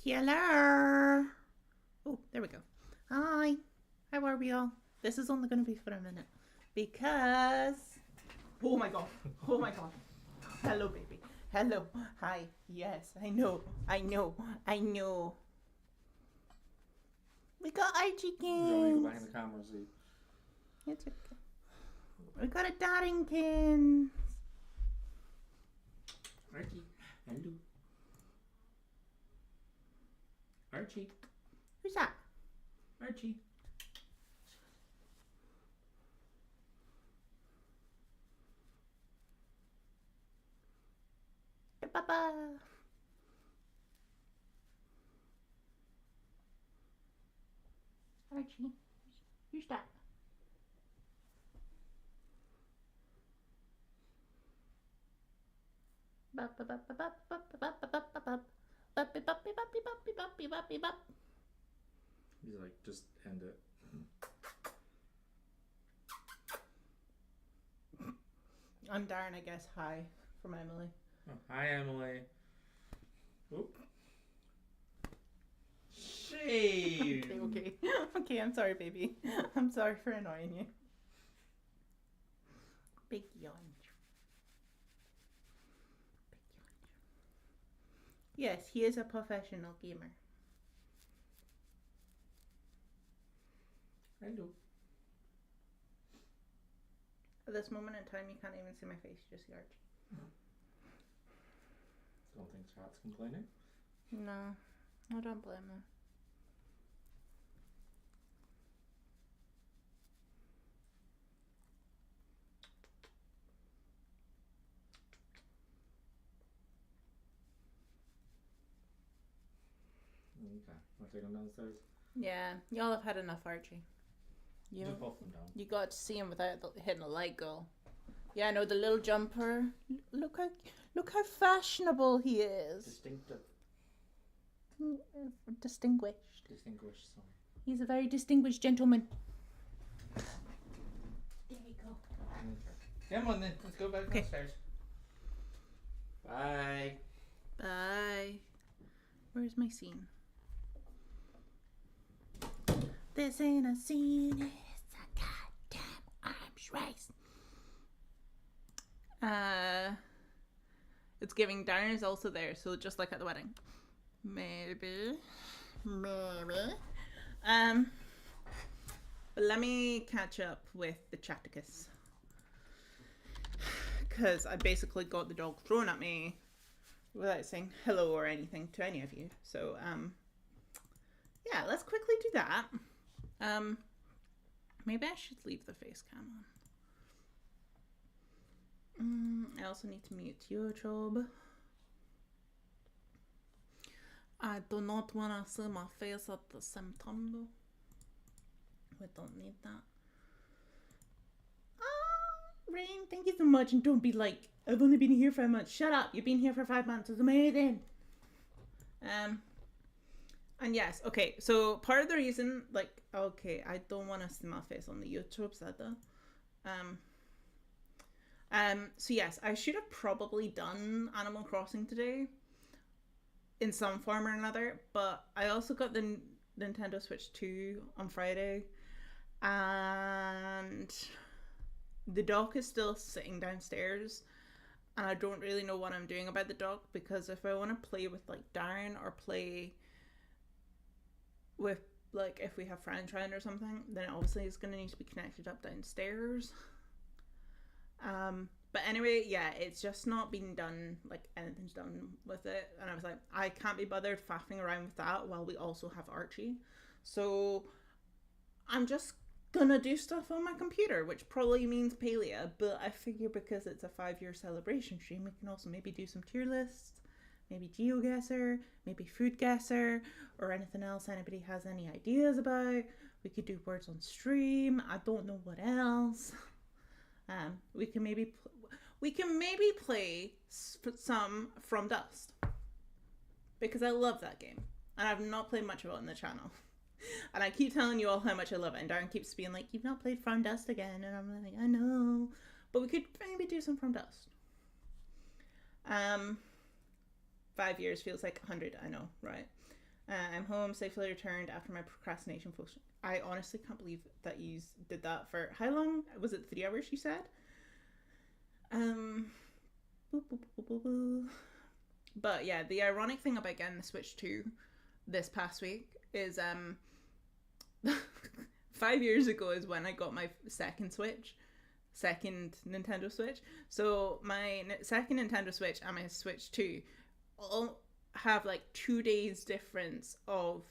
Hello. Oh, there we go. Hi. How are we all? This is only going to be for a minute because. Oh my god. Oh my god. Hello, baby. Hello. Hi. Yes, I know. I know. I know. We got Archie You Kins. go back in the camera, see. It's okay. We got a Darrington. Archie. Hello. Archie. Who's that? Archie. Papa. Archie. Who's that? He's like, just end it. I'm Darren, I guess. Hi from Emily. Oh, hi, Emily. Oop. Shame. Okay. Okay, I'm sorry, baby. I'm sorry for annoying you. Big yawn. Yes, he is a professional gamer. Hello. At this moment in time, you can't even see my face, just the arch. Don't think chat's complaining. No, I don't blame them. Okay, we're taking downstairs. Yeah, y'all have had enough, Archie. Just puff them down. You got to see him without hitting a light goal. Yeah, I know the little jumper. Look how fashionable he is. Distinctive. Distinguished. Distinguished, sorry. He's a very distinguished gentleman. There you go. Okay. Come on then, let's go back downstairs. Bye. Bye. Where's my scene? This ain't a scene, it's a goddamn arms race. It's giving Darren is also there, so just like at the wedding. Maybe. But let me catch up with the Chaticus. Because I basically got the dog thrown at me without saying hello or anything to any of you. So, yeah, let's quickly do that. Maybe I should leave the face cam on. I also need to mute YouTube. I do not want to see my face at the same time though. We don't need that. Rain, thank you so much. And don't be like, I've only been here 5 months. Shut up. You've been here for 5 months. It's amazing. And yes, okay. So part of the reason, like, okay, I don't want to see my face on the YouTube side though. So yes, I should have probably done Animal Crossing today in some form or another, but I also got the Nintendo Switch 2 on Friday, and the dock is still sitting downstairs, and I don't really know what I'm doing about the dock, because if I want to play with like Darren or play with like if we have friends around or something, then obviously it's going to need to be connected up downstairs. But anyway, yeah, it's just not been done, like anything's done with it, and I was like, I can't be bothered faffing around with that while we also have Archie, so I'm just gonna do stuff on my computer, which probably means Palia, but I figure because it's a 5-year celebration stream, we can also maybe do some tier lists, maybe GeoGuessr, maybe Food Guesser, or anything else anybody has any ideas about. We could do words on stream. I don't know what else. We can maybe play some From Dust, because I love that game and I've not played much of it on the channel. And I keep telling you all how much I love it, and Darren keeps being like, you've not played From Dust again, and I'm like, I know, but we could maybe do some From Dust. 5 years feels like 100, I know, right? I'm home, safely returned after my procrastination function. I honestly can't believe that you did that for how long? Was it 3 hours? You said. Boop, boop, boop, boop, boop. But yeah, the ironic thing about getting the Switch 2 this past week is 5 years ago is when I got my second Nintendo Switch. So my second Nintendo Switch and my Switch 2 all have like 2 days difference of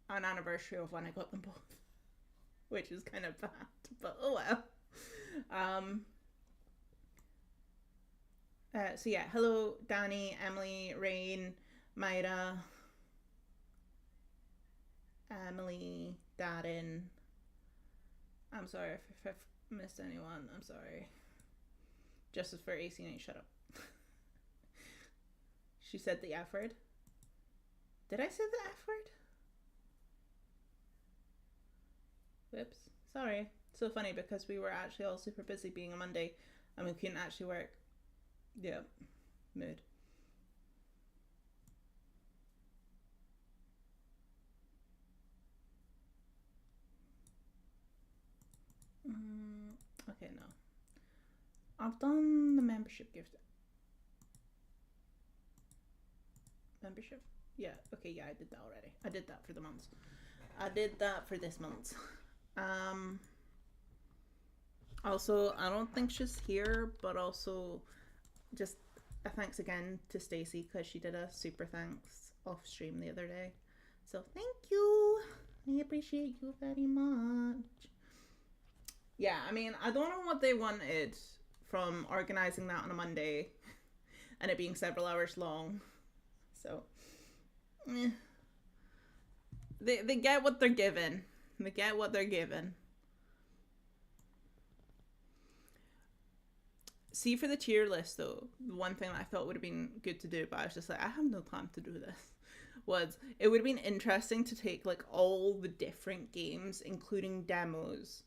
an anniversary of when I got them both, which is kind of bad, but oh well. So yeah, hello Danny, Emily, Rain, Myra, Emily, Darren. I'm sorry if I've missed anyone. I'm sorry. Justice for AC9, shut up. She said the F word. Did I say the F word? Whoops. Sorry. So funny because we were actually all super busy being a Monday and we couldn't actually work. Yeah. Mood. Okay, no. I've done the membership gift. Membership? Yeah, okay, yeah, I did that already. I did that for the month. I did that for this month. Also, I don't think she's here, but also just a thanks again to Stacey because she did a super thanks off stream the other day. So thank you. I appreciate you very much. Yeah, I mean, I don't know what they wanted from organizing that on a Monday and it being several hours long. So, they get what they're given. They get what they're given. See, for the tier list, though, the one thing that I thought would have been good to do, but I was just like, I have no time to do this, was it would have been interesting to take, like, all the different games, including demos,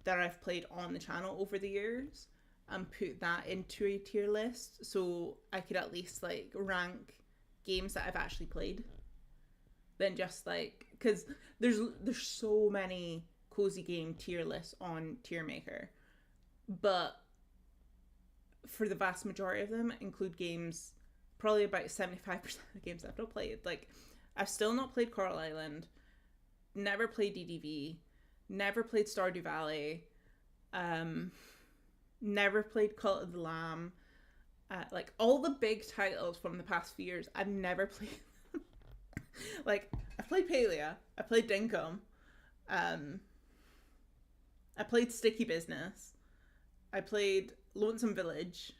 that I've played on the channel over the years, and put that into a tier list, so I could at least, like, rank games that I've actually played, than just, like, because there's so many cozy game tier lists on Tier Maker, but for the vast majority of them include games, probably about 75% of the games I've not played. Like, I've still not played Coral Island, never played DDV, never played Stardew Valley, never played Cult of the Lamb. Like, all the big titles from the past few years, I've never played. Like, I've played Palia, I played Dinkum, I played Sticky Business, I played Lonesome Village,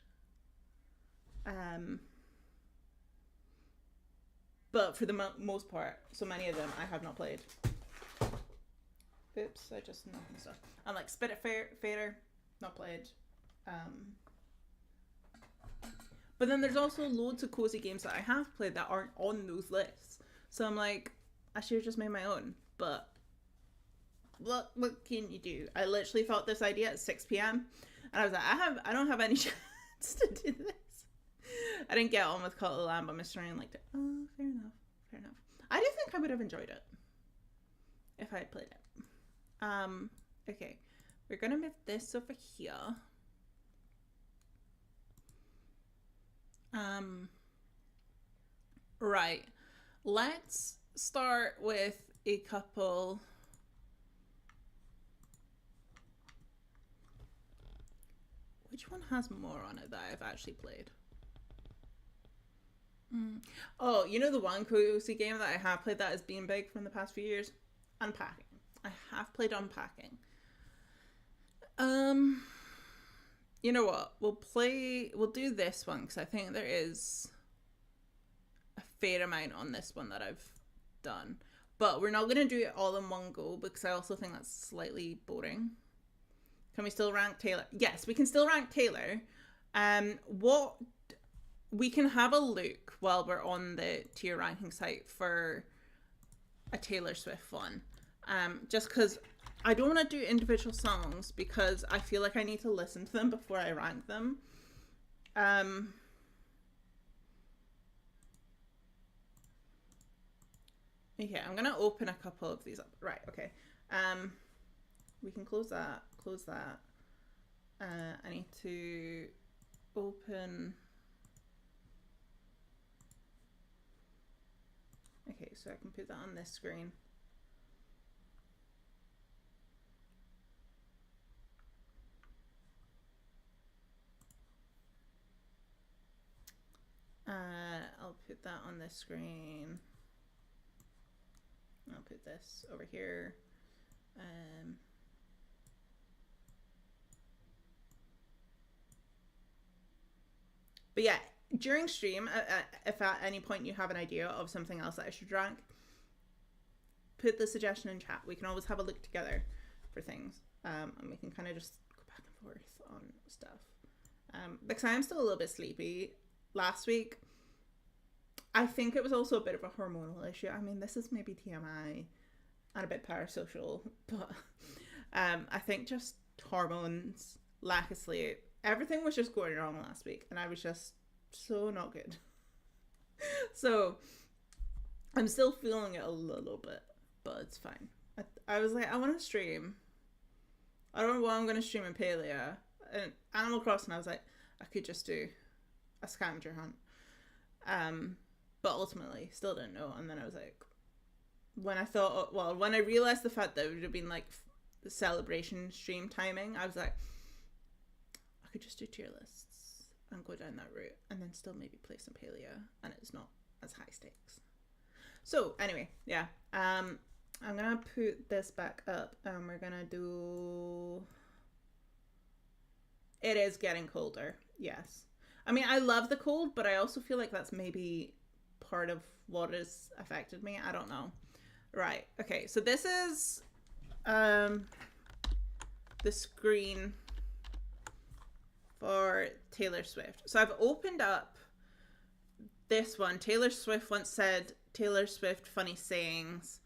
but for the most part, so many of them I have not played. Oops, I just knocked stuff. I'm like Spirit Fader, not played. But then there's also loads of cozy games that I have played that aren't on those lists. So I'm like, I should have just made my own. But what can you do? I literally thought this idea at 6 p.m. And I was like, I don't have any chance to do this. I didn't get on with Cult of the Lamb, but Mr. Ryan liked it. Oh, fair enough. I do think I would have enjoyed it if I had played it. Okay. We're gonna move this over here. Right. Let's start with a couple. Which one has more on it that I've actually played? Oh, you know the one cozy game that I have played that has been big from the past few years? Unpacking. I have played Unpacking. You know what? We'll do this one because I think there is a fair amount on this one that I've done. But we're not going to do it all in one go because I also think that's slightly boring. Can we still rank Taylor? Yes, we can still rank Taylor. We can have a look while we're on the tier ranking site for a Taylor Swift one. Just because I don't want to do individual songs because I feel like I need to listen to them before I rank them. Okay, I'm gonna open a couple of these up. Right, okay. We can close that, close that. I need to open. Okay, so I can put that on this screen. I'll put that on this screen. I'll put this over here. But yeah, during stream, if at any point you have an idea of something else that I should rank, put the suggestion in chat. We can always have a look together for things. And we can kind of just go back and forth on stuff. Because I am still a little bit sleepy. Last week, I think it was also a bit of a hormonal issue. I mean, this is maybe TMI and a bit parasocial, but I think just hormones, lack of sleep, everything was just going wrong last week, and I was just so not good. So I'm still feeling it a little bit, but it's fine. I was like, I want to stream. I don't know what I'm going to stream in Palia. And Animal Crossing, I was like, I could just do a scavenger hunt. But ultimately, still didn't know. And then I was like, when I realized the fact that it would have been like the celebration stream timing, I was like, I could just do tier lists and go down that route and then still maybe play some Palia, and it's not as high stakes. So anyway, yeah. I'm gonna put this back up and we're gonna do. It is getting colder, yes. I mean, I love the cold, but I also feel like that's maybe part of what has affected me. I don't know. Right. Okay. So this is the screen for Taylor Swift. So I've opened up this one. Taylor Swift once said, Taylor Swift funny sayings.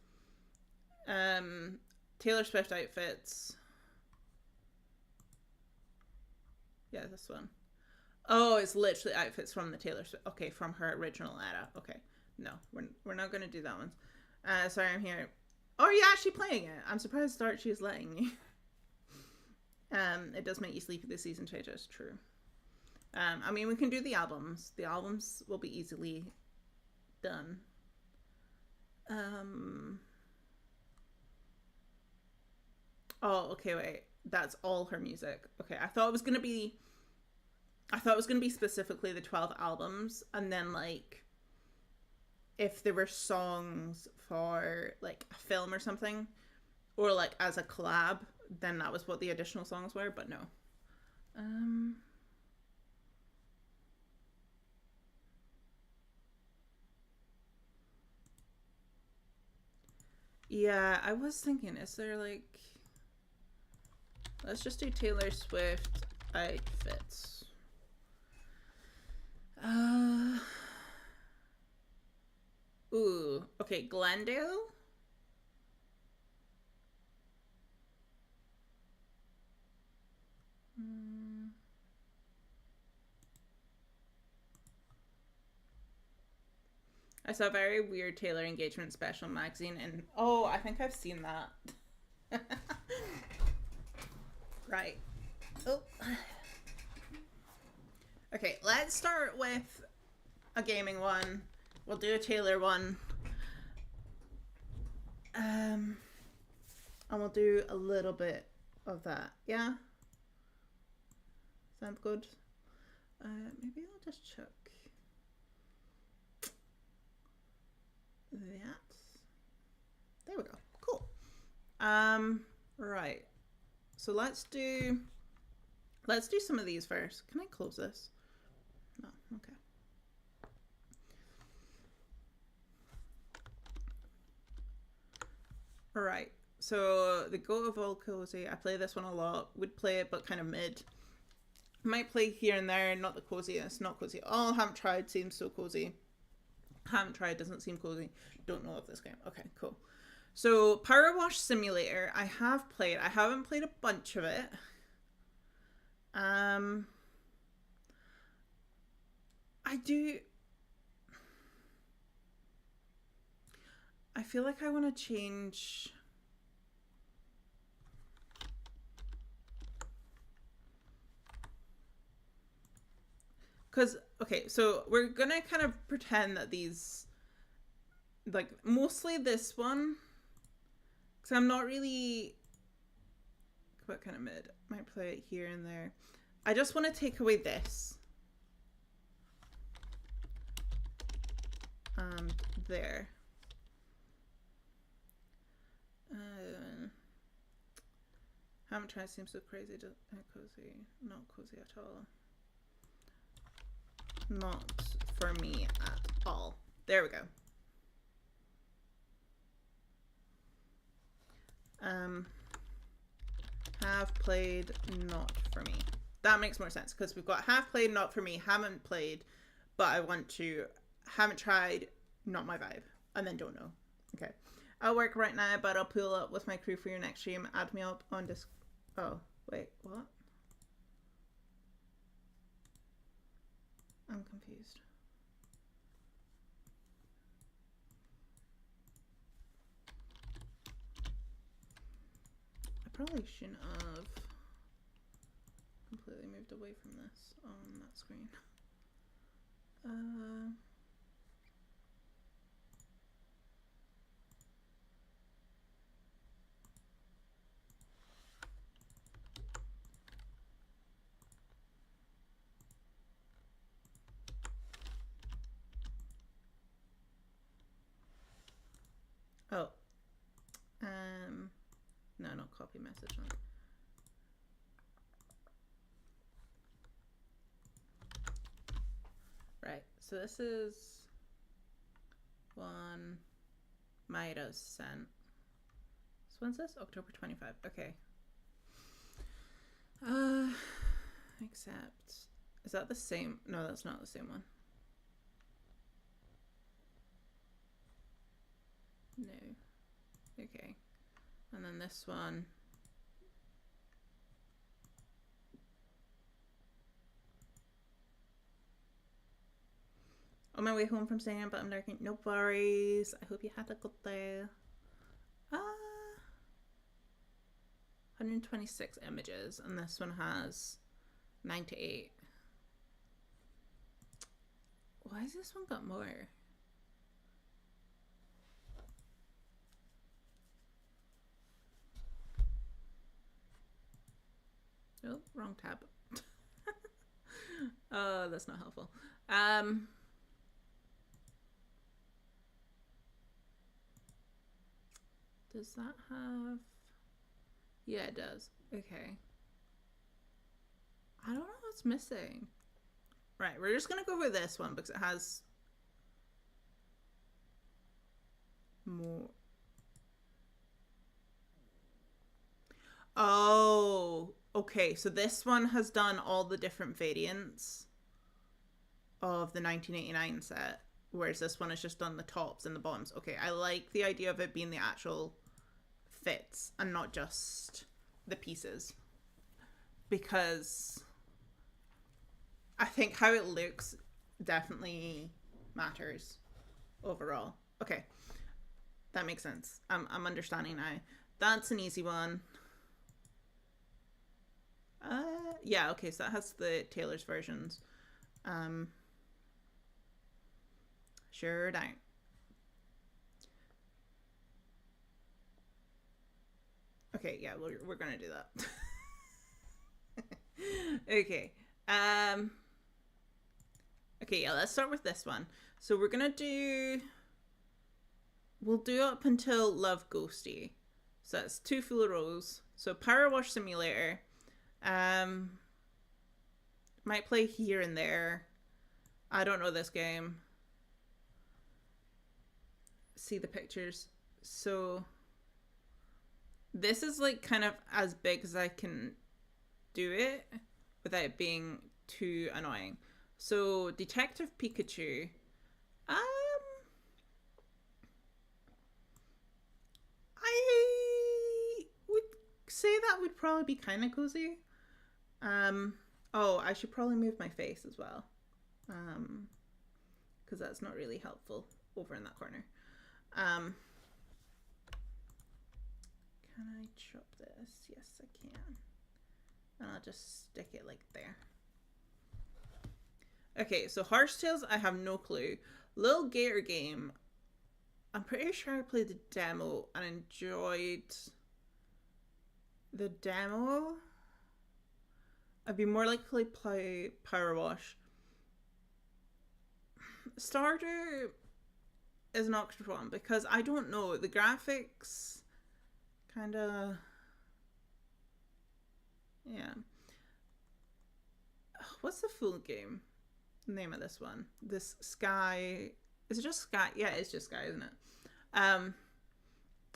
Taylor Swift outfits. Yeah, this one. Oh, it's literally outfits from the Taylor Swift. Okay, from her original era. Okay, no, we're not gonna do that one. Sorry, I'm here. Oh, are you actually playing it? I'm surprised Archie is letting me. It does make you sleepy this season, too. It's true. I mean, we can do the albums. The albums will be easily done. Oh, okay, wait. That's all her music. Okay, I thought it was gonna be specifically the 12 albums, and then like if there were songs for like a film or something, or like as a collab, then that was what the additional songs were, but no. Yeah, I was thinking, is there like, let's just do Taylor Swift outfits. Ooh, okay, Glendale. I saw a very weird Taylor engagement special magazine, and oh, I think I've seen that. Right. Oh. Okay, let's start with a gaming one. We'll do a Taylor one. And we'll do a little bit of that. Yeah? Sounds good? Maybe I'll just check that. There we go. Cool. Right. So let's do some of these first. Can I close this? No. Okay. Alright, so the Goat of All Cozy, I play this one a lot. Would play it, but kind of mid. Might play here and there, not the coziest, not cozy. Oh, haven't tried, seems so cozy. Haven't tried, doesn't seem cozy. Don't know of this game. Okay, cool. So, Power Wash Simulator, I have played. I haven't played a bunch of it. I I feel like I want to change. Because, okay, so we're going to kind of pretend that these, like, mostly this one, because I'm not really, what kind of mid? Might play it here and there. I just want to take away this. And there. Haven't tried seems so crazy. Cozy. Not cozy at all. Not for me at all. There we go. Have played, not for me. That makes more sense because we've got have played, not for me, haven't played, but I want to, haven't tried, not my vibe, and then don't know. Okay. I'll work right now, but I'll pull up with my crew for your next stream. Add me up on Discord. Oh, wait, what? I'm confused. I probably shouldn't have completely moved away from this on that screen. Oh. No, not copy message link. Right, so this is one might have sent. So when's this? October 25. Okay. Accept. Is that the same? No, that's not the same one. No. Okay. And then this one. On my way home from singing, but I'm lurking. No worries. I hope you had a good day. 126 images, and this one has 98. Why has this one got more? Oh, wrong tab. Oh, that's not helpful. Does that have... Yeah, it does. Okay. I don't know what's missing. Right, we're just gonna go for this one because it has more. Oh, okay. So this one has done all the different variants of the 1989 set, whereas this one has just done the tops and the bottoms. Okay, I like the idea of it being the actual fits and not just the pieces, because I think how it looks definitely matters overall. Okay, that makes sense. I'm understanding now. That's an easy one. Yeah, okay, so that has the Taylor's versions. Sure don't. Okay, yeah, we're gonna do that. Okay. Okay, yeah, let's start with this one. So we're gonna do... We'll do up until Love Ghosty. So that's 2 full rows. So Power Wash Simulator. Might play here and there. I don't know this game. See the pictures. So this is like kind of as big as I can do it without it being too annoying. So Detective Pikachu. I would say that would probably be kind of cozy. Oh, I should probably move my face as well. Because that's not really helpful over in that corner. up this? Yes, I can. And I'll just stick it like there. Okay, so Horsetails, I have no clue. Little Gator Game, I'm pretty sure I played the demo and enjoyed the demo. I'd be more likely to play Power Wash. Stardew is an awkward one because I don't know. The graphics kind of... Yeah. What's the full game name of this one? This Sky... Is it just Sky? Yeah, it's just Sky, isn't it?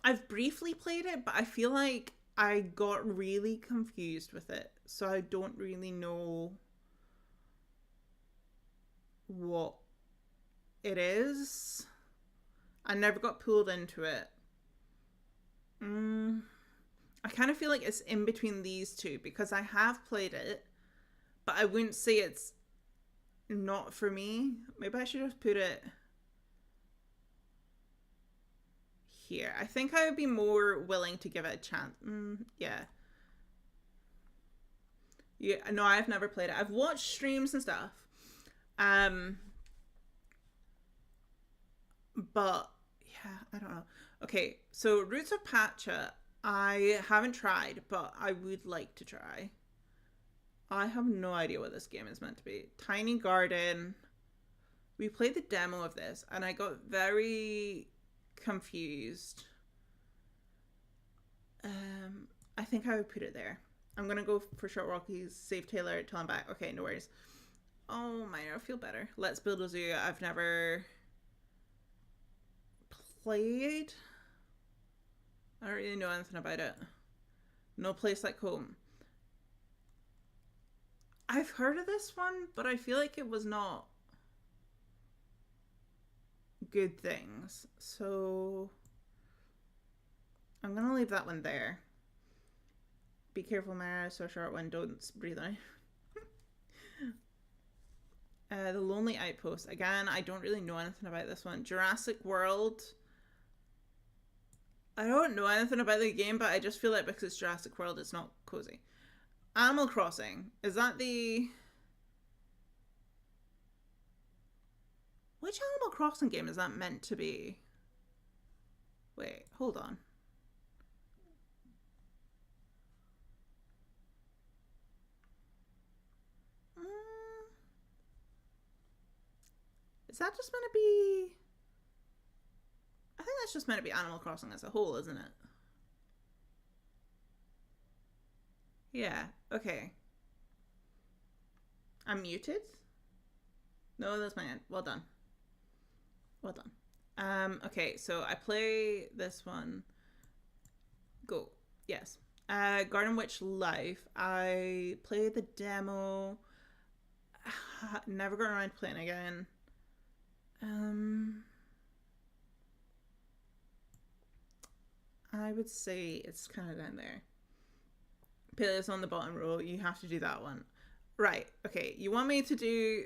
I've briefly played it, but I feel like I got really confused with it. So I don't really know what it is. I never got pulled into it. I kind of feel like it's in between these two because I have played it, but I wouldn't say it's not for me. Maybe I should just put it here. I think I would be more willing to give it a chance. Yeah. Yeah, no, I've never played it. I've watched streams and stuff. But yeah, I don't know. Okay, so Roots of Pacha, I haven't tried, but I would like to try. I have no idea what this game is meant to be. Tiny Garden. We played the demo of this, and I got very confused. I think I would put it there. I'm gonna go for Short Rockies, save Taylor, tell him back. Okay, no worries. Oh my, I feel better. Let's Build a Zoo. I've never played. I don't really know anything about it. No Place Like Home. I've heard of this one, but I feel like it was not good things. So I'm gonna leave that one there. Be careful, Mara. So short one. Don't breathe on it. The Lonely Outpost. Again, I don't really know anything about this one. Jurassic World. I don't know anything about the game, but I just feel like because it's Jurassic World, it's not cozy. Animal Crossing. Is that the... Which Animal Crossing game is that meant to be? Wait, hold on. Is that just meant to be... I think that's just meant to be Animal Crossing as a whole, isn't it? Yeah, okay. I'm muted? No, that's my end. Well done. Well done. Okay, so I play this one. Go. Yes. Garden Witch Life. I played the demo. Never got around to playing again. I would say it's kind of down there. Palia's on the bottom row. You have to do that one. Right. Okay. You want me to do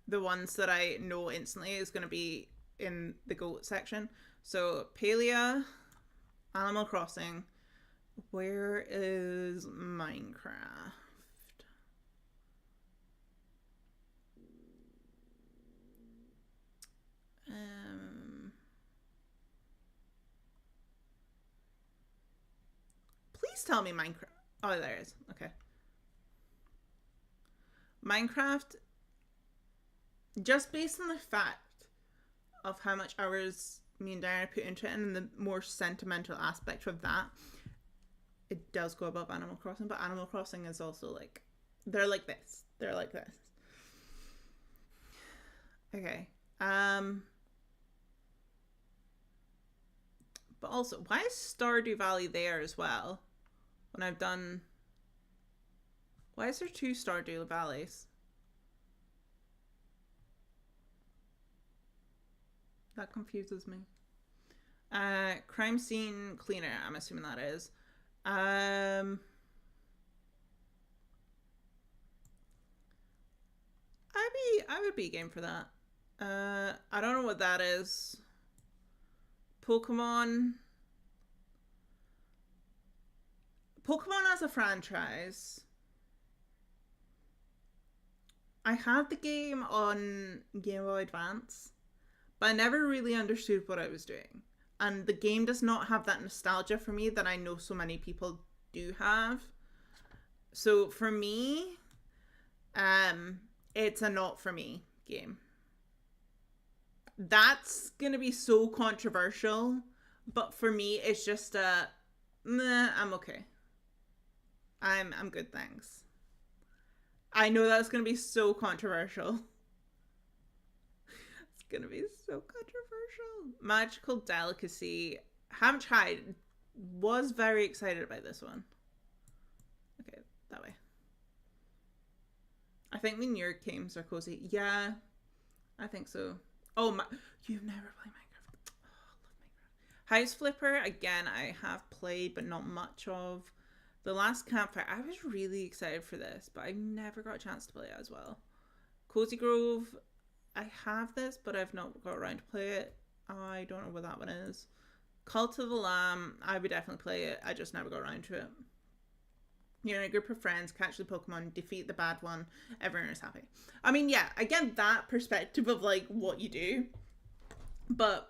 the ones that I know instantly is going to be in the goat section. So Palia, Animal Crossing. Where is Minecraft? Please tell me Minecraft. Oh, there it is. Okay. Minecraft, just based on the fact of how much hours me and Diana put into it and the more sentimental aspect of that, it does go above Animal Crossing, but Animal Crossing is also like, they're like this. They're like this. Okay. But also, why is Stardew Valley there as well? When I've done... Why is there 2 Stardew Valleys? That confuses me. Crime Scene Cleaner, I'm assuming that is. I would be game for that. I don't know what that is. Pokemon. Pokemon as a franchise, I had the game on Game Boy Advance, but I never really understood what I was doing. And the game does not have that nostalgia for me that I know so many people do have. So for me, it's a not for me game. That's gonna be so controversial, but for me, it's just a, meh, I'm okay. I'm good, thanks. I know that's gonna be so controversial. It's gonna be so controversial. Magical Delicacy. Haven't tried. Was very excited about this one. Okay, that way. I think the newer games are cozy. Yeah, I think so. Oh, you've never played Minecraft. Oh, I love Minecraft. House Flipper, again, I have played, but not much of. The Last Campfire, I was really excited for this, but I never got a chance to play it as well. Cozy Grove, I have this, but I've not got around to play it. I don't know what that one is. Cult of the Lamb, I would definitely play it. I just never got around to it. You're in a group of friends, catch the Pokemon, defeat the bad one, everyone is happy. I mean, yeah, I get that perspective of, like, what you do. But,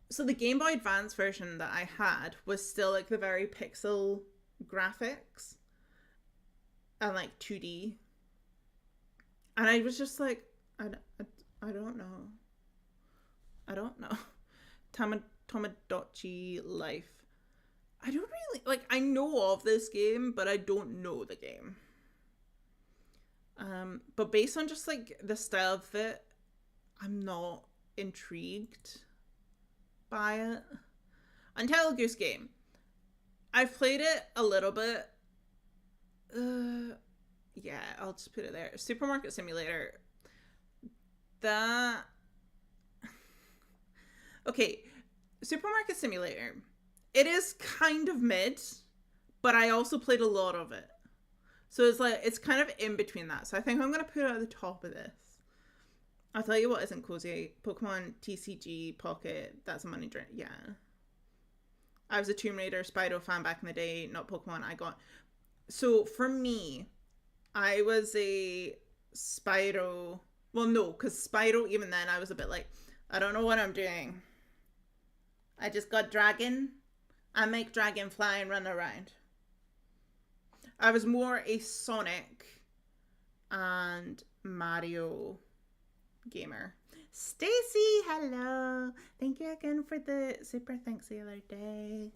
so the Game Boy Advance version that I had was still, like, the very pixel graphics. And, like, 2D. And I was just like, I don't know. I don't know. Tamagotchi Life. I don't really, like, I know of this game, but I don't know the game. But based on just, like, the style of it, I'm not intrigued by it. Untitled Goose Game. I've played it a little bit. Yeah, I'll just put it there. Supermarket Simulator. That... Okay, Supermarket Simulator. It is kind of mid, but I also played a lot of it. So it's like, it's kind of in between that. So I think I'm going to put it at the top of this. I'll tell you what isn't cozy. Pokemon TCG Pocket. That's a money drain. Yeah. I was a Tomb Raider Spyro fan back in the day. Not Pokemon. So for me, I was a Spyro. Well, no, because Spyro, even then, I was a bit like, I don't know what I'm doing. I just got dragon. I make dragon fly and run around. I was more a Sonic and Mario gamer. Stacy, hello. Thank you again for the super thanks the other day.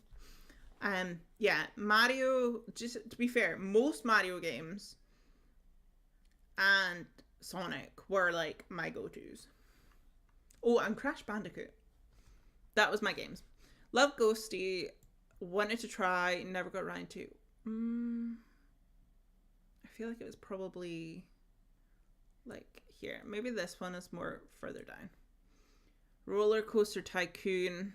Yeah, Mario, just to be fair, most Mario games and Sonic were like my go-tos. Oh, and Crash Bandicoot. That was my games. Love Ghosty. Wanted to try, never got around to. I feel like it was probably like here. Maybe this one is more further down. Roller Coaster Tycoon.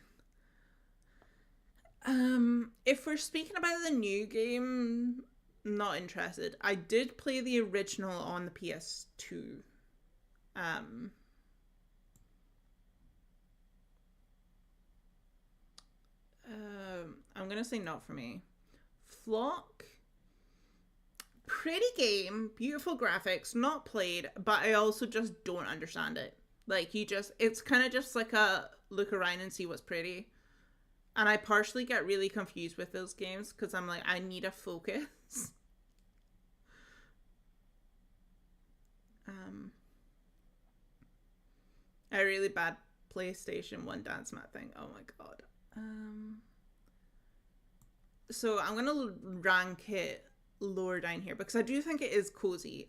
If we're speaking about the new game, not interested. I did play the original on the PS2. I'm gonna say not for me. Flock. Pretty game, beautiful graphics, not played, but I also just don't understand it. Like, it's kind of just like a look around and see what's pretty. And I partially get really confused with those games because I'm like, I need a focus. A really bad PlayStation 1 dance mat thing. Oh my god. So I'm gonna rank it lower down here because I do think it is cozy.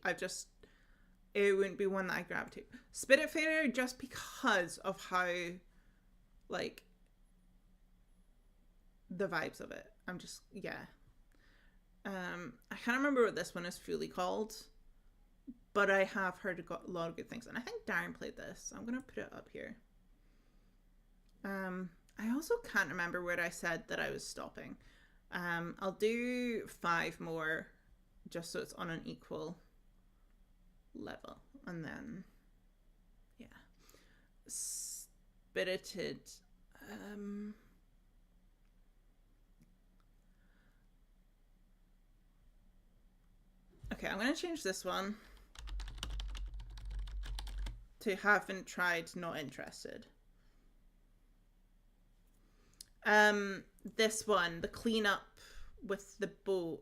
It wouldn't be one that I gravitate. Spirit Fair just because of how, like, the vibes of it. Yeah. I can't remember what this one is fully called, but I have heard a lot of good things, and I think Darren played this. So I'm gonna put it up here. I also can't remember where I said that I was stopping. I'll do 5 more just so it's on an equal level. And then, yeah. Spirited. Okay, I'm gonna change this one to haven't tried, not interested. This one, the cleanup with the boat.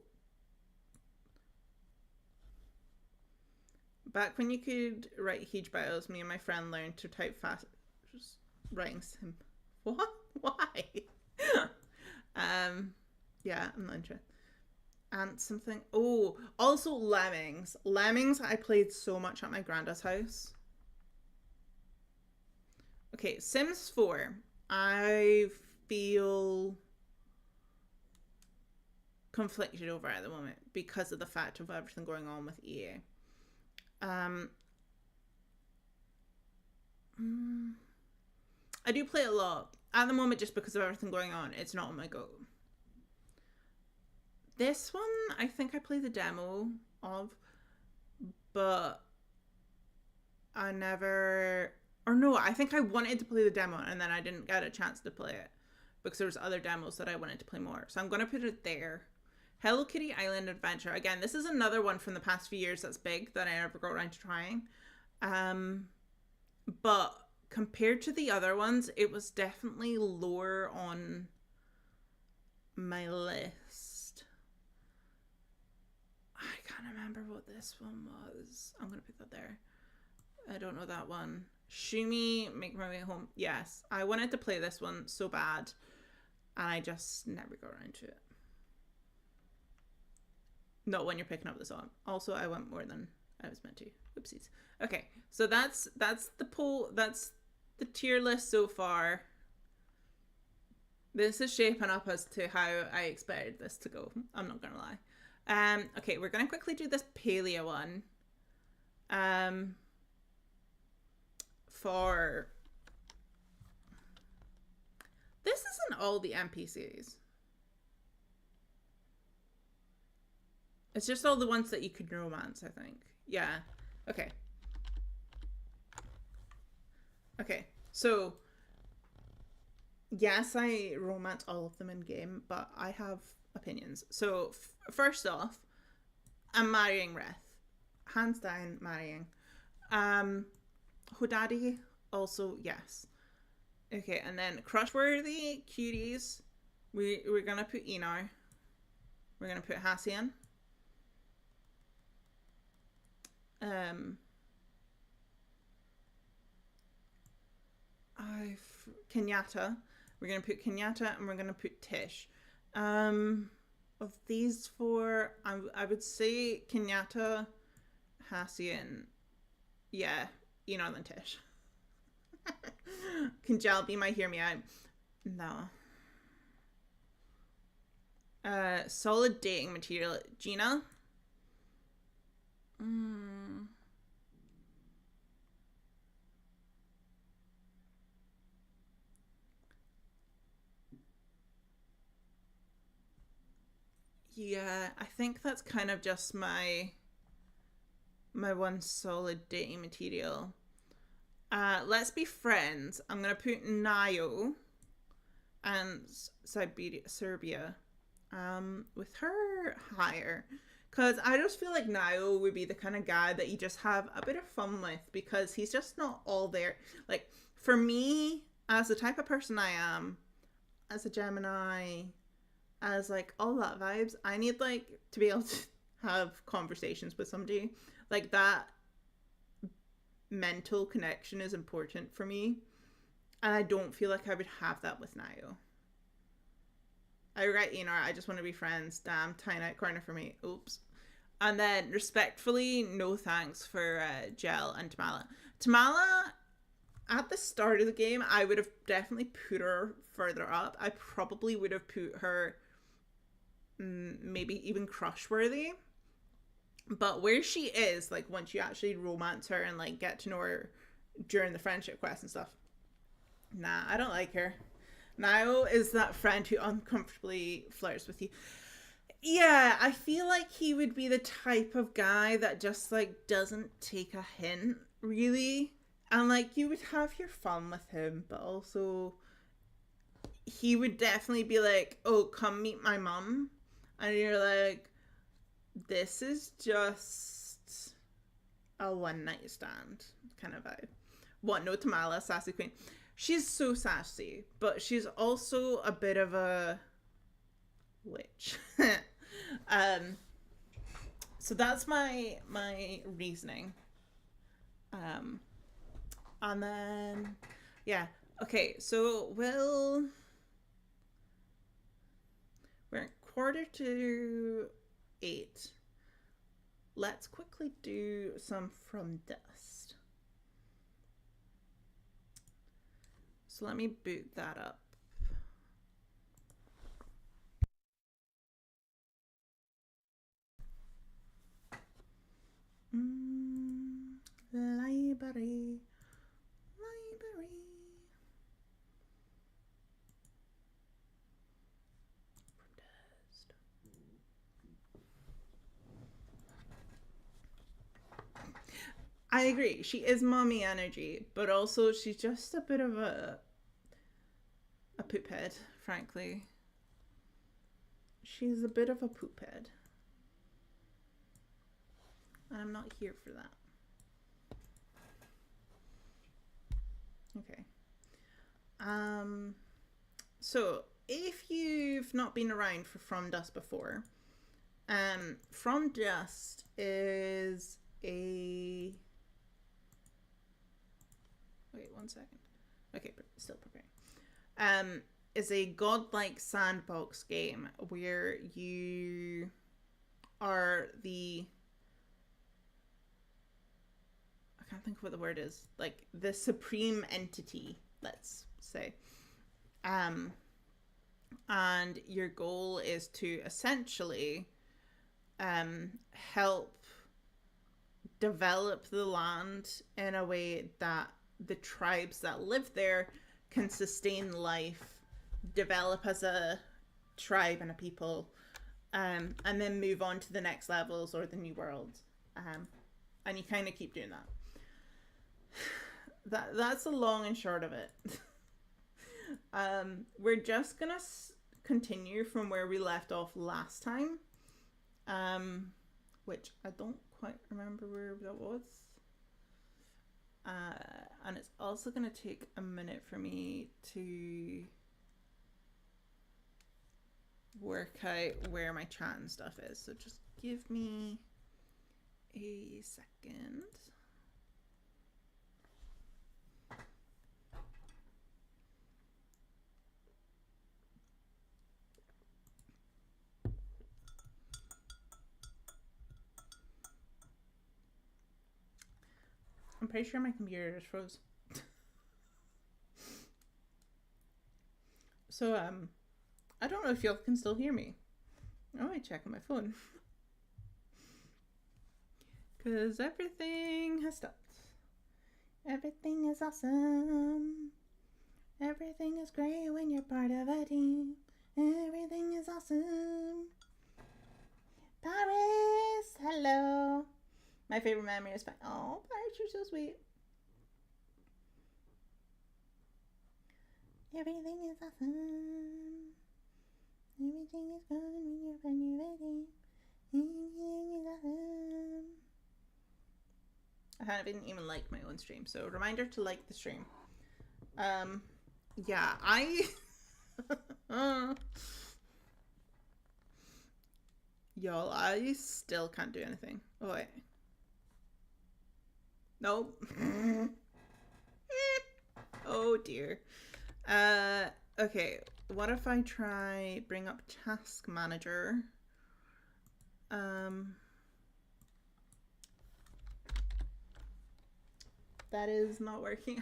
Back when you could write huge bios, me and my friend learned to type fast writing sim. What? Why? Yeah, I'm not interested. And something. Oh, also Lemmings. Lemmings I played so much at my granddad's house. Okay, Sims 4. I feel conflicted over at the moment because of the fact of everything going on with EA. I do play it a lot. At the moment, just because of everything going on, it's not on my go. This one, I think I played the demo of, but I never... Or no, I think I wanted to play the demo and then I didn't get a chance to play it because there was other demos that I wanted to play more. So I'm going to put it there. Hello Kitty Island Adventure. Again, this is another one from the past few years that's big that I never got around to trying. But compared to the other ones, it was definitely lower on my list. I can't remember what this one was. I'm going to put that there. I don't know that one. Shumi, Make My Way Home. Yes, I wanted to play this one so bad, and I just never got around to it. Not when you're picking up the song. Also, I went more than I was meant to. Oopsies. Okay, so that's the poll. That's the tier list so far. This is shaping up as to how I expected this to go. I'm not gonna lie. Okay, we're gonna quickly do this Palia one. For this isn't all the NPCs. It's just all the ones that you could romance, I think. Yeah. Okay. Okay. So, yes, I romance all of them in game, but I have opinions. So, first off, I'm marrying Reth. Hands down, marrying. Hodaddy, also, yes. Okay, and then crushworthy cuties. We're gonna put Enar. We're gonna put Hassian. Kenyatta. We're gonna put Kenyatta and we're gonna put Tish. Of these four, I would say Kenyatta, Hassian, yeah, Enar than Tish. Can Jal be my hear me out? No. Solid dating material. Gina. Yeah, I think that's kind of just my one solid dating material. Let's be friends. I'm gonna put Nayo and Serbia. With her higher. Because I just feel like Nayo would be the kind of guy that you just have a bit of fun with because he's just not all there. Like, for me, as the type of person I am, as a Gemini, as like all that vibes, I need like to be able to have conversations with somebody. Like, that mental connection is important for me. And I don't feel like I would have that with Nayo. I regret Enar, I just want to be friends. Damn, tiny night corner for me. Oops. And then, respectfully, no thanks for Gel and Tamala. Tamala, at the start of the game, I would have definitely put her further up. I probably would have put her maybe even crush-worthy. But where she is, like, once you actually romance her and, like, get to know her during the friendship quest and stuff, nah, I don't like her. Nayo is that friend who uncomfortably flirts with you. Yeah, I feel like he would be the type of guy that just, like, doesn't take a hint, really. And, like, you would have your fun with him, but also he would definitely be like, oh, come meet my mum. And you're like, this is just a one night stand kind of vibe. What? No, Tamala, sassy queen. She's so sassy, but she's also a bit of a witch. So that's my reasoning. And then yeah, okay. So we're at 7:45. Let's quickly do some From Dust. So let me boot that up. Library. I agree. She is mommy energy, but also she's just a bit of a poop head, frankly. She's a bit of a poop head. And I'm not here for that. Okay. So if you've not been around for From Dust before, From Dust is a... Wait, 1 second. Okay, still preparing. Is a godlike sandbox game where you are the... I can't think of what the word is. Like, the supreme entity, let's say. And your goal is to essentially help develop the land in a way that the tribes that live there can sustain life, develop as a tribe and a people, and then move on to the next levels or the new world. And you kind of keep doing that. That's the long and short of it. We're just gonna continue from where we left off last time, which I don't quite remember where that was. And it's also gonna take a minute for me to work out where my chat and stuff is. So just give me a second. I'm pretty sure my computer just froze. So, I don't know if y'all can still hear me. I might check on my phone. Because everything has stopped. Everything is awesome. Everything is great when you're part of a team. Everything is awesome. Paris, hello. My favorite memory is fine. Oh, Paris, you're so sweet. Everything is awesome. Everything is good when you're part of a team. Everything is awesome. I haven't even liked my own stream, so reminder to like the stream. Yeah, y'all, I still can't do anything. Oh wait. Nope. Oh dear. Okay, what if I try bring up task manager? That is not working.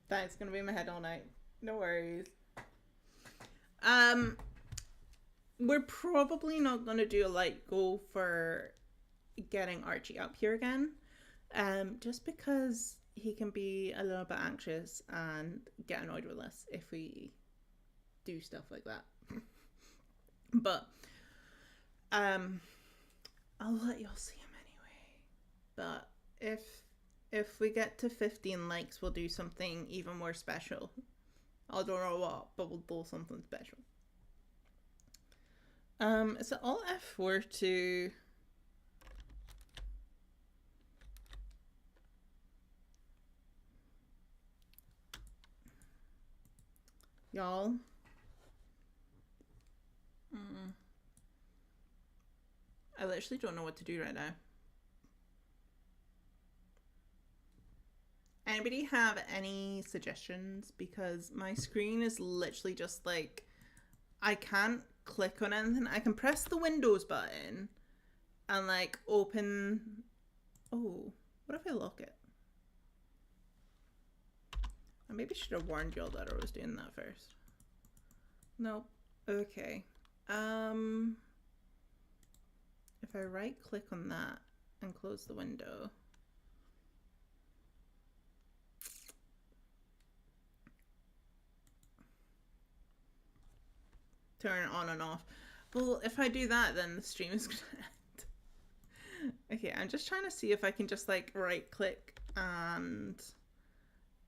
That's gonna be in my head all night. No worries. We're probably not gonna do a light goal for getting Archie up here again. Just because he can be a little bit anxious and get annoyed with us if we do stuff like that. But I'll let y'all see him anyway. But if we get to 15 likes, we'll do something even more special. I don't know what, but we'll do something special. Is it all F4 to... Y'all? I literally don't know what to do right now. Anybody have any suggestions? Because my screen is literally just like, I can't click on anything. I can press the Windows button and like open. Oh, what if I lock it? I maybe should have warned y'all that I was doing that first. Nope. Okay. If I right click on that and close the window. Turn it on and off. Well, if I do that, then the stream is gonna end. Okay, I'm just trying to see if I can just like right click and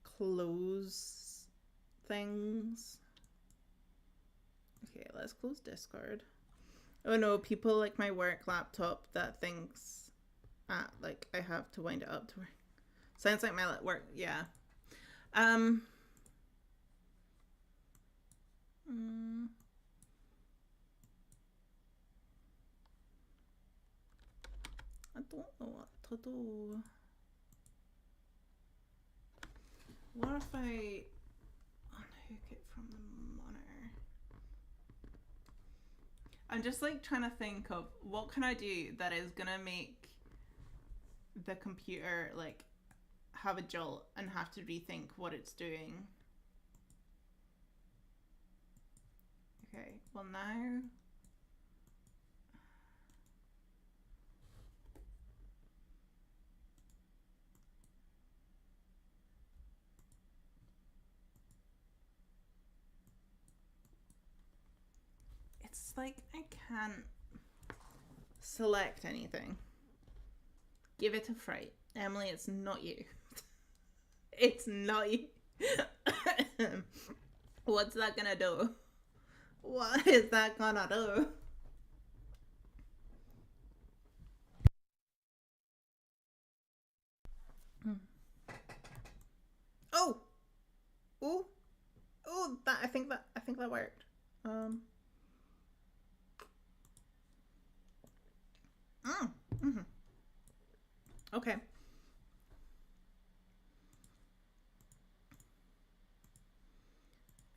close things. Okay, let's close Discord. Oh no, people like my work laptop that thinks like I have to wind it up to work. Sounds like my work, yeah. I don't know what to do. What if I unhook it from the monitor? I'm just like trying to think of what can I do that is gonna make the computer like have a jolt and have to rethink what it's doing. Okay, well now it's like I can't select anything. Give it a fright. Emily, it's not you. It's not you. What's that gonna do? What is that gonna do? Oh! Oh! Oh, that I think that worked. Okay.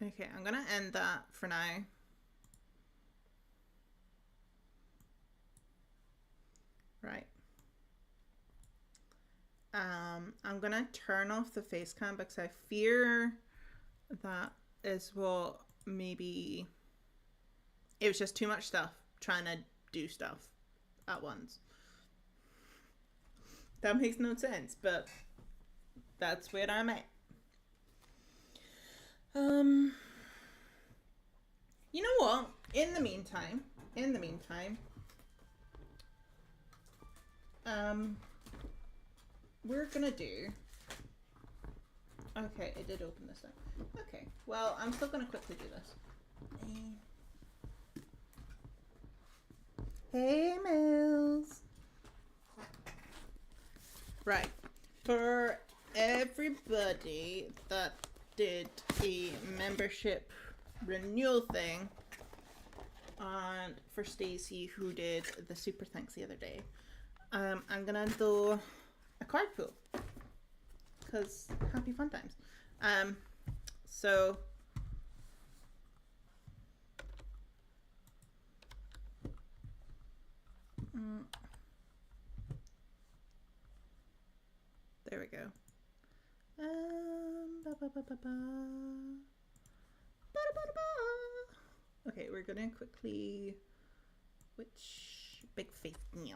Okay, I'm gonna end that for now. Right. I'm gonna turn off the face cam because I fear that is what maybe it was just too much stuff trying to do stuff at once. That makes no sense, but that's where I'm at. You know what? In the meantime, we're gonna do. Okay, it did open this time. Okay, well, I'm still gonna quickly do this. Hey, Mills. Right. For everybody that did the membership renewal thing, and for Stacy who did the super thanks the other day, I'm gonna do a card pool because happy fun times. So there we go. Okay, we're gonna quickly which big face. Yeah.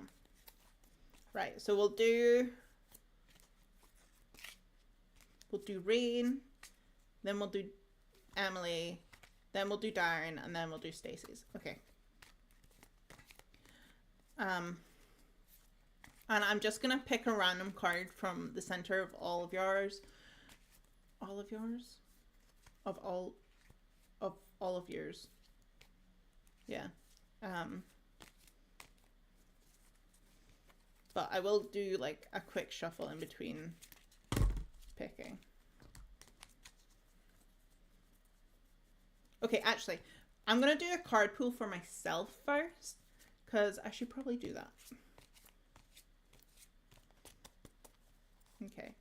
Right, so we'll do Rain, then we'll do Emily, then we'll do Darren, and then we'll do Stacey's. Okay. And I'm just going to pick a random card from the center of all of yours. All of yours? Of all of yours. Yeah. But I will do like a quick shuffle in between picking. Okay, actually, I'm going to do a card pool for myself first, because I should probably do that. Okay,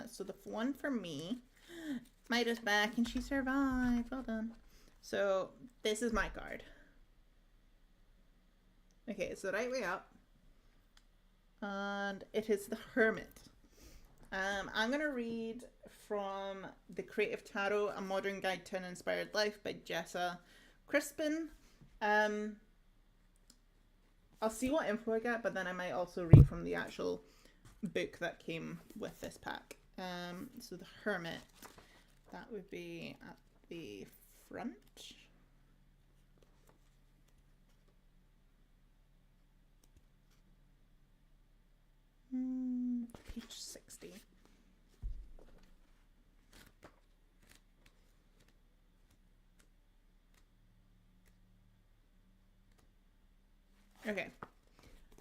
so the one for me, Maida's back and she survived. Well done. So this is my card. Okay, it's the right way up. And it is the Hermit. I'm going to read from The Creative Tarot, A Modern Guide to an Inspired Life by Jessa Crispin. I'll see what info I get, but then I might also read from the actual book that came with this pack. So the Hermit, that would be at the front. Page 60. Okay,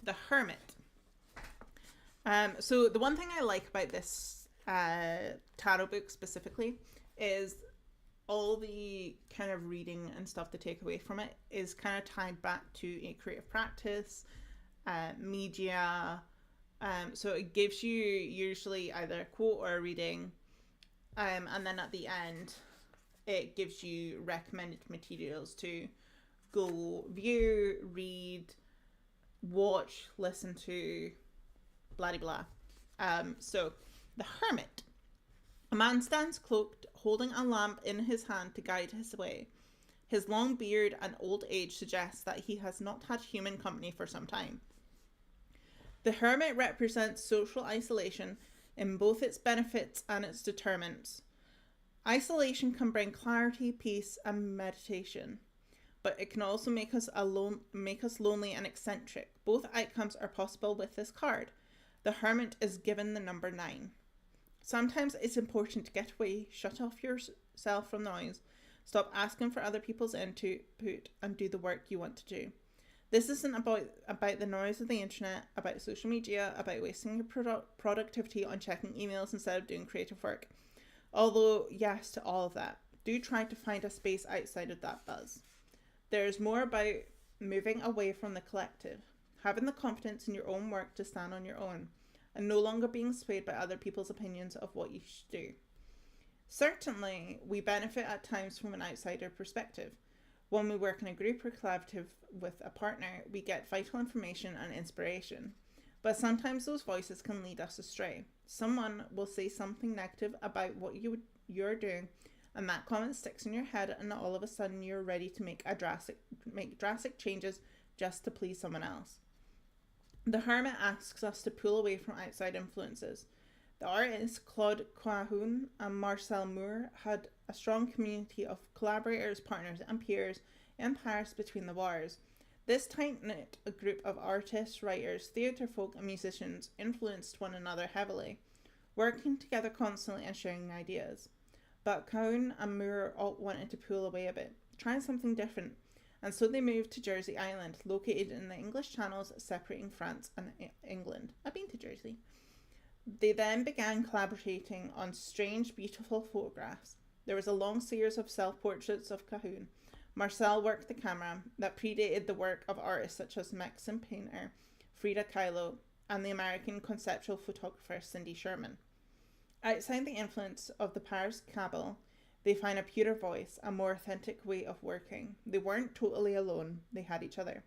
the Hermit. So the one thing I like about this tarot book specifically is all the kind of reading and stuff to take away from it is kind of tied back to a creative practice, media. So it gives you usually either a quote or a reading, and then at the end it gives you recommended materials to go view, read, watch, listen to, blah blah blah. So the Hermit. A man stands cloaked, holding a lamp in his hand to guide his way. His long beard and old age suggests that he has not had human company for some time. The Hermit represents social isolation in both its benefits and its determinants. Isolation can bring clarity, peace, and meditation, but it can also make us lonely and eccentric. Both outcomes are possible with this card. The Hermit is given the number 9. Sometimes it's important to get away, shut off yourself from noise, stop asking for other people's input, and do the work you want to do. This isn't about the noise of the internet, about social media, about wasting your productivity on checking emails instead of doing creative work. Although, yes to all of that, do try to find a space outside of that buzz. There's more about moving away from the collective, having the confidence in your own work to stand on your own, and no longer being swayed by other people's opinions of what you should do. Certainly, we benefit at times from an outsider perspective. When we work in a group or collaborative with a partner, we get vital information and inspiration. But sometimes those voices can lead us astray. Someone will say something negative about what you're doing, and that comment sticks in your head, and all of a sudden you're ready to make drastic changes just to please someone else. The Hermit asks us to pull away from outside influences. The artists Claude Quahun and Marcel Moore had a strong community of collaborators, partners, and peers in Paris between the wars. This tight-knit group of artists, writers, theatre folk, and musicians influenced one another heavily, working together constantly and sharing ideas. But Quahun and Moore all wanted to pull away a bit, trying something different, and so they moved to Jersey Island, located in the English Channels separating France and England. I've been to Jersey. They then began collaborating on strange, beautiful photographs. There was a long series of self-portraits of Quahun. Marcel worked the camera that predated the work of artists such as Mexican painter Frida Kahlo and the American conceptual photographer Cindy Sherman. Outside the influence of the Paris Cabal, they find a purer voice, a more authentic way of working. They weren't totally alone, they had each other.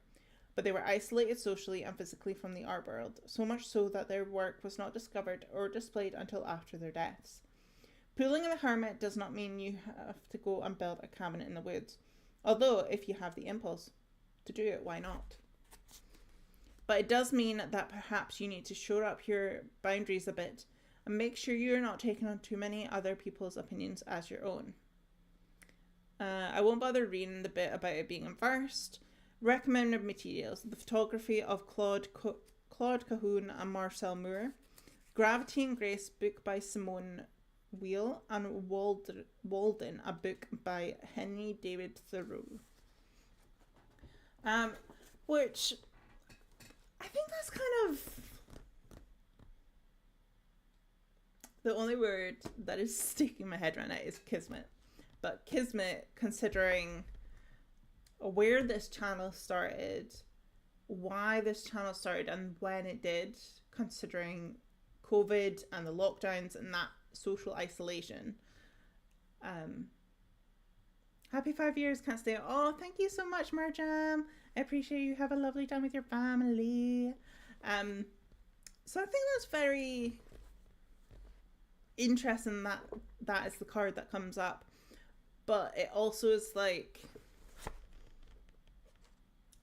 But they were isolated socially and physically from the art world, so much so that their work was not discovered or displayed until after their deaths. Pulling in the Hermit does not mean you have to go and build a cabin in the woods. Although, if you have the impulse to do it, why not? But it does mean that perhaps you need to shore up your boundaries a bit and make sure you're not taking on too many other people's opinions as your own. I won't bother reading the bit about it being in first. Recommended materials: the photography of Claude Claude Cahoon and Marcel Moore. Gravity and Grace, book by Simone Weil, and Walden, a book by Henry David Thoreau. Which I think that's kind of the only word that is sticking in my head right now is kismet. But kismet, considering where this channel started, why this channel started, and when it did, considering COVID and the lockdowns and that social isolation. Happy 5 years, can't stay. Oh, thank you so much, Marjam. I appreciate you. Have a lovely time with your family. So I think that's very interesting that is the card that comes up. But it also is like,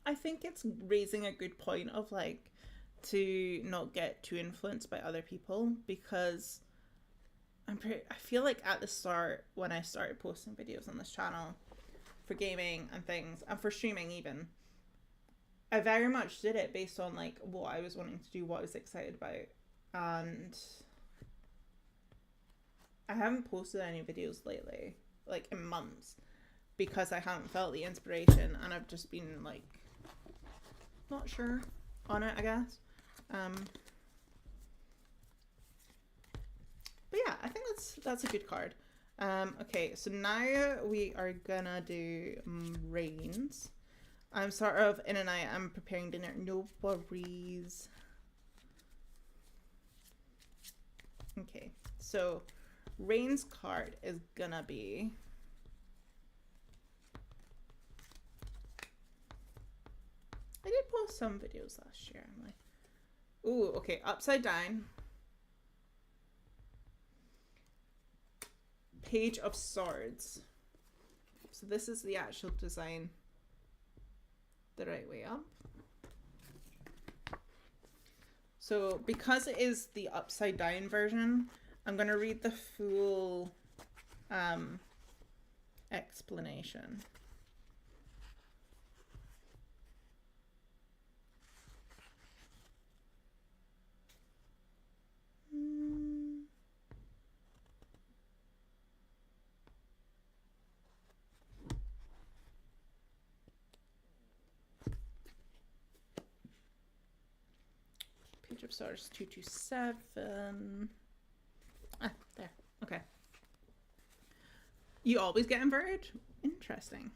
I think it's raising a good point of like to not get too influenced by other people, because I feel like at the start when I started posting videos on this channel for gaming and things and for streaming even, I very much did it based on like what I was wanting to do, what I was excited about, and I haven't posted any videos lately, like in months, because I haven't felt the inspiration and I've just been like not sure on it, I guess. But yeah, I think that's a good card. Okay, so now we are gonna do rains. I'm sort of in and out. I'm preparing dinner. No worries. Okay, so rain's card is gonna be I did post some videos last year. I'm like, ooh, okay, upside down. Page of Swords. So this is the actual design the right way up. So because it is the upside down version, I'm going to read the full explanation. Page of Swords 227. Ah, there. Okay. You always get inverted? Interesting.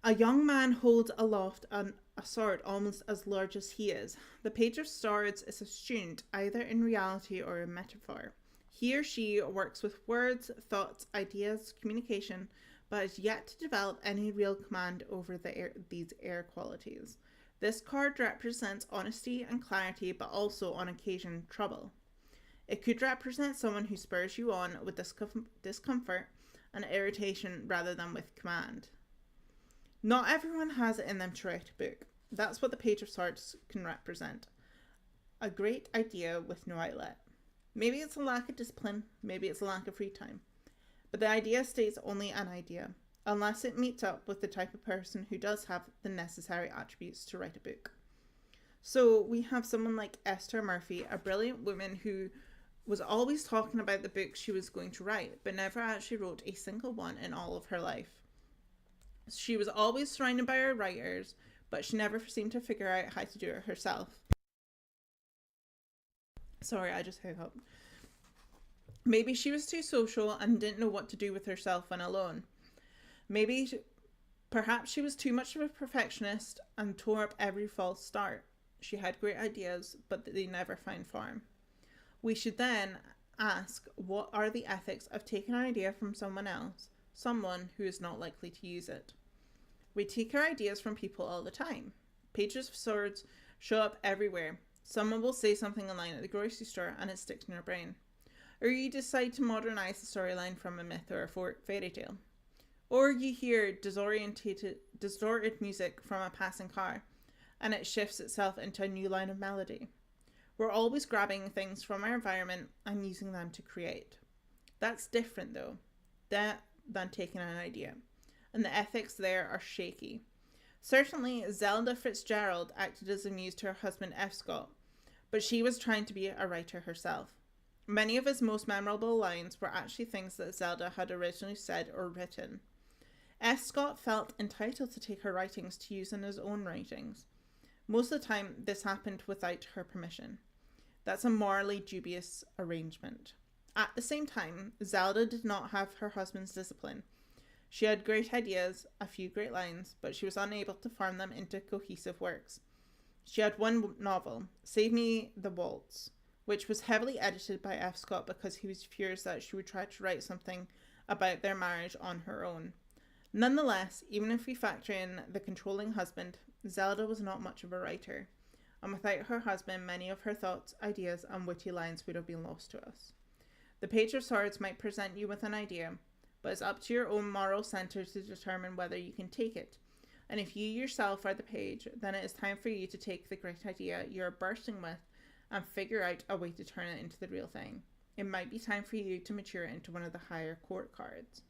A young man holds aloft a sword almost as large as he is. The Page of Swords is a student, either in reality or in metaphor. He or she works with words, thoughts, ideas, communication, but has yet to develop any real command over these air qualities. This card represents honesty and clarity, but also, on occasion, trouble. It could represent someone who spurs you on with discomfort and irritation rather than with command. Not everyone has it in them to write a book. That's what the Page of Swords can represent. A great idea with no outlet. Maybe it's a lack of discipline, maybe it's a lack of free time. But the idea stays only an idea, unless it meets up with the type of person who does have the necessary attributes to write a book. So we have someone like Esther Murphy, a brilliant woman who was always talking about the book she was going to write, but never actually wrote a single one in all of her life. She was always surrounded by her writers, but she never seemed to figure out how to do it herself. Sorry, I just hiccuped. Maybe she was too social and didn't know what to do with herself when alone. Perhaps she was too much of a perfectionist and tore up every false start. She had great ideas, but they never found form. We should then ask, what are the ethics of taking an idea from someone else, someone who is not likely to use it? We take our ideas from people all the time. Pages of Swords show up everywhere. Someone will say something online at the grocery store and it sticks in your brain. Or you decide to modernize the storyline from a myth or a fairy tale. Or you hear distorted music from a passing car and it shifts itself into a new line of melody. We're always grabbing things from our environment and using them to create. That's different though, than taking an idea. And the ethics there are shaky. Certainly, Zelda Fitzgerald acted as a muse to her husband F. Scott, but she was trying to be a writer herself. Many of his most memorable lines were actually things that Zelda had originally said or written. F. Scott felt entitled to take her writings to use in his own writings. Most of the time, this happened without her permission. That's a morally dubious arrangement. At the same time, Zelda did not have her husband's discipline. She had great ideas, a few great lines, but she was unable to form them into cohesive works. She had one novel, Save Me the Waltz, which was heavily edited by F. Scott because he was furious that she would try to write something about their marriage on her own. Nonetheless, even if we factor in the controlling husband, Zelda was not much of a writer, and without her husband, many of her thoughts, ideas, and witty lines would have been lost to us. The Page of Swords might present you with an idea, but it's up to your own moral center to determine whether you can take it. And if you yourself are the page, then it is time for you to take the great idea you're bursting with and figure out a way to turn it into the real thing. It might be time for you to mature it into one of the higher court cards.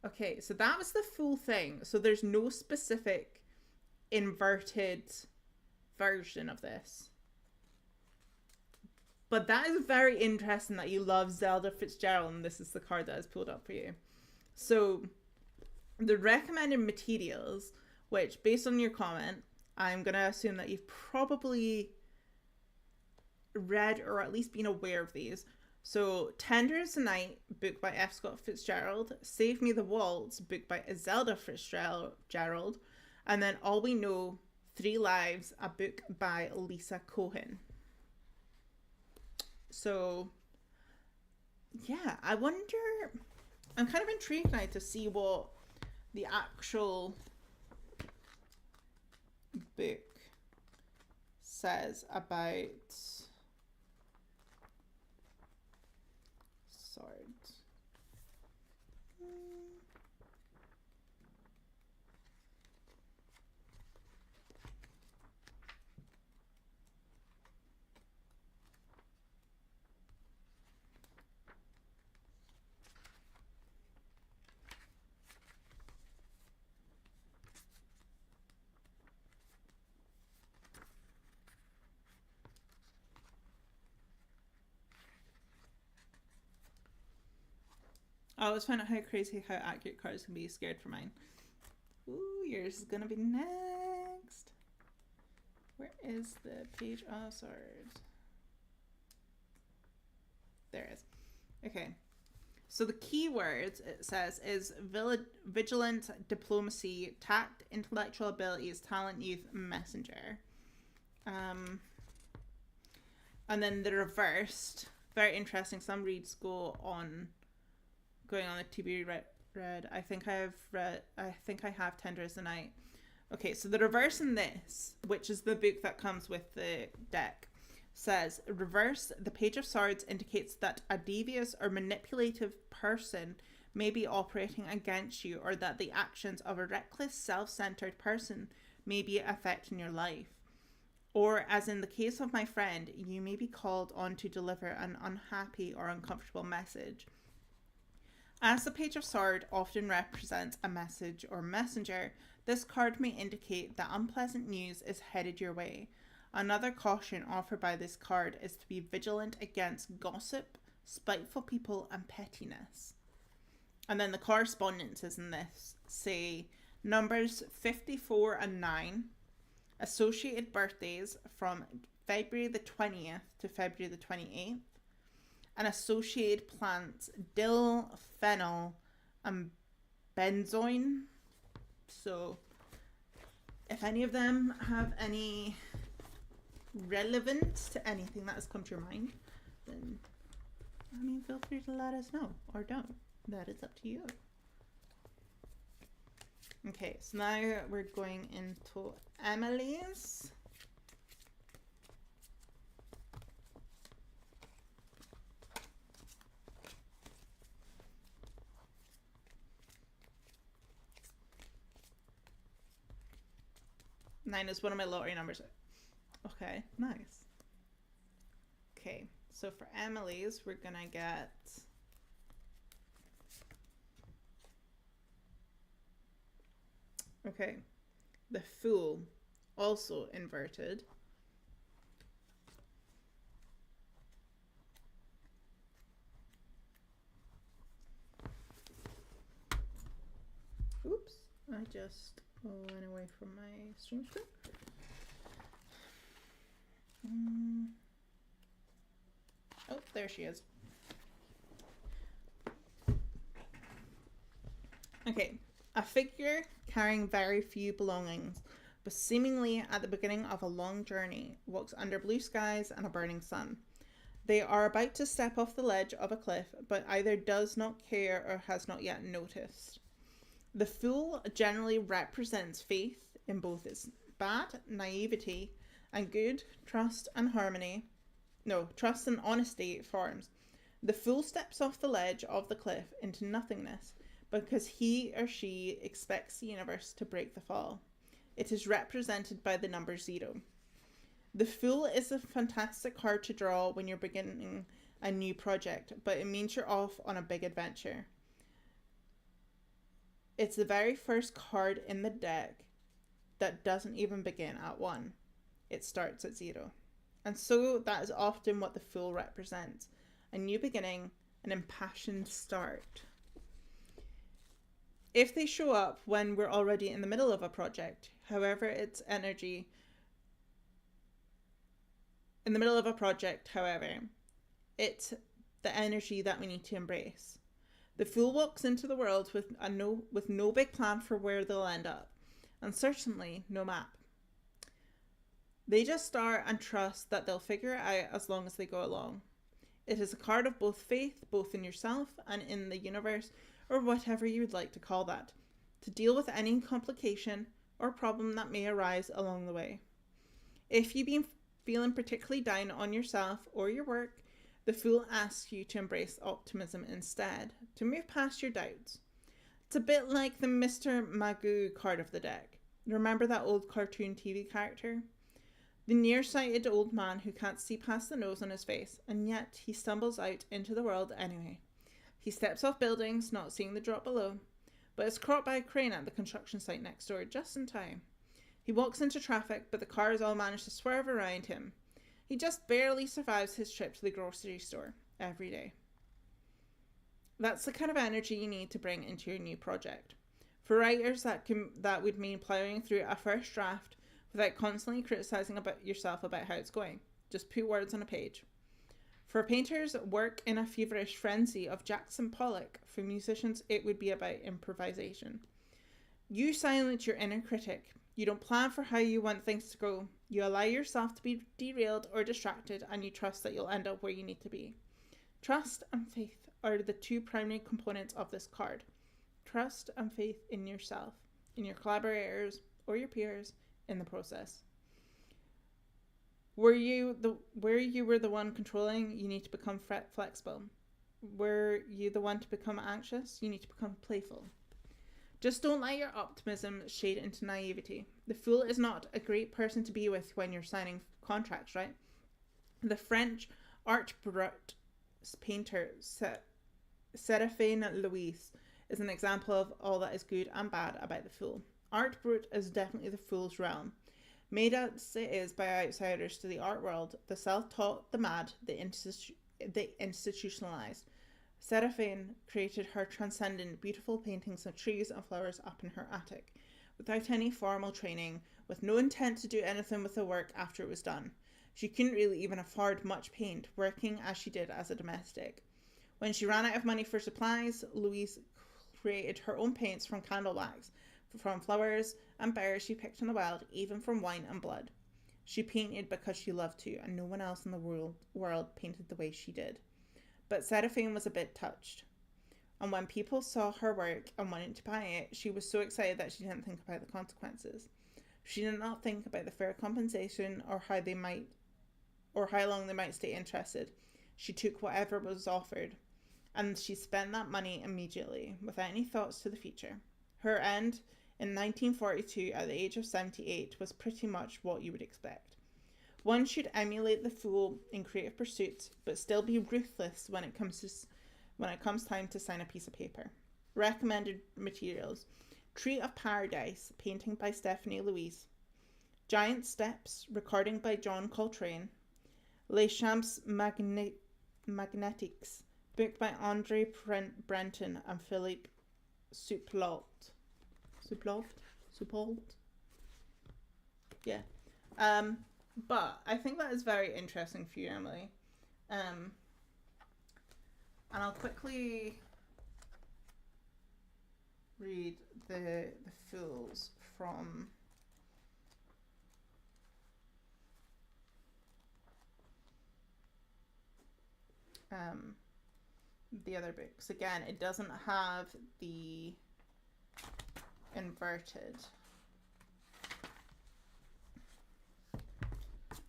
Okay, so that was the full thing. So there's no specific inverted version of this. But that is very interesting that you love Zelda Fitzgerald and this is the card that is pulled up for you. So the recommended materials, which based on your comment, I'm going to assume that you've probably read or at least been aware of these. So Tender as the Night, book by F. Scott Fitzgerald. Save Me the Waltz, book by Zelda Fitzgerald. And then All We Know, 3 Lives, a book by Lisa Cohen. So, yeah, I wonder... I'm kind of intrigued now to see what the actual book says about swords. I always find out how crazy how accurate cards can be. Scared for mine. Ooh, yours is gonna be next. Where is the Page of Swords? There it is. Okay. So the keywords it says is vigilance, diplomacy, tact, intellectual abilities, talent, youth, messenger. And then the reversed, very interesting. Some reads go on. Going on to be read. I think I have Tender as the Night. Okay, so the reverse in this, which is the book that comes with the deck, says reverse, the Page of Swords indicates that a devious or manipulative person may be operating against you, or that the actions of a reckless, self-centered person may be affecting your life. Or, as in the case of my friend, you may be called on to deliver an unhappy or uncomfortable message. As the Page of Swords often represents a message or messenger, this card may indicate that unpleasant news is headed your way. Another caution offered by this card is to be vigilant against gossip, spiteful people, and pettiness. And then the correspondences in this say numbers 54 and 9, associated birthdays from February the 20th to February the 28th, and associated plants dill, fennel, and benzoin. So if any of them have any relevance to anything that has come to your mind, then feel free to let us know, or don't. That is up to you. Okay, so now we're going into Emily's. Nine is one of my lottery numbers. Okay, nice. Okay, so for Emily's, we're gonna get okay. The Fool, also inverted. Oops, I just went away from my stream screen. Oh, there she is. Okay, a figure carrying very few belongings, but seemingly at the beginning of a long journey, walks under blue skies and a burning sun. They are about to step off the ledge of a cliff, but either does not care or has not yet noticed. The Fool generally represents faith in both its bad, naivety, and good, trust and honesty forms. The Fool steps off the ledge of the cliff into nothingness because he or she expects the universe to break the fall. It is represented by the number 0. The Fool is a fantastic card to draw when you're beginning a new project, but it means you're off on a big adventure. It's the very first card in the deck that doesn't even begin at 1. It starts at 0. And so that is often what the Fool represents. A new beginning, an impassioned start. If they show up when we're already in the middle of a project, however, the energy that we need to embrace. The Fool walks into the world with no big plan for where they'll end up, and certainly no map. They just start and trust that they'll figure it out as long as they go along. It is a card of both faith, both in yourself and in the universe, or whatever you would like to call that, to deal with any complication or problem that may arise along the way. If you've been feeling particularly down on yourself or your work, the Fool asks you to embrace optimism instead, to move past your doubts. It's a bit like the Mr. Magoo card of the deck. Remember that old cartoon TV character? The nearsighted old man who can't see past the nose on his face, and yet he stumbles out into the world anyway. He steps off buildings, not seeing the drop below, but is caught by a crane at the construction site next door just in time. He walks into traffic, but the cars all manage to swerve around him. He just barely survives his trip to the grocery store every day. That's the kind of energy you need to bring into your new project. For writers, that would mean ploughing through a first draft without constantly criticizing yourself about how it's going. Just put words on a page. For painters, work in a feverish frenzy of Jackson Pollock. For musicians, it would be about improvisation. You silence your inner critic. You don't plan for how you want things to go. You allow yourself to be derailed or distracted, and you trust that you'll end up where you need to be. Trust and faith are the two primary components of this card. Trust and faith in yourself, in your collaborators or your peers in the process. Where you were the one controlling, you need to become flexible. Were you the one to become anxious, you need to become playful. Just don't let your optimism shade into naivety. The Fool is not a great person to be with when you're signing contracts, right? The French art brut painter Seraphine Louise is an example of all that is good and bad about the Fool. Art brut is definitely the Fool's realm. Made as it is by outsiders to the art world, the self-taught, the mad, the institutionalized. Seraphine created her transcendent, beautiful paintings of trees and flowers up in her attic, without any formal training, with no intent to do anything with the work after it was done. She couldn't really even afford much paint, working as she did as a domestic. When she ran out of money for supplies, Louise created her own paints from candle wax, from flowers and berries she picked in the wild, even from wine and blood. She painted because she loved to, and no one else in the world painted the way she did. But Seraphine was a bit touched. And when people saw her work and wanted to buy it, she was so excited that she didn't think about the consequences. She did not think about the fair compensation or how long they might stay interested. She took whatever was offered, and she spent that money immediately, without any thoughts to the future. Her end in 1942 at the age of 78 was pretty much what you would expect. One should emulate the Fool in creative pursuits, but still be ruthless when it comes time to sign a piece of paper. Recommended materials: Tree of Paradise, painting by Stephanie Louise. Giant Steps, recording by John Coltrane. Les Champs Magnetiques, book by Andre Brenton and Philippe Soupault. Yeah. But I think that is very interesting for you, Emily. And I'll quickly read the fools from the other books. Again, it doesn't have the inverted.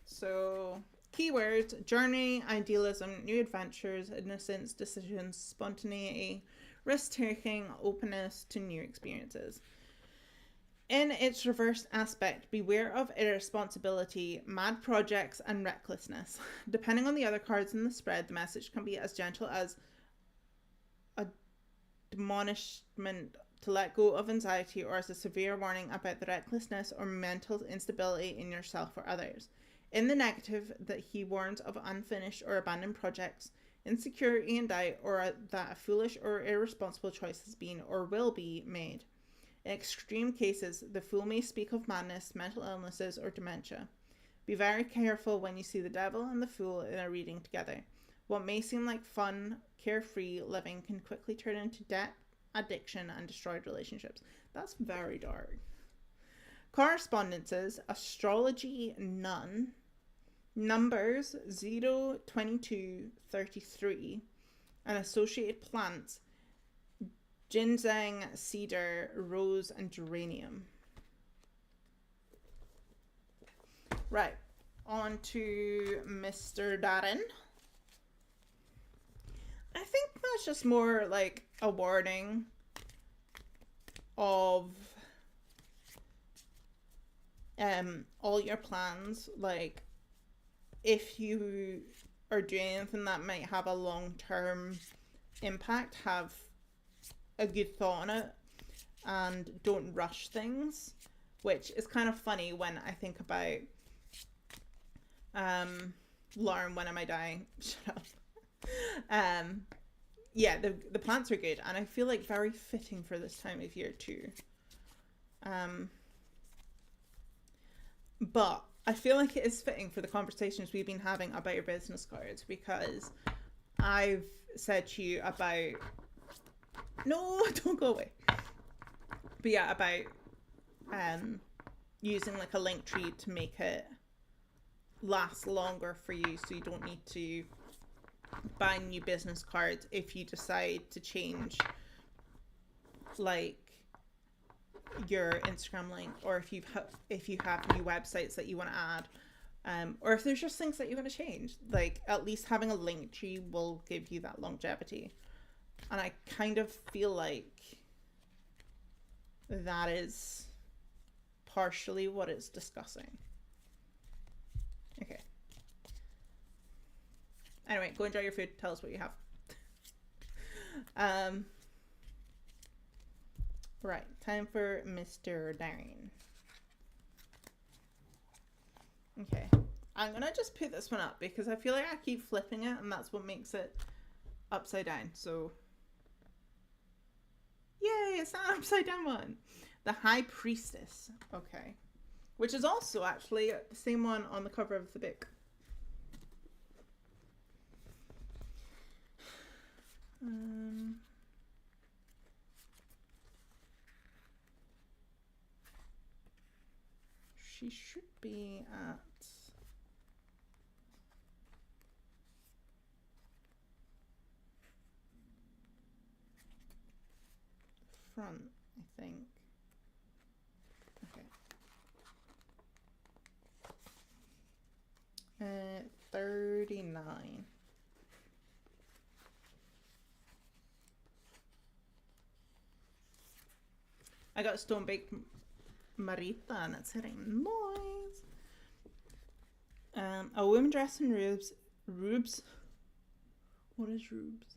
So, keywords: journey, idealism, new adventures, innocence, decisions, spontaneity, risk-taking, openness to new experiences. In its reverse aspect, beware of irresponsibility, mad projects, and recklessness. Depending on the other cards in the spread, the message can be as gentle as a admonishment to let go of anxiety, or as a severe warning about the recklessness or mental instability in yourself or others. In the negative, that he warns of unfinished or abandoned projects, insecurity and doubt, or that a foolish or irresponsible choice has been or will be made. In extreme cases, the fool may speak of madness, mental illnesses, or dementia. Be very careful when you see the devil and the fool in a reading together. What may seem like fun, carefree living can quickly turn into debt, addiction, and destroyed relationships. That's very dark. Correspondences: astrology, none. Numbers 0, 22, 33. And associated plants: ginseng, cedar, rose, and geranium. Right, on to Mr. Darren. I think that's just more like a warning of all your plans. Like, if you are doing anything that might have a long-term impact, have a good thought on it and don't rush things, which is kind of funny when I think about Lauren, when am I dying? Shut up. Yeah, the plants are good, and I feel like very fitting for this time of year too. But I feel like it is fitting for the conversations we've been having about your business cards, because I've said to you about, no, don't go away. But yeah, about using like a link tree to make it last longer for you, so you don't need to buy new business cards if you decide to change like your Instagram link, or if you have new websites that you want to add, or if there's just things that you want to change. Like, at least having a link tree will give you that longevity, and I kind of feel like that is partially what it's discussing. Okay. Anyway, go enjoy your food. Tell us what you have. Right, time for Mr. Darren. Okay, I'm gonna just put this one up because I feel like I keep flipping it, and that's what makes it upside down. So, yay, it's not an upside down one. The High Priestess. Okay, which is also actually the same one on the cover of the book. She should be at front, I think. Okay. 39. I got Stone Baked Marita, and it's hitting noise. A woman dressed in rubes. What is rubes?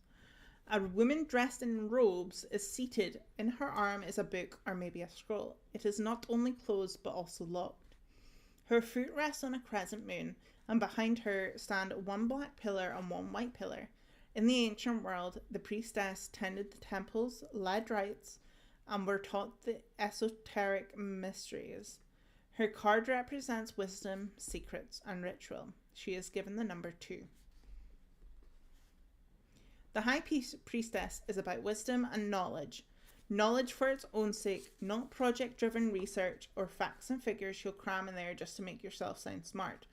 A woman dressed in robes is seated. In her arm is a book or maybe a scroll. It is not only closed but also locked. Her foot rests on a crescent moon, and behind her stand one black pillar and one white pillar. In the ancient world, the priestess tended the temples, led rites, and were taught the esoteric mysteries. Her card represents wisdom, secrets, and ritual. She is given the number 2. The High Priestess is about wisdom and knowledge. Knowledge for its own sake, not project-driven research or facts and figures you'll cram in there just to make yourself sound smart.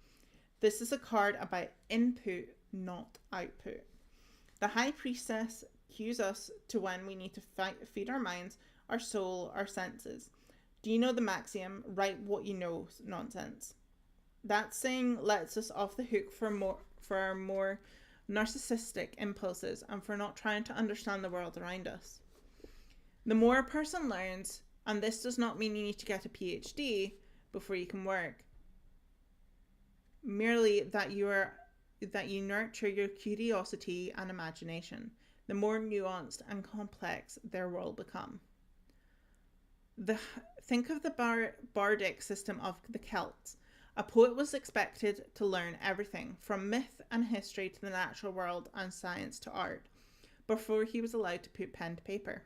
This is a card about input, not output. The High Priestess cues us to when we need to feed our minds, our soul, our senses. Do you know the maxim, write what you know nonsense? That saying lets us off the hook for our more narcissistic impulses and for not trying to understand the world around us. The more a person learns, and this does not mean you need to get a PhD before you can work, merely that you nurture your curiosity and imagination, the more nuanced and complex their world become. Think of the bardic system of the Celts. A poet was expected to learn everything from myth and history to the natural world and science to art before he was allowed to put pen to paper.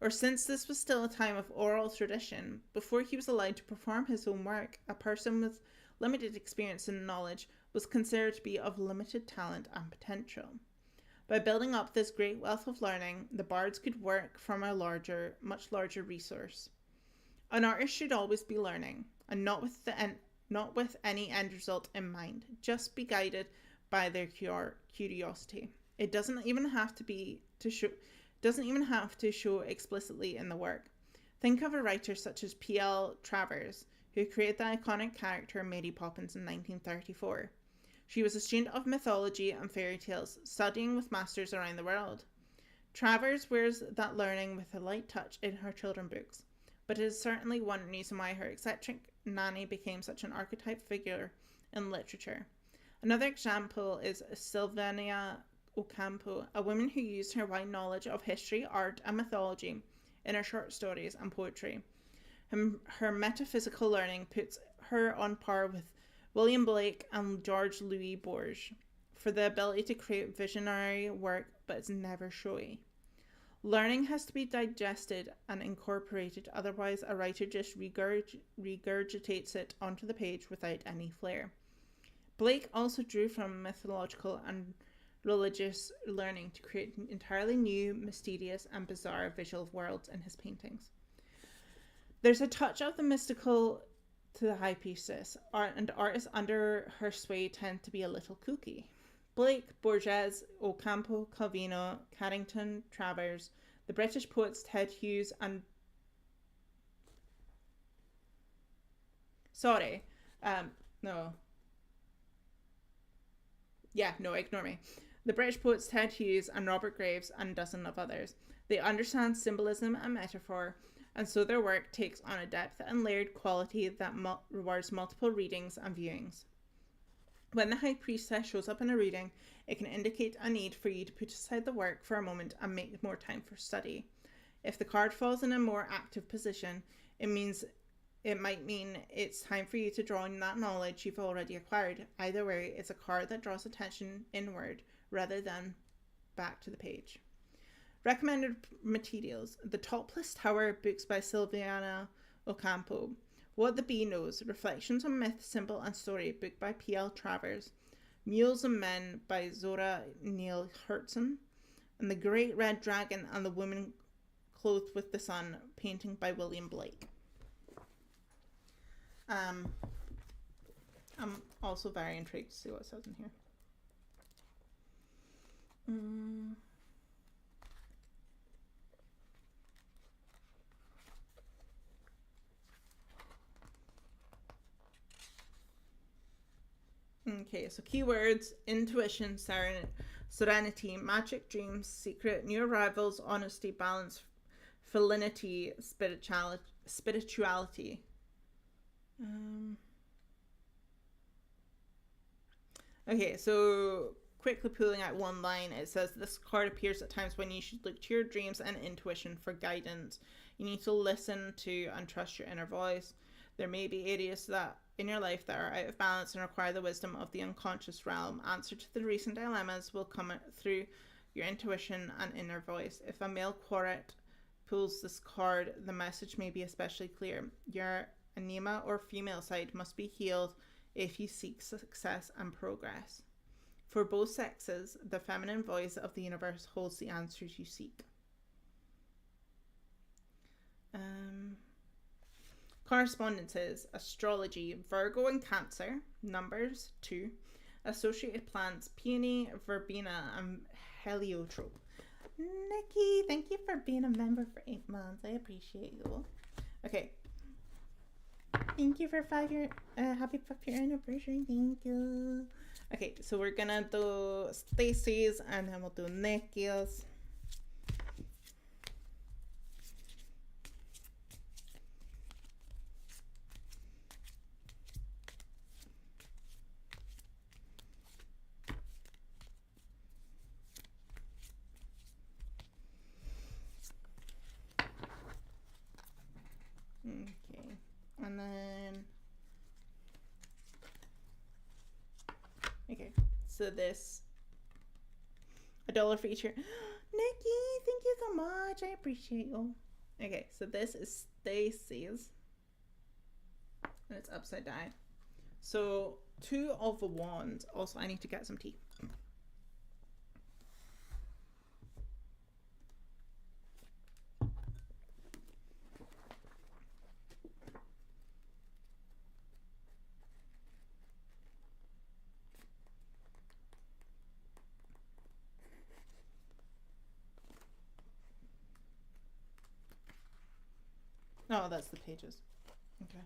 Or since this was still a time of oral tradition, before he was allowed to perform his own work, a person with limited experience and knowledge was considered to be of limited talent and potential. By building up this great wealth of learning, the bards could work from a much larger resource. An artist should always be learning, and not with any end result in mind. Just be guided by their curiosity. It doesn't even have to show explicitly in the work. Think of a writer such as P.L. Travers, who created the iconic character Mary Poppins in 1934. She was a student of mythology and fairy tales, studying with masters around the world. Travers wears that learning with a light touch in her children's books, but it is certainly one reason why her eccentric nanny became such an archetype figure in literature. Another example is Sylvania Ocampo, a woman who used her wide knowledge of history, art, and mythology in her short stories and poetry. Her metaphysical learning puts her on par with William Blake and George Louis Borges for the ability to create visionary work, but it's never showy. Learning has to be digested and incorporated, otherwise a writer just regurgitates it onto the page without any flair. Blake also drew from mythological and religious learning to create entirely new, mysterious, and bizarre visual worlds in his paintings. There's a touch of the mystical to the High Priestess, and artists under her sway tend to be a little kooky. Blake, Borges, Ocampo, Calvino, Carrington, Travers, the British poets Ted Hughes and... ignore me. The British poets Ted Hughes and Robert Graves and a dozen of others. They understand symbolism and metaphor, and so their work takes on a depth and layered quality that rewards multiple readings and viewings. When the High Priestess shows up in a reading, it can indicate a need for you to put aside the work for a moment and make more time for study. If the card falls in a more active position, it might mean it's time for you to draw on that knowledge you've already acquired. Either way, it's a card that draws attention inward rather than back to the page. Recommended materials: The Topless Tower, books by Sylvana Ocampo. What the Bee Knows, Reflections on Myth, Symbol and Story, book by P.L. Travers. Mules and Men by Zora Neale Hurston. And The Great Red Dragon and the Woman Clothed with the Sun, painting by William Blake. I'm also very intrigued to see what it says in here. Okay, so keywords: intuition, serenity, magic, dreams, secret, new arrivals, honesty, balance, felinity, spirituality. Okay, so quickly pulling out one line, it says this card appears at times when you should look to your dreams and intuition for guidance. You need to listen to and trust your inner voice. There may be areas that in your life that are out of balance and require the wisdom of the unconscious realm. Answer to the recent dilemmas will come through your intuition and inner voice. If a male quartet pulls this card, the message may be especially clear. Your anima or female side must be healed if you seek success and progress. For both sexes, the feminine voice of the universe holds the answers you seek. Correspondences, astrology, Virgo and Cancer, numbers 2, associated plants, peony, verbena, and heliotrope. Nikki, thank you for being a member for 8 months. I appreciate you. Okay. Thank you for 5 year, happy 5-year anniversary. Thank you. Okay, so we're gonna do Stacy's and then we'll do Nikki's. Okay, and then okay, so this $1 for each year. Nikki, thank you so much. I appreciate you. Okay, so this is Stacy's, and it's upside down. So 2 of the wands. Also, I need to get some tea. Oh, that's the pages. Okay.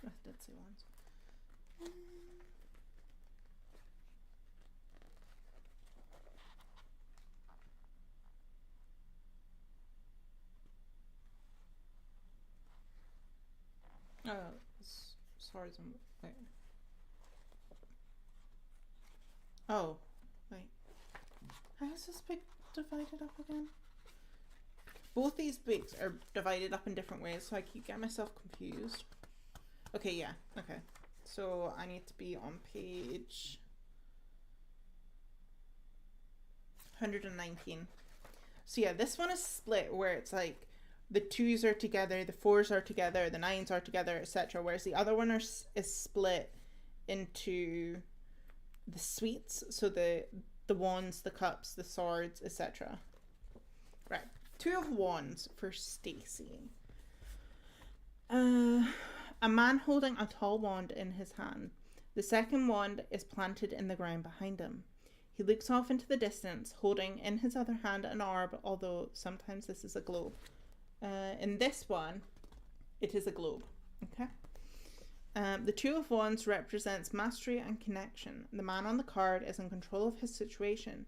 I did say once. Sorry, wait. Oh, wait. How is this book divided up again? Both these books are divided up in different ways, so I keep getting myself confused. Okay, yeah, okay. So I need to be on page 119. So yeah, this one is split where it's like the 2s are together, the 4s are together, the 9s are together, etc. Whereas the other one is split into the suites, so the wands, the cups, the swords, etc. Right, 2 of wands for Stacy. A man holding a tall wand in his hand. The second wand is planted in the ground behind him. He looks off into the distance, holding in his other hand an orb, although sometimes this is a globe. In this one, it is a globe. Okay. The 2 of wands represents mastery and connection. The man on the card is in control of his situation.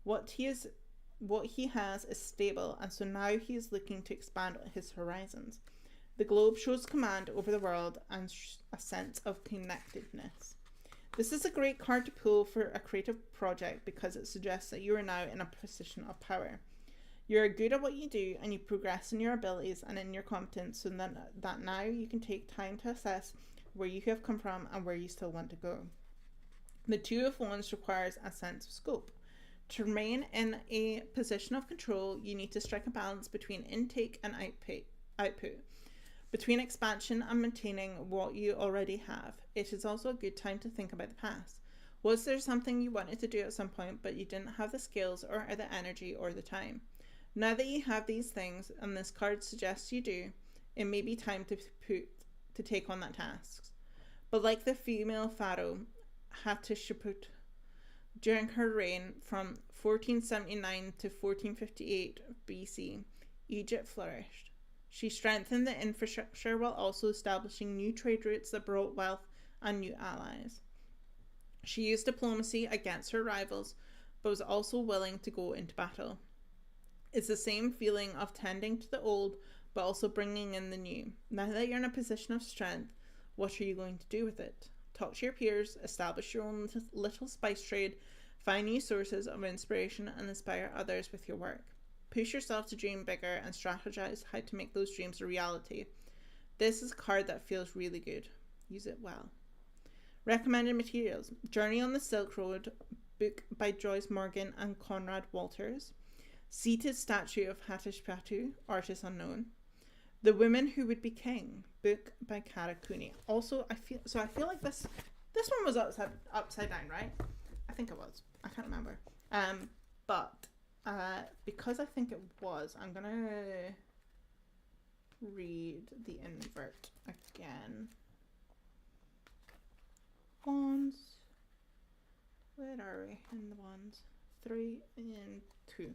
What he has is stable, and so now he is looking to expand his horizons. The globe shows command over the world and a sense of connectedness. This is a great card to pull for a creative project because it suggests that you are now in a position of power. You're good at what you do and you progress in your abilities and in your competence, so that now you can take time to assess where you have come from and where you still want to go. The 2 of wands requires a sense of scope. To remain in a position of control, you need to strike a balance between intake and output, between expansion and maintaining what you already have. It is also a good time to think about the past. Was there something you wanted to do at some point but you didn't have the skills or the energy or the time? Now that you have these things, and this card suggests you do, it may be time to take on that task. But like the female pharaoh Hatshepsut, during her reign from 1479 to 1458 BC, Egypt flourished. She strengthened the infrastructure while also establishing new trade routes that brought wealth and new allies. She used diplomacy against her rivals, but was also willing to go into battle. It's the same feeling of tending to the old, but also bringing in the new. Now that you're in a position of strength, what are you going to do with it? Talk to your peers, establish your own little spice trade, find new sources of inspiration, and inspire others with your work. Push yourself to dream bigger and strategize how to make those dreams a reality. This is a card that feels really good. Use it well. Recommended materials: Journey on the Silk Road, book by Joyce Morgan and Conrad Walters. Seated Statue of Hatshepsut, artist unknown. The Woman Who Would Be King, book by Cara Cooney. Also, I feel like this one was upside down, right? I think it was. I can't remember. But because I think it was, I'm gonna read the invert again. Wands. Where are we in the wands? 3 and 2.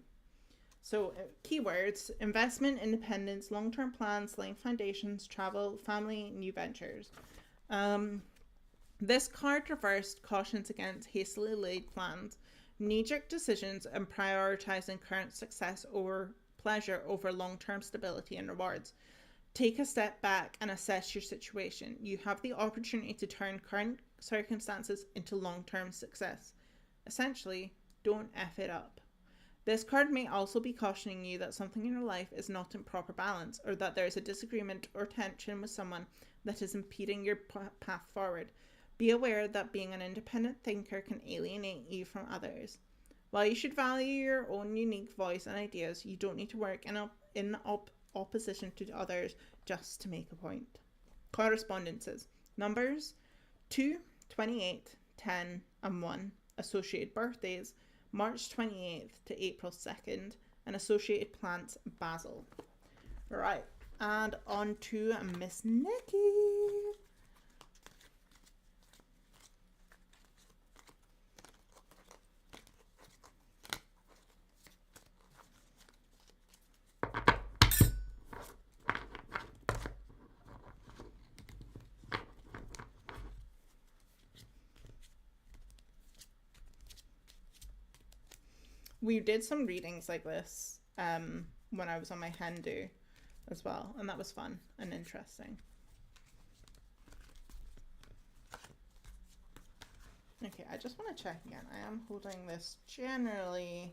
So, keywords: investment, independence, long-term plans, laying foundations, travel, family, new ventures. This card reversed cautions against hastily laid plans, knee-jerk decisions, and prioritizing current success over pleasure over long-term stability and rewards. Take a step back and assess your situation. You have the opportunity to turn current circumstances into long-term success. Essentially, don't F it up. This card may also be cautioning you that something in your life is not in proper balance, or that there is a disagreement or tension with someone that is impeding your path forward. Be aware that being an independent thinker can alienate you from others. While you should value your own unique voice and ideas, you don't need to work in opposition to others just to make a point. Correspondences: numbers 2, 28, 10, and 1. Associated birthdays: March 28th to April 2nd, and associated plants: basil. Right, and on to Miss Nikki. We did some readings like this when I was on my hen do as well, and that was fun and interesting. Okay, I just want to check again. I am holding this generally.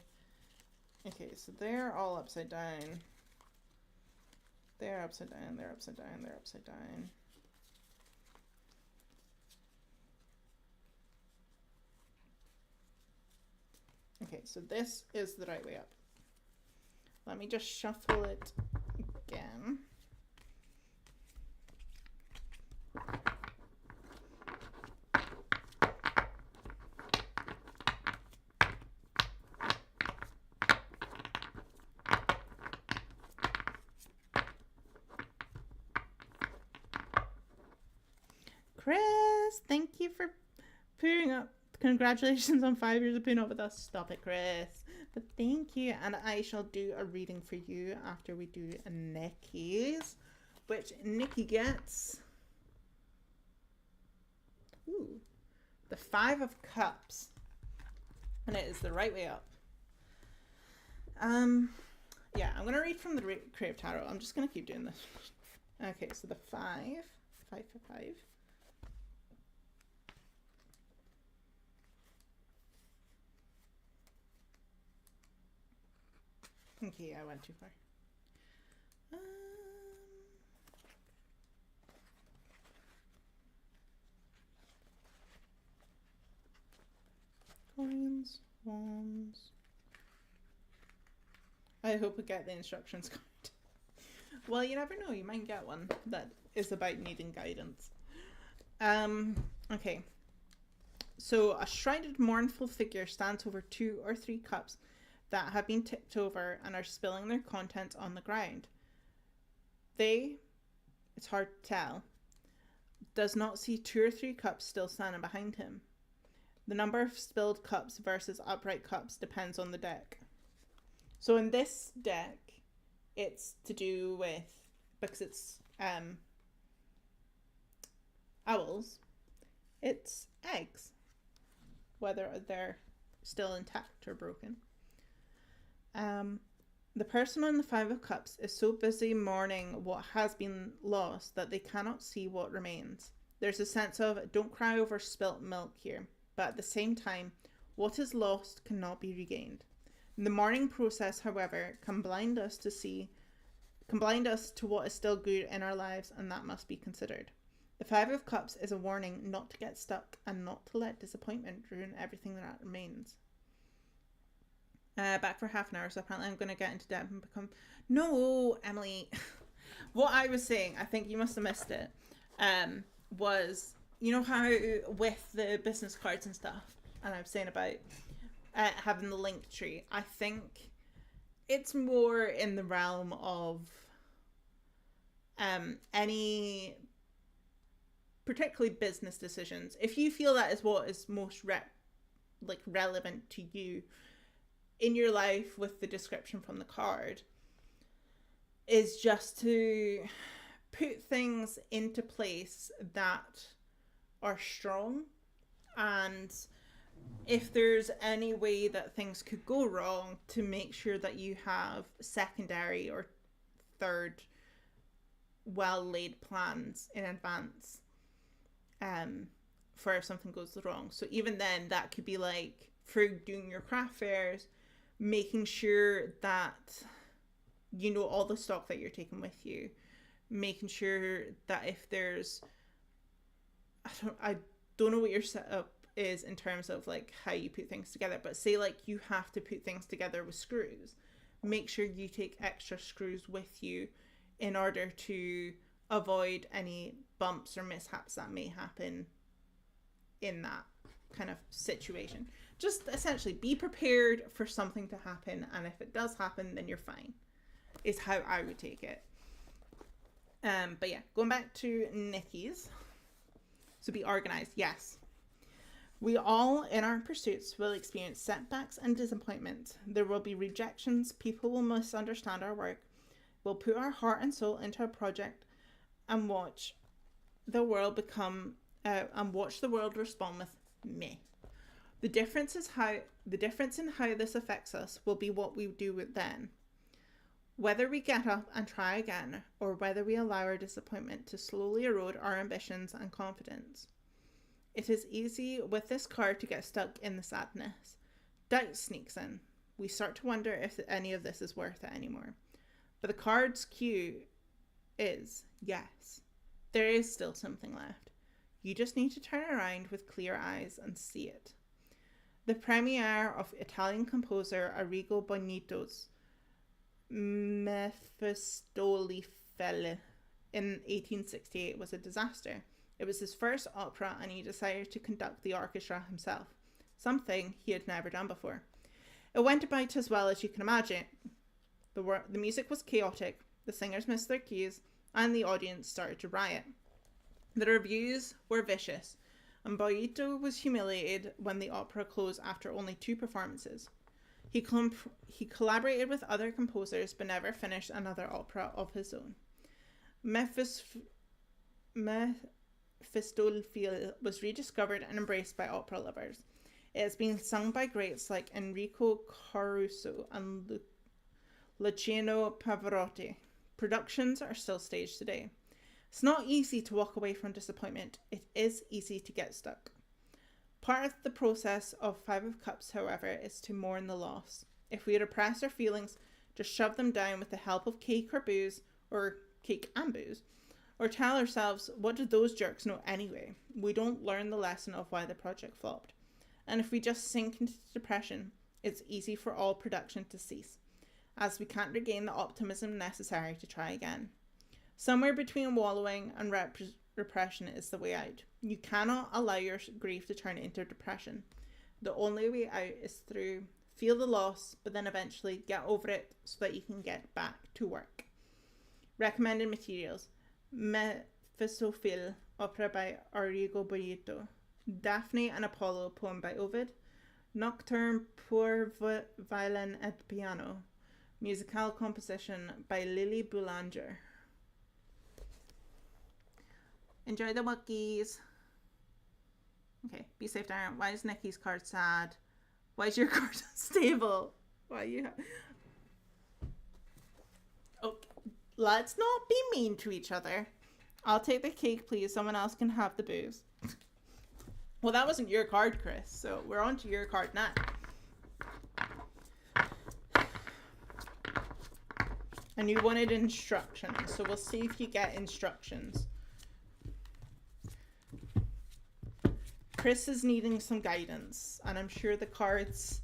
Okay, so they're all upside down. They're upside down, they're upside down, they're upside down. Okay, so this is the right way up. Let me just shuffle it again. Chris, thank you for putting up. Congratulations on 5 years of putting up with us. Stop it, Chris. But thank you. And I shall do a reading for you after we do Nikki's, which Nikki gets. Ooh, the 5 of Cups. And it is the right way up. Yeah, I'm going to read from the Creative Tarot. I'm just going to keep doing this. Okay, so the 5 for 5. Okay, I went too far. Coins, wands. I hope we get the instructions card. Well, you never know. You might get one that is about needing guidance. Okay. So a shrouded, mournful figure stands over 2 or 3 cups that have been tipped over and are spilling their contents on the ground. It's hard to tell, does not see 2 or 3 cups still standing behind him. The number of spilled cups versus upright cups depends on the deck. So in this deck, it's to do with, because it's owls, it's eggs. Whether they're still intact or broken. The person on the Five of Cups is so busy mourning what has been lost that they cannot see what remains. There's a sense of don't cry over spilt milk here, but at the same time, what is lost cannot be regained. The mourning process, however, can blind us to what is still good in our lives, and that must be considered. The Five of Cups is a warning not to get stuck and not to let disappointment ruin everything that remains. Back for half an hour, so apparently I'm going to get into depth and become... No, Emily. What I was saying, I think you must have missed it, was, you know how with the business cards and stuff, and I was saying about having the link tree, I think it's more in the realm of any particularly business decisions. If you feel that is what is most relevant to you in your life with the description from the card, is just to put things into place that are strong, and if there's any way that things could go wrong, to make sure that you have secondary or third well laid plans in advance for if something goes wrong. So even then, that could be like for doing your craft fairs, making sure that you know all the stock that you're taking with you, making sure that if there's I don't know what your setup is in terms of like how you put things together, but say like you have to put things together with screws, make sure you take extra screws with you in order to avoid any bumps or mishaps that may happen in that kind of situation. Just essentially be prepared for something to happen, and if it does happen, then you're fine, is how I would take it. But yeah, going back to Nikki's. So be organized, yes. We all, in our pursuits, will experience setbacks and disappointments. There will be rejections, people will misunderstand our work. We'll put our heart and soul into a project and watch the world respond with meh. The difference in how this affects us will be what we do with then. Whether we get up and try again, or whether we allow our disappointment to slowly erode our ambitions and confidence. It is easy with this card to get stuck in the sadness. Doubt sneaks in. We start to wonder if any of this is worth it anymore. But the card's cue is, yes, there is still something left. You just need to turn around with clear eyes and see it. The premiere of Italian composer Arrigo Boito Mephistopheles in 1868 was a disaster. It was his first opera, and he decided to conduct the orchestra himself, something he had never done before. It went about as well as you can imagine. The music was chaotic, the singers missed their cues, and the audience started to riot. The reviews were vicious, and Boito was humiliated when the opera closed after only 2 performances. He collaborated with other composers, but never finished another opera of his own. Mephistopheles was rediscovered and embraced by opera lovers. It has been sung by greats like Enrico Caruso and Luciano Pavarotti. Productions are still staged today. It's not easy to walk away from disappointment. It is easy to get stuck. Part of the process of Five of Cups, however, is to mourn the loss. If we repress our feelings, just shove them down with the help of cake or booze, or cake and booze, or tell ourselves, what did those jerks know anyway? We don't learn the lesson of why the project flopped. And if we just sink into depression, it's easy for all production to cease, as we can't regain the optimism necessary to try again. Somewhere between wallowing and repression is the way out. You cannot allow your grief to turn into depression. The only way out is through feel the loss, but then eventually get over it so that you can get back to work. Recommended materials: Mephistopheles, opera by Arrigo Boito; Daphne and Apollo, poem by Ovid; Nocturne pour violin et piano, musical composition by Lily Boulanger. Enjoy the Wookies. Okay, be safe, Darren. Why is Nikki's card sad? Why is your card unstable? Why you have... Okay, let's not be mean to each other. I'll take the cake, please. Someone else can have the booze. Well, that wasn't your card, Chris, so we're on to your card now. And you wanted instructions, so we'll see if you get instructions. Chris is needing some guidance, and I'm sure the cards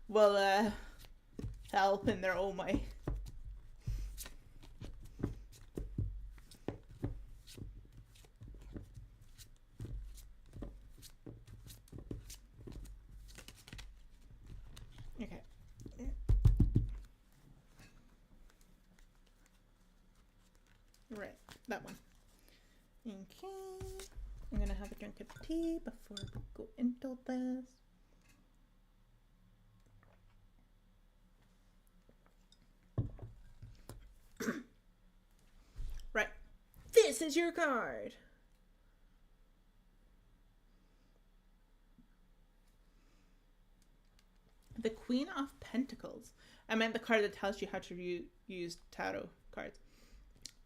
will help in their own way. Okay. Right, that one. Okay. I'm gonna have a drink of tea before we go into this. Right. This is your card. The Queen of Pentacles. I meant the card that tells you how to use tarot cards.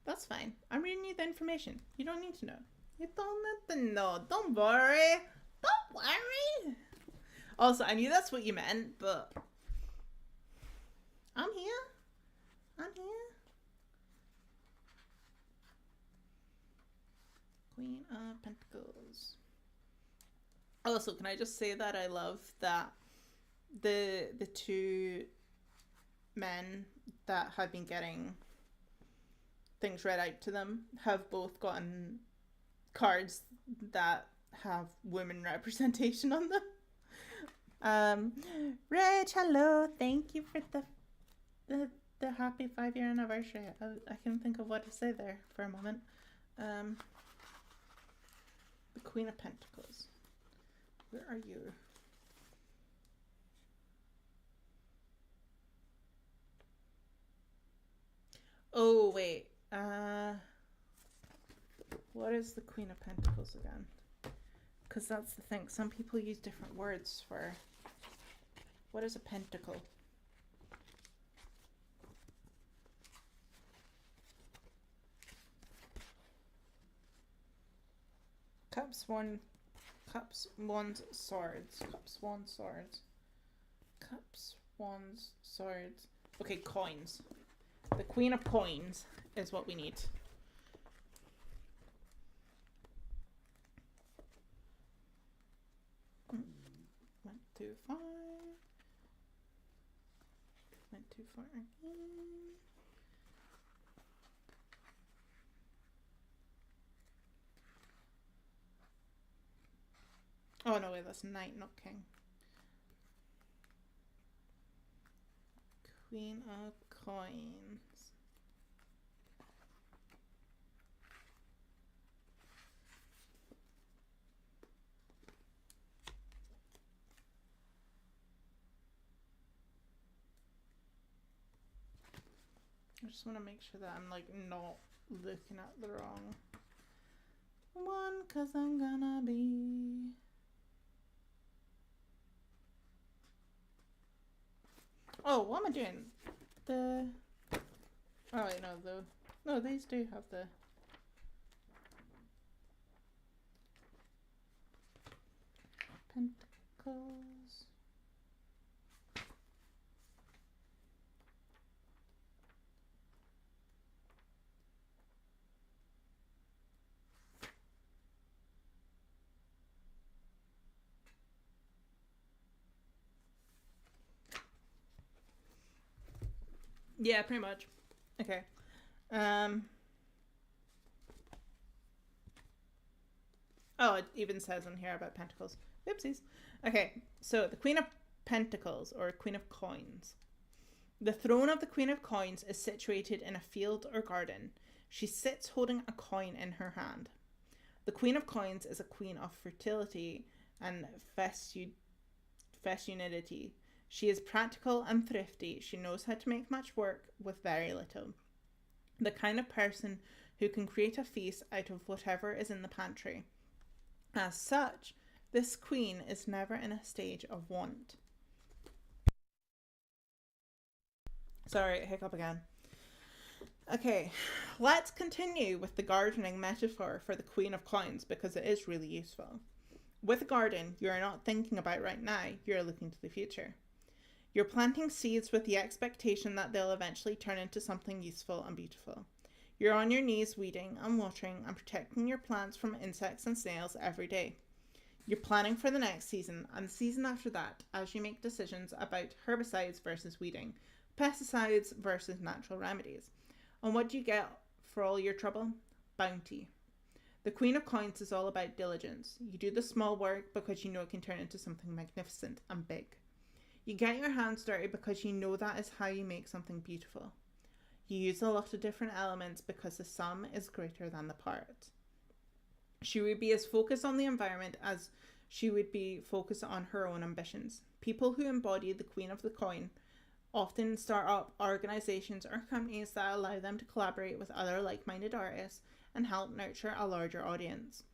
That's fine. I'm reading you the information. You don't need to know. You don't need to know. Don't worry. Don't worry. Also, I knew that's what you meant, but I'm here. I'm here. Queen of Pentacles. Also, can I just say that I love that the two men that have been getting things read out to them have both gotten cards that have women representation on them. Rich, hello. Thank you for the happy 5-year anniversary. I couldn't think of what to say there for a moment. The Queen of Pentacles. Where are you? Oh, wait. What is the Queen of Pentacles again? Because that's the thing. Some people use different words for... What is a pentacle? Cups, wands, swords. Cups, wands, swords. Cups, wands, swords. Okay, coins. The Queen of Coins is what we need. Went too far. Went too far again. Oh no, wait, that's knight, not king. Queen of Coins. I just want to make sure that I'm like not looking at the wrong one, because I'm gonna be... Oh, what am I doing? The... Oh, wait, no, no, these do have the... Pentacles... Yeah, pretty much. Okay. Oh, it even says on here about pentacles. Oopsies. Okay, so the Queen of Pentacles, or Queen of Coins. The throne of the Queen of Coins is situated in a field or garden. She sits holding a coin in her hand. The Queen of Coins is a queen of fertility and fecundity. She is practical and thrifty. She knows how to make much work with very little. The kind of person who can create a feast out of whatever is in the pantry. As such, this queen is never in a stage of want. Sorry, hiccup again. Okay, let's continue with the gardening metaphor for the Queen of Coins because it is really useful. With a garden, you are not thinking about right now, you're looking to the future. You're planting seeds with the expectation that they'll eventually turn into something useful and beautiful. You're on your knees weeding and watering and protecting your plants from insects and snails every day. You're planning for the next season and the season after that as you make decisions about herbicides versus weeding, pesticides versus natural remedies. And what do you get for all your trouble? Bounty. The Queen of Coins is all about diligence. You do the small work because you know it can turn into something magnificent and big. You get your hands dirty because you know that is how you make something beautiful. You use a lot of different elements because the sum is greater than the part. She would be as focused on the environment as she would be focused on her own ambitions. People who embody the Queen of the Coin often start up organizations or companies that allow them to collaborate with other like-minded artists and help nurture a larger audience.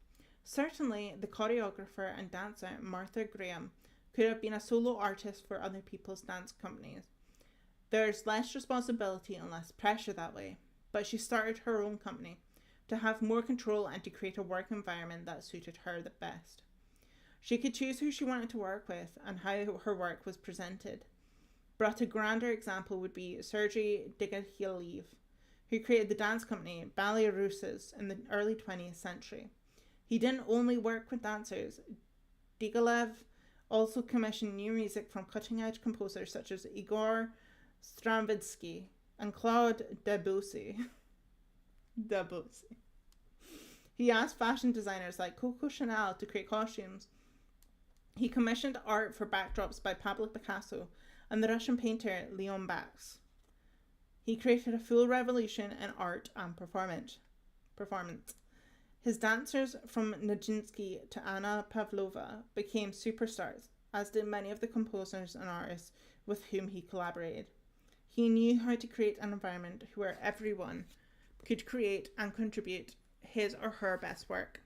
Certainly, the choreographer and dancer Martha Graham could have been a solo artist for other people's dance companies. There's less responsibility and less pressure that way, but she started her own company to have more control and to create a work environment that suited her the best. She could choose who she wanted to work with and how her work was presented. But a grander example would be Sergei Diaghilev, who created the dance company Ballet Russes in the early 20th century. He didn't only work with dancers. Diaghilev also commissioned new music from cutting-edge composers such as Igor Stravinsky and Claude Debussy. He asked fashion designers like Coco Chanel to create costumes. He commissioned art for backdrops by Pablo Picasso and the Russian painter Leon Bax. He created a full revolution in art and performance. His dancers from Nijinsky to Anna Pavlova became superstars, as did many of the composers and artists with whom he collaborated. He knew how to create an environment where everyone could create and contribute his or her best work.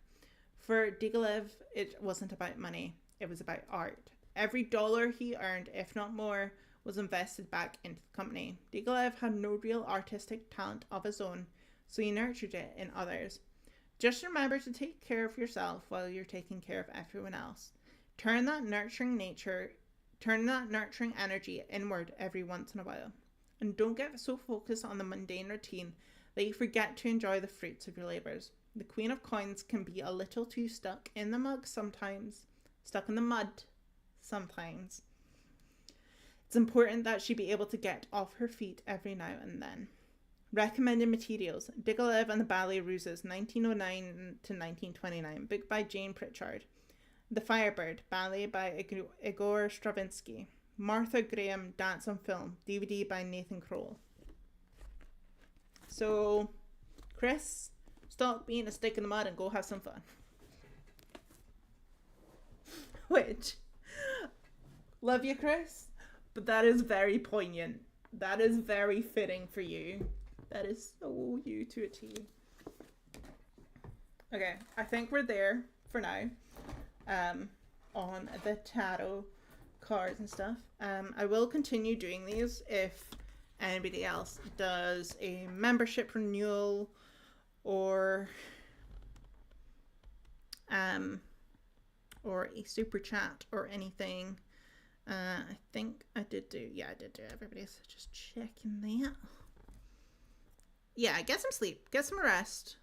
For Diaghilev, it wasn't about money, it was about art. Every dollar he earned, if not more, was invested back into the company. Diaghilev had no real artistic talent of his own, so he nurtured it in others. Just remember to take care of yourself while you're taking care of everyone else. Turn that nurturing energy inward every once in a while. And don't get so focused on the mundane routine that you forget to enjoy the fruits of your labours. The Queen of Coins can be a little too stuck in the mud sometimes. It's important that she be able to get off her feet every now and then. Recommended materials: Diaghilev and the Ballet Russes, 1909 to 1929, book by Jane Pritchard. The Firebird, ballet by Igor Stravinsky. Martha Graham, dance on film, DVD by Nathan Kroll. So, Chris, stop being a stick in the mud and go have some fun. Which, love you, Chris, but that is very poignant. That is very fitting for you. That is so you to a T. Okay, I think we're there for now. On the tarot cards and stuff. I will continue doing these if anybody else does a membership renewal or a super chat or anything. I think I did do everybody's just checking that. Yeah, get some sleep, get some rest,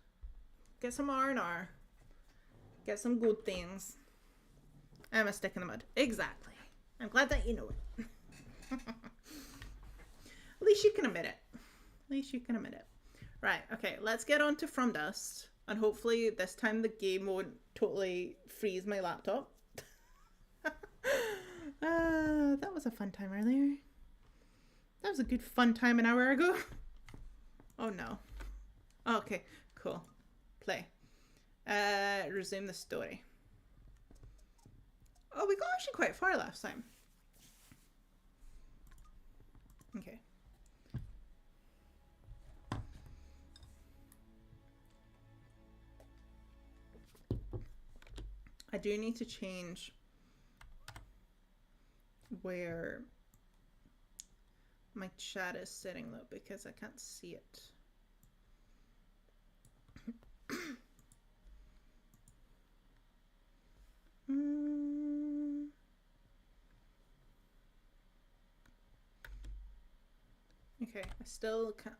get some R&R, get some good things. I'm a stick in the mud. Exactly. I'm glad that you know it. At least you can admit it. Right, okay, let's get on to From Dust. And hopefully this time the game won't totally freeze my laptop. That was a fun time earlier. That was a good fun time an hour ago. Oh no. Okay, cool. Play. Resume the story. Oh, we got actually quite far last time. Okay. I do need to change where my chat is sitting though because I can't see it. Okay,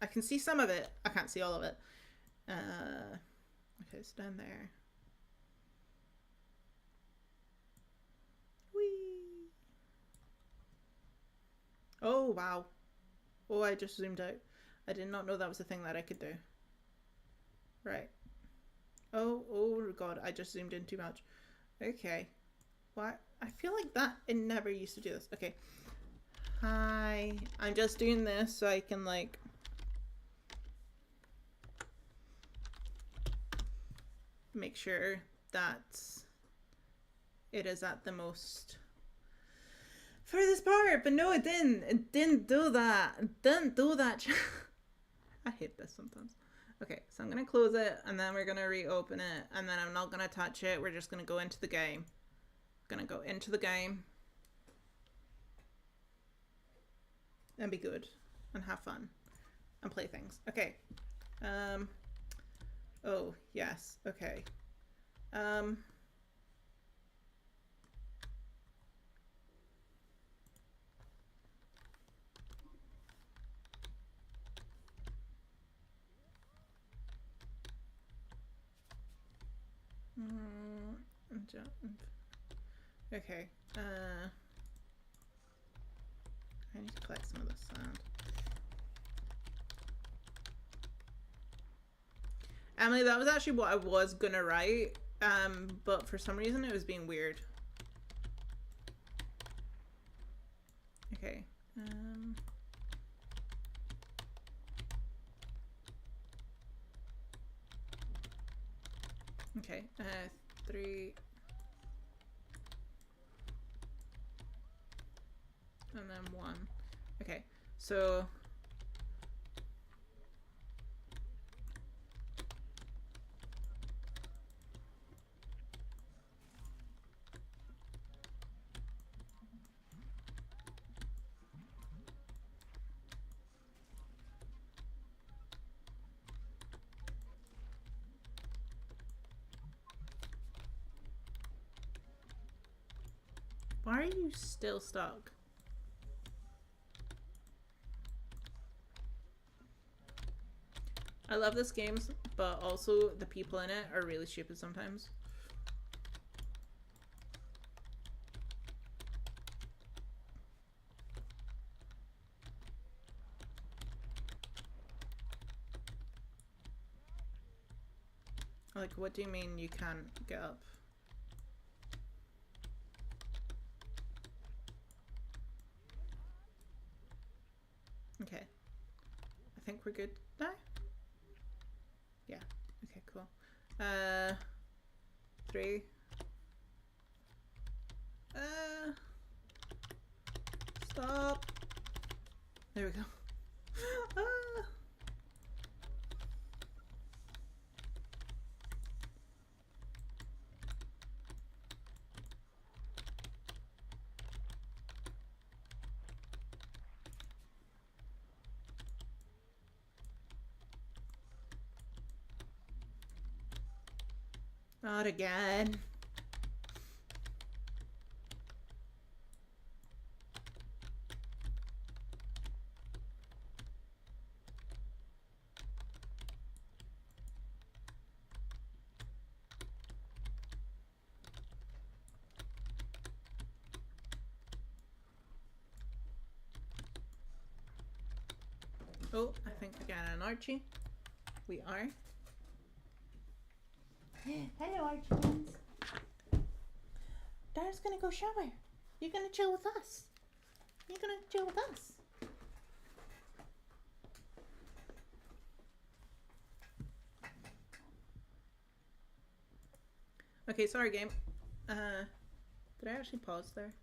I can see some of it. I can't see all of it. Okay, it's down there. Whee! Oh, wow. Oh, I just zoomed out. I did not know that was a thing that I could do. Right. Oh god, I just zoomed in too much. Okay. What? I feel like that, it never used to do this. Okay. Hi. I'm just doing this so I can, like... make sure that it is at the most for this part, but no, it didn't do that. It didn't do that. I hate this sometimes. Okay, so I'm gonna close it and then we're gonna reopen it and then I'm not gonna touch it. We're just gonna go into the game. Gonna go into the game and be good and have fun and play things. Okay. Oh, yes. Okay. Okay. I need to collect some of this sand. Emily, that was actually what I was gonna write, but for some reason it was being weird. Okay. Okay. 3. And then 1. Okay. So... Why are you still stuck? I love this game, but also the people in it are really stupid sometimes. Like, what do you mean you can't get up? Okay. I think we're good now? Yeah. Okay, cool. 3. Stop. There we go. Not again. Oh, I think we got an Archie. We are. Hello, Archie. Dad's gonna go shower. You're gonna chill with us. You're gonna chill with us. Okay, sorry, game. Did I actually pause there?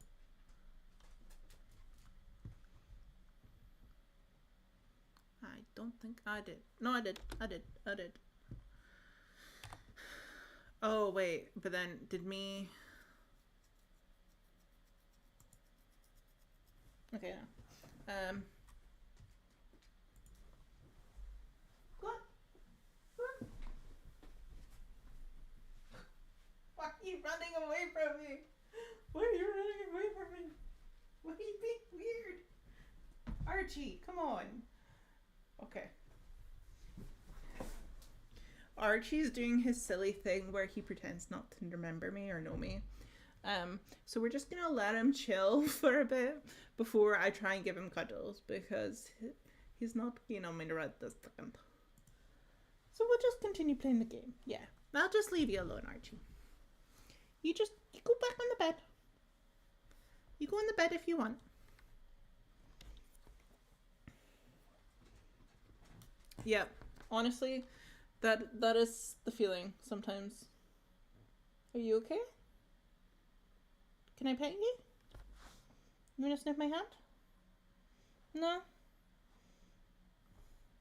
I don't think I did. No, I did. I did. Oh, wait. But then, did me... Okay, no. from me? Why are you running away from me? Why are you being weird? Archie, come on. Okay. Archie's doing his silly thing where he pretends not to remember me or know me. So we're just gonna let him chill for a bit before I try and give him cuddles because he's not keen on me right this second. So we'll just continue playing the game. Yeah, I'll just leave you alone, Archie. You go back on the bed. You go on the bed if you want. Yeah, honestly, that is the feeling sometimes. Are you okay? Can I pet you? You want to sniff my hand? No?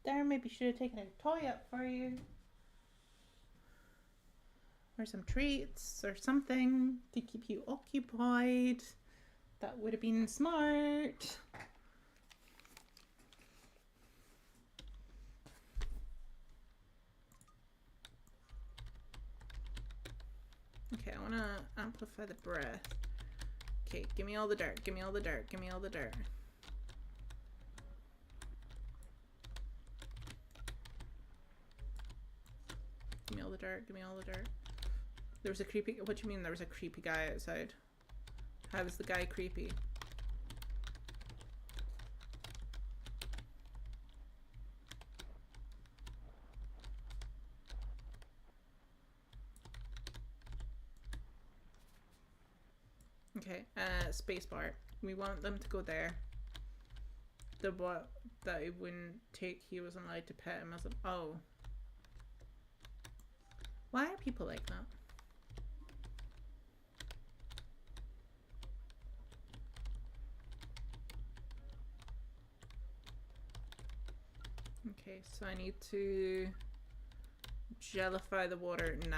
Darren maybe should have taken a toy up for you. Or some treats or something to keep you occupied. That would have been smart. Okay, I want to amplify the breath. Okay, give me all the dirt, give me all the dirt, give me all the dirt. Give me all the dirt, give me all the dirt. There was a creepy, what do you mean there was a creepy guy outside? How was the guy creepy? Okay, spacebar. We want them to go there. The what that it wouldn't take, he wasn't allowed to pet him as a, oh. Why are people like that? Okay, so I need to gellify the water now.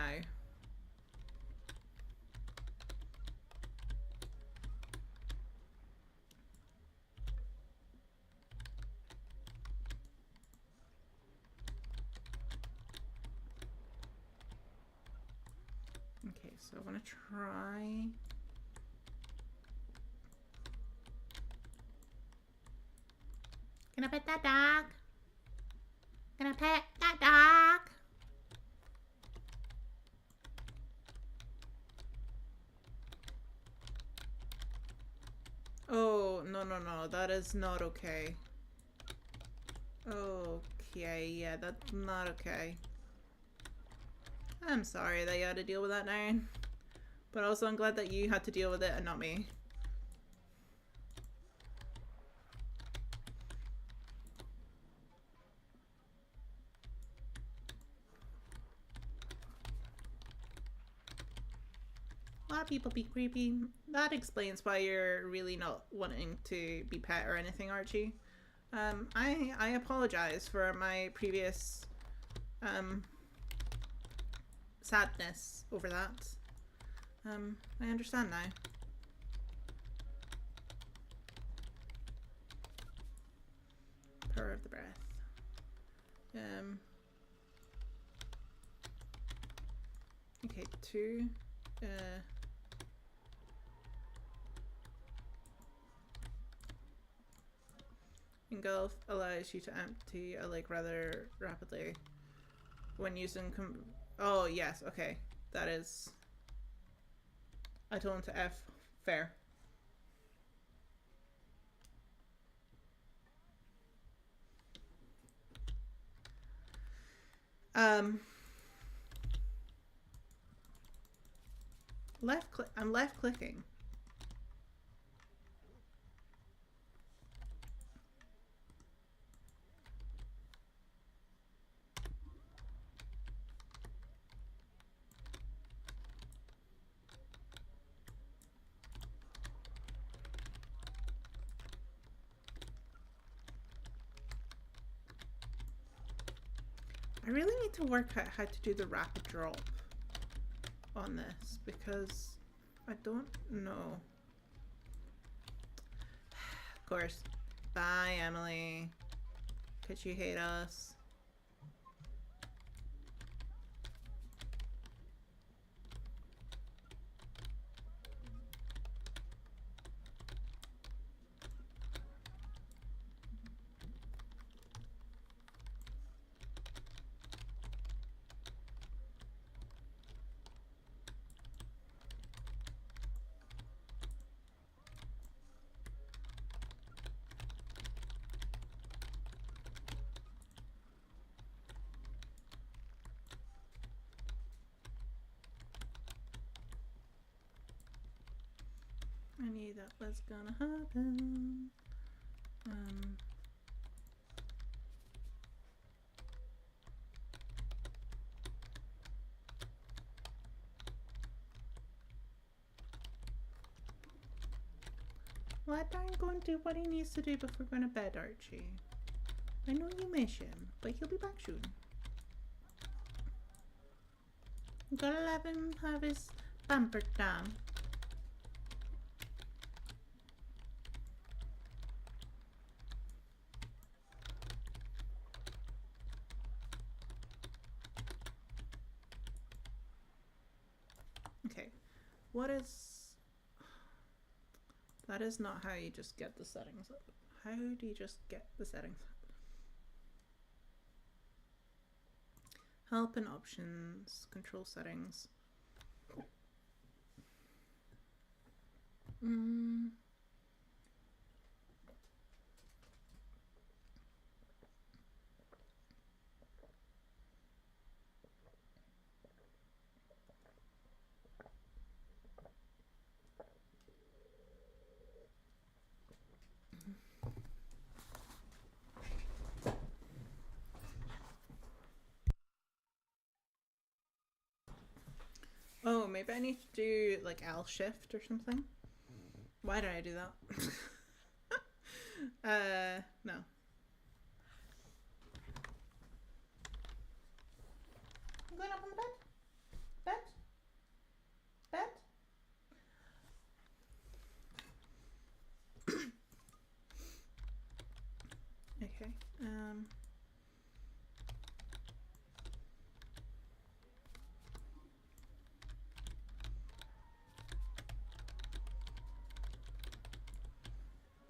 Okay, so I want to try. Can I pet that dog? Can I pet that dog? Oh, no, no, no. That is not okay. Okay, yeah, that's not okay. I'm sorry that you had to deal with that now. But also I'm glad that you had to deal with it and not me. A lot of people be creepy. That explains why you're really not wanting to be pet or anything, Archie. I apologize for my previous sadness over that. I understand now. Power of the breath. Okay, 2. Engulf allows you to empty a lake rather rapidly when using oh yes, okay, that is, I told him to F. Fair. Left click. I'm left clicking. I really need to work out how to do the rapid drop on this because I don't know. Of course. Bye, Emily. Could you hate us? I knew that was gonna happen. Let Darren go and do what he needs to do before going to bed, Archie. I know you miss him, but he'll be back soon. You gotta let him have his pamper time. Okay, what is... That is not how you just get the settings up. How do you just get the settings up? Help and options, control settings. Oh, maybe I need to do like L shift or something. Why did I do that? No. I'm going up on the bed. Bed. Okay.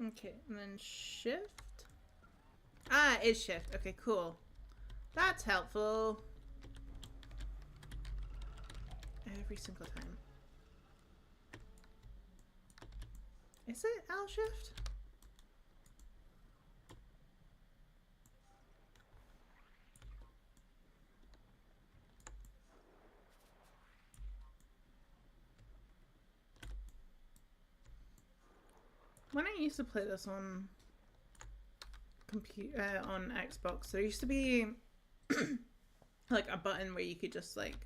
Okay, and then shift. Ah, it is shift. Okay, cool. That's helpful. Every single time. Is it L shift? When I used to play this on on Xbox, there used to be like a button where you could just like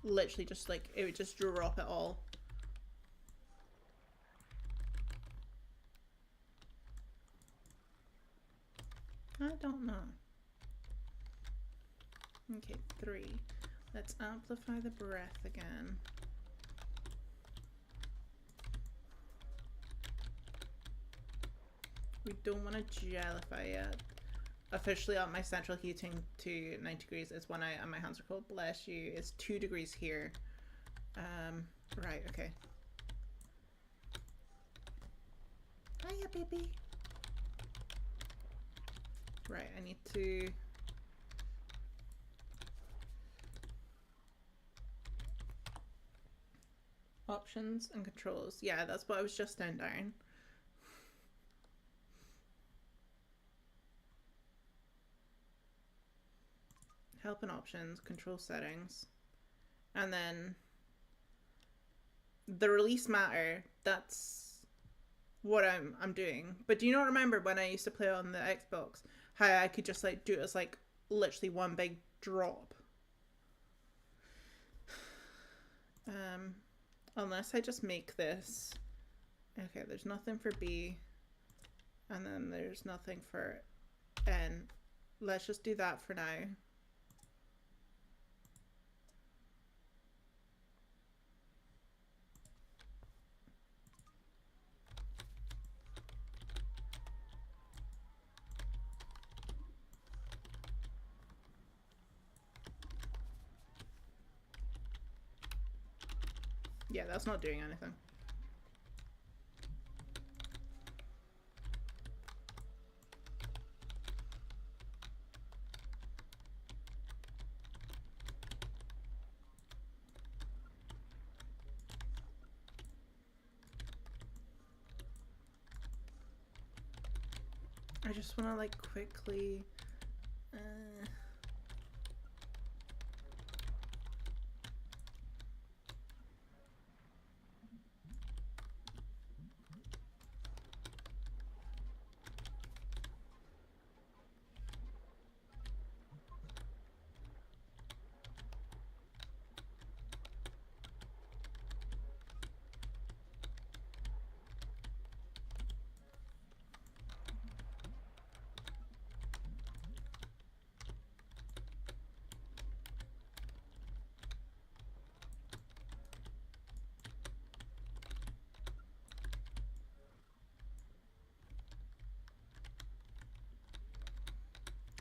literally just like it would just drop it all. I don't know. Okay, 3. Let's amplify the breath again. We don't want to gellify yet. Officially up my central heating to 90 degrees. It's when my hands are cold. Bless you. It's 2 degrees here. Right, okay. Hiya, baby. Right, I need to... Options and controls. Yeah, that's what I was just down. Help and options, control settings. And then the release matter, that's what I'm doing. But do you not remember when I used to play on the Xbox, how I could just like do it as like literally one big drop? Unless I just make this. Okay, there's nothing for B. And then there's nothing for N. Let's just do that for now. Yeah, that's not doing anything. I just want to like quickly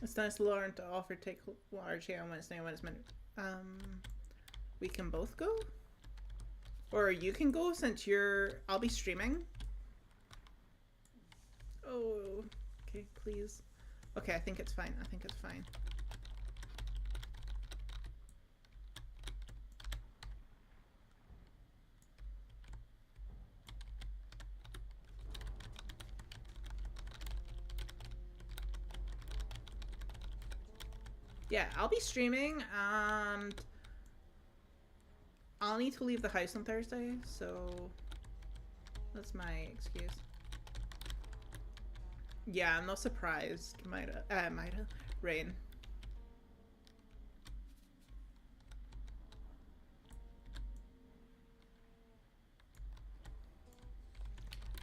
It's nice to learn to offer take large here on Wednesday when it's meant. We can both go? Or you can go since I'll be streaming. Oh, okay, please. Okay, I think it's fine. I think it's fine. Yeah, I'll be streaming and I'll need to leave the house on Thursday, so that's my excuse. Yeah, I'm not surprised, Rain.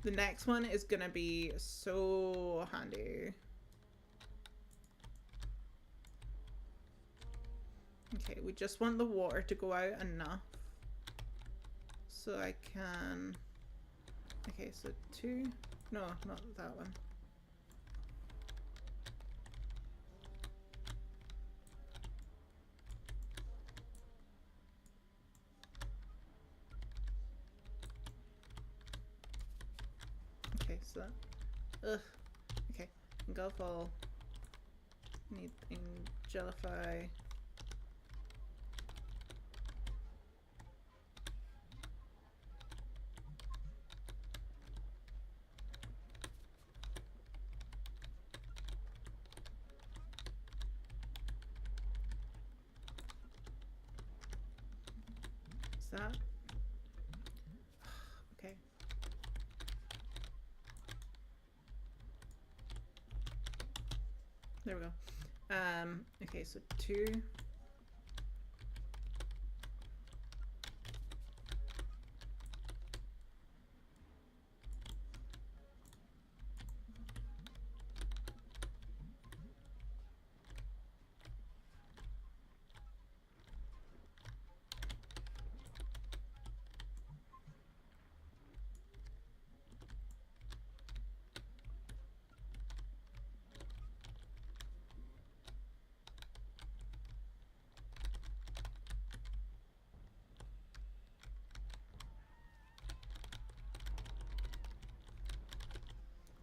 The next one is gonna be so handy. Okay, we just want the water to go out enough so I can... Okay, so 2... No, not that one. Okay, so that... Ugh. Okay, engulf all. Need angelify. That okay. There we go. Okay, so 2.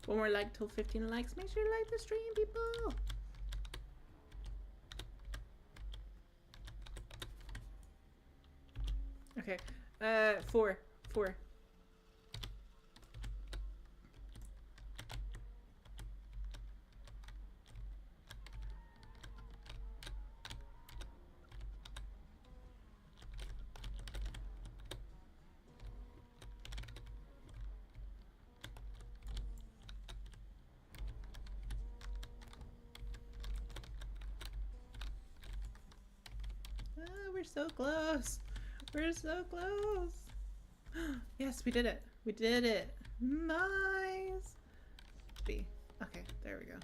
One more like till 15 likes. Make sure you like the stream, people. Okay. 4. We're so close. We're so close. Yes, we did it. We did it. Nice. B. Okay, there we go.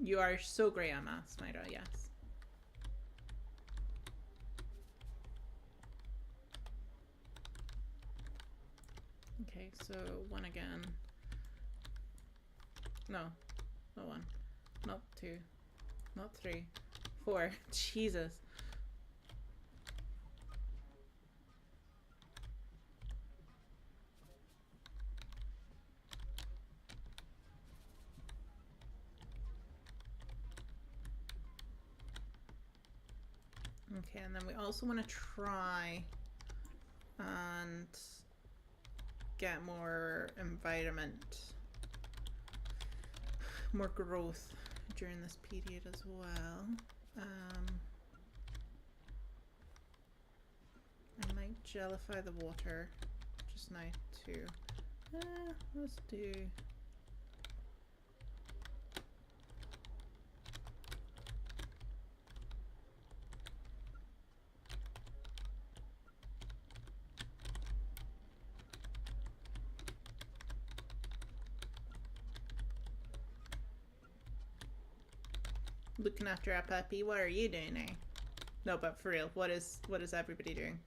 You are so great at maths, Myra, yes. Okay, so 1 again. No, not 1. Not 2. Not 3. 4. Jesus. Okay, and then we also want to try and get more environment, more growth during this period as well. I might gellify the water just now too. Let's do... looking after our puppy. What are you doing now? No, but for real, what is everybody doing?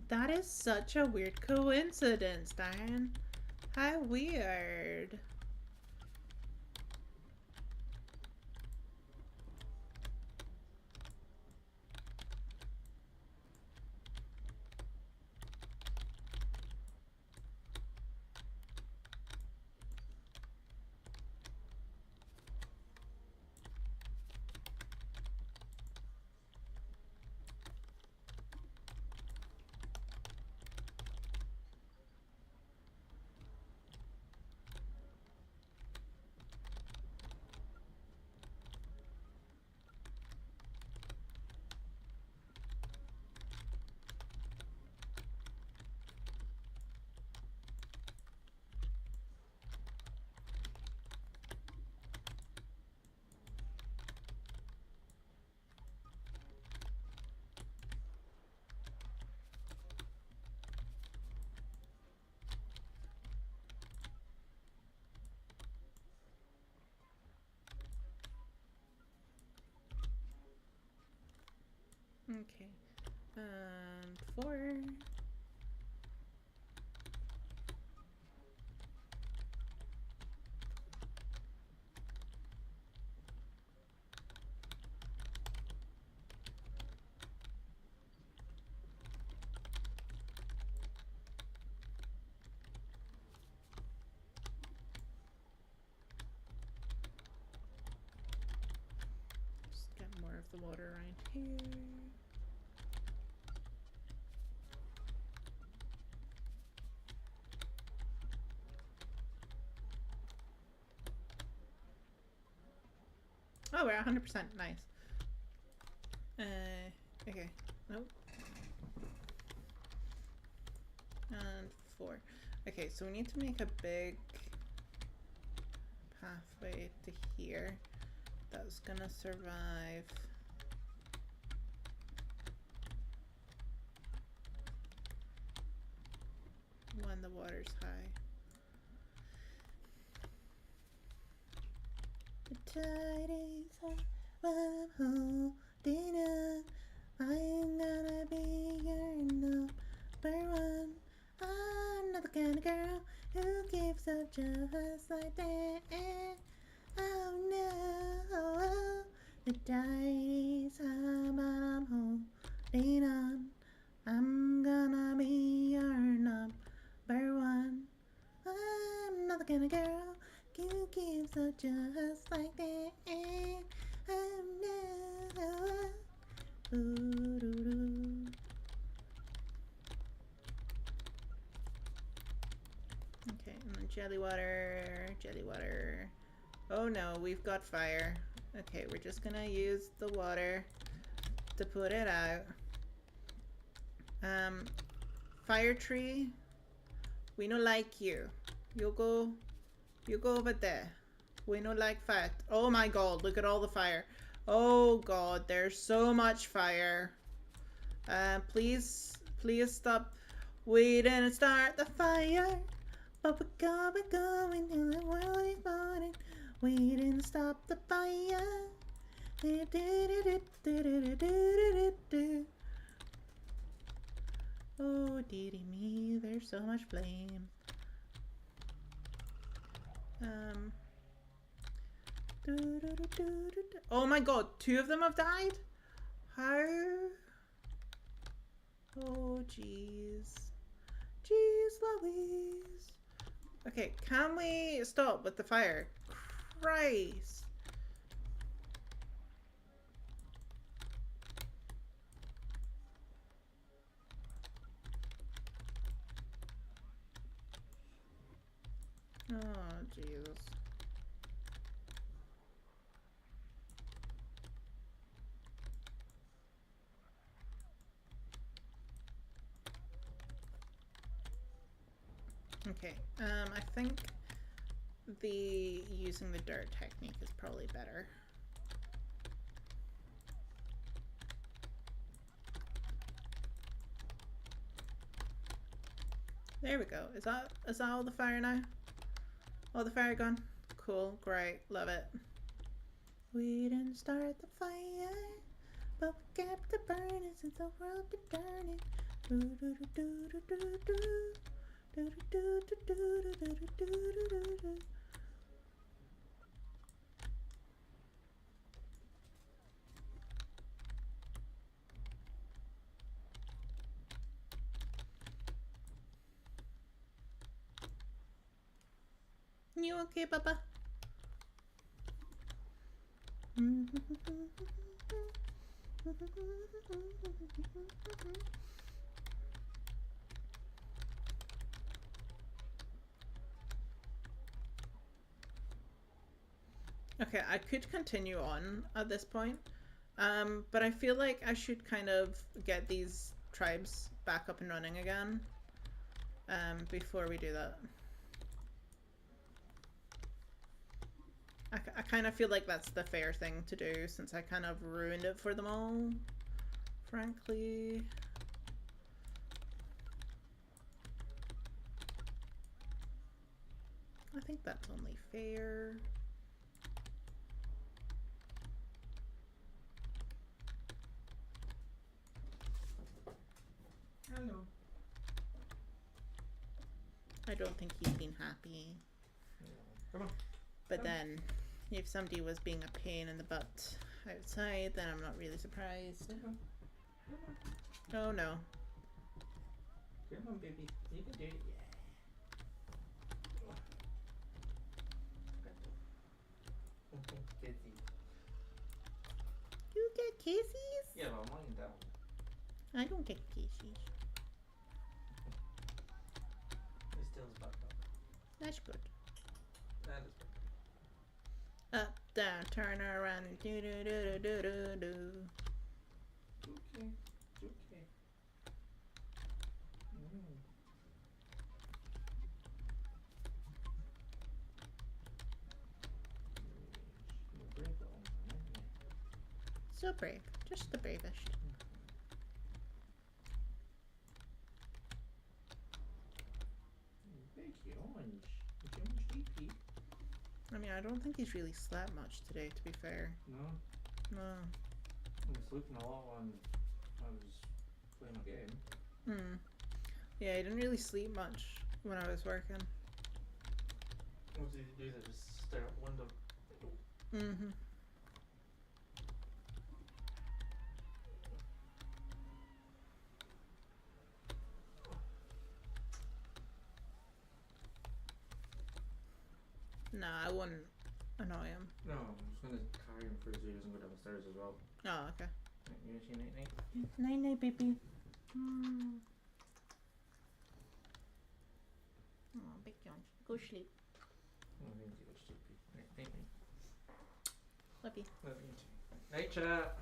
That is such a weird coincidence, Diane. How weird. Okay. And 4. Just get more of the water around here. Oh, we're 100%. Nice. Okay. Nope. And 4. Okay, so we need to make a big pathway to here that's gonna survive when the water's high. The tide is high, but I'm holding on. I'm gonna be your number one. I'm not the kind of girl who gives up just like that. Oh no, the tide is high, but I'm holding on. I'm gonna be your number one. I'm not the kind of girl who gives up just like that. Oh no. Ooh-doo-doo. Okay, and then jelly water, jelly water. Oh no, we've got fire. Okay, we're just gonna use the water to put it out. Fire tree, we no like you. You go over there. We no like fire. Oh my god, look at all the fire. Oh god, there's so much fire. Please stop. We didn't start the fire, but we're going till the world is burning. We didn't stop the fire. Oh dearie me, there's so much flame. Oh my god, 2 of them have died? How? Oh jeez. Jeez Louise. Okay, can we stop with the fire? Christ. Oh, Jesus. Okay, I think the using the dirt technique is probably better. There we go. Is that all the fire now? All the fire gone? Cool, great, love it. We didn't start the fire, but we kept it burning since the world been turning. Do do do do do do do. Do do do do do do do do do do. You okay, Papa? Okay, I could continue on at this point, but I feel like I should kind of get these tribes back up and running again, before we do that. I kind of feel like that's the fair thing to do since I kind of ruined it for them all, frankly. I think that's only fair. Hello. I don't think he's been happy. Come on. But then, if somebody was being a pain in the butt outside, then I'm not really surprised. Come on. Oh no. Come on, baby. You can do it. Yeah. You get kisses? Yeah, well, mine down. I don't get kisses. It still is back up. That's good. That is back Up, down, turn around, and do do do do do do. Okay. Okay. So brave. Just the bravest. Big orange. It's orange deepy. I mean, I don't think he's really slept much today, to be fair. No. No. I was sleeping a lot when I was playing my game. Yeah, he didn't really sleep much when I was working. What did he do? That just stare out the window. Nah, I wouldn't annoy him. No, I'm just gonna carry him through so he doesn't go downstairs as well. Oh, okay. You see night night? Night night, baby. Oh, big John. Go sleep. Oh, I think he was stupid. Night night. Love you. Love you too. Night chat.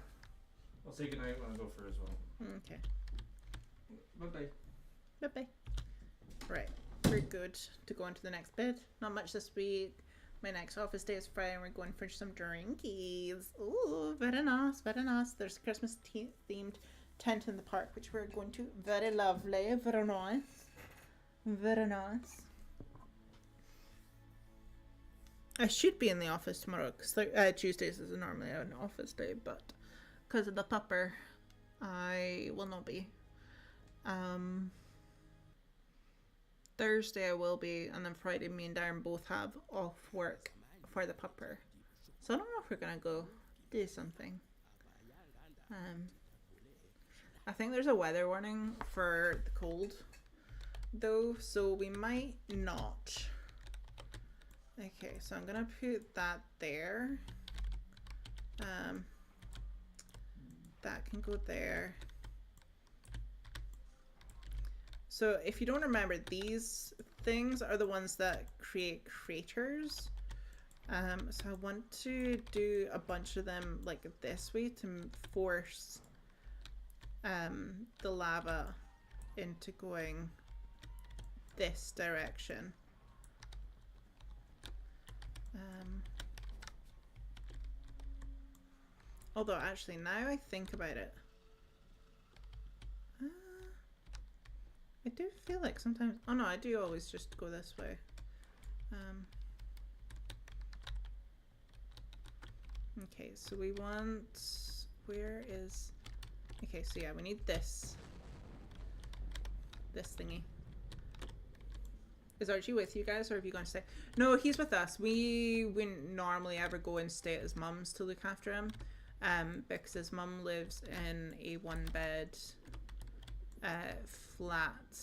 I'll say goodnight when I go for it as well. Okay. Bye bye. Bye-bye. Right. We're good to go into the next bit. Not much this week. My next office day is Friday and we're going for some drinkies. Ooh, very nice, very nice. There's a Christmas themed tent in the park which we're going to. Very lovely, very nice. Very nice. I should be in the office tomorrow because Tuesdays is normally an office day, but because of the pupper, I will not be. Thursday I will be, and then Friday me and Darren both have off work for the pupper. So I don't know if we're gonna go do something. I think there's a weather warning for the cold though, so we might not. Okay, so I'm gonna put that there. That can go there. So if you don't remember, these things are the ones that create craters. So I want to do a bunch of them like this way to force the lava into going this direction. Although actually now I think about it, I do feel like sometimes, oh no, I do always just go this way. Okay, so we want, where is, okay, so yeah, we need this thingy. Is Archie with you guys, or have you gone to stay? No, he's with us. We wouldn't normally ever go and stay at his mum's to look after him, because his mum lives in a one-bed flat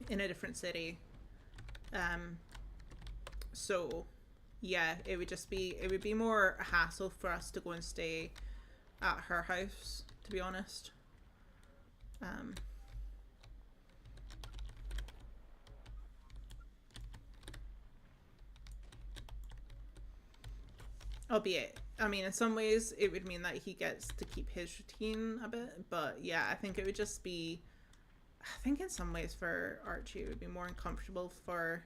in a different city. So yeah, it would be more a hassle for us to go and stay at her house, to be honest. Albeit, I mean, in some ways it would mean that he gets to keep his routine a bit, but yeah, I think it would just be, I think in some ways for Archie it would be more uncomfortable for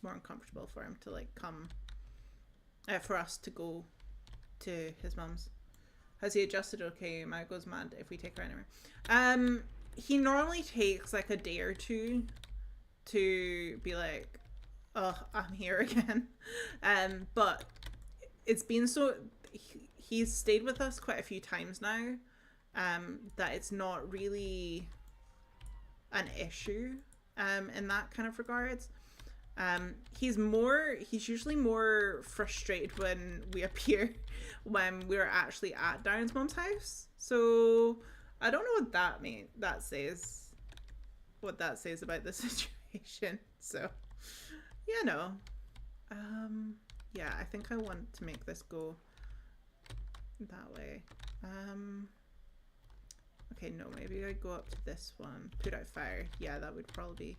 him to like come, for us to go to his mum's. Has he adjusted? Okay, my goes mad if we take her anywhere. He normally takes like a day or two to be like, oh, I'm here again. But it's been so, he's stayed with us quite a few times now, that it's not really an issue in that kind of regards. He's usually more frustrated when we appear when we're actually at Darren's mum's house. So I don't know what that says about the situation. So you know, yeah, I think I want to make this go that way. Okay, no, maybe I go up to this one, put out fire. Yeah, that would probably be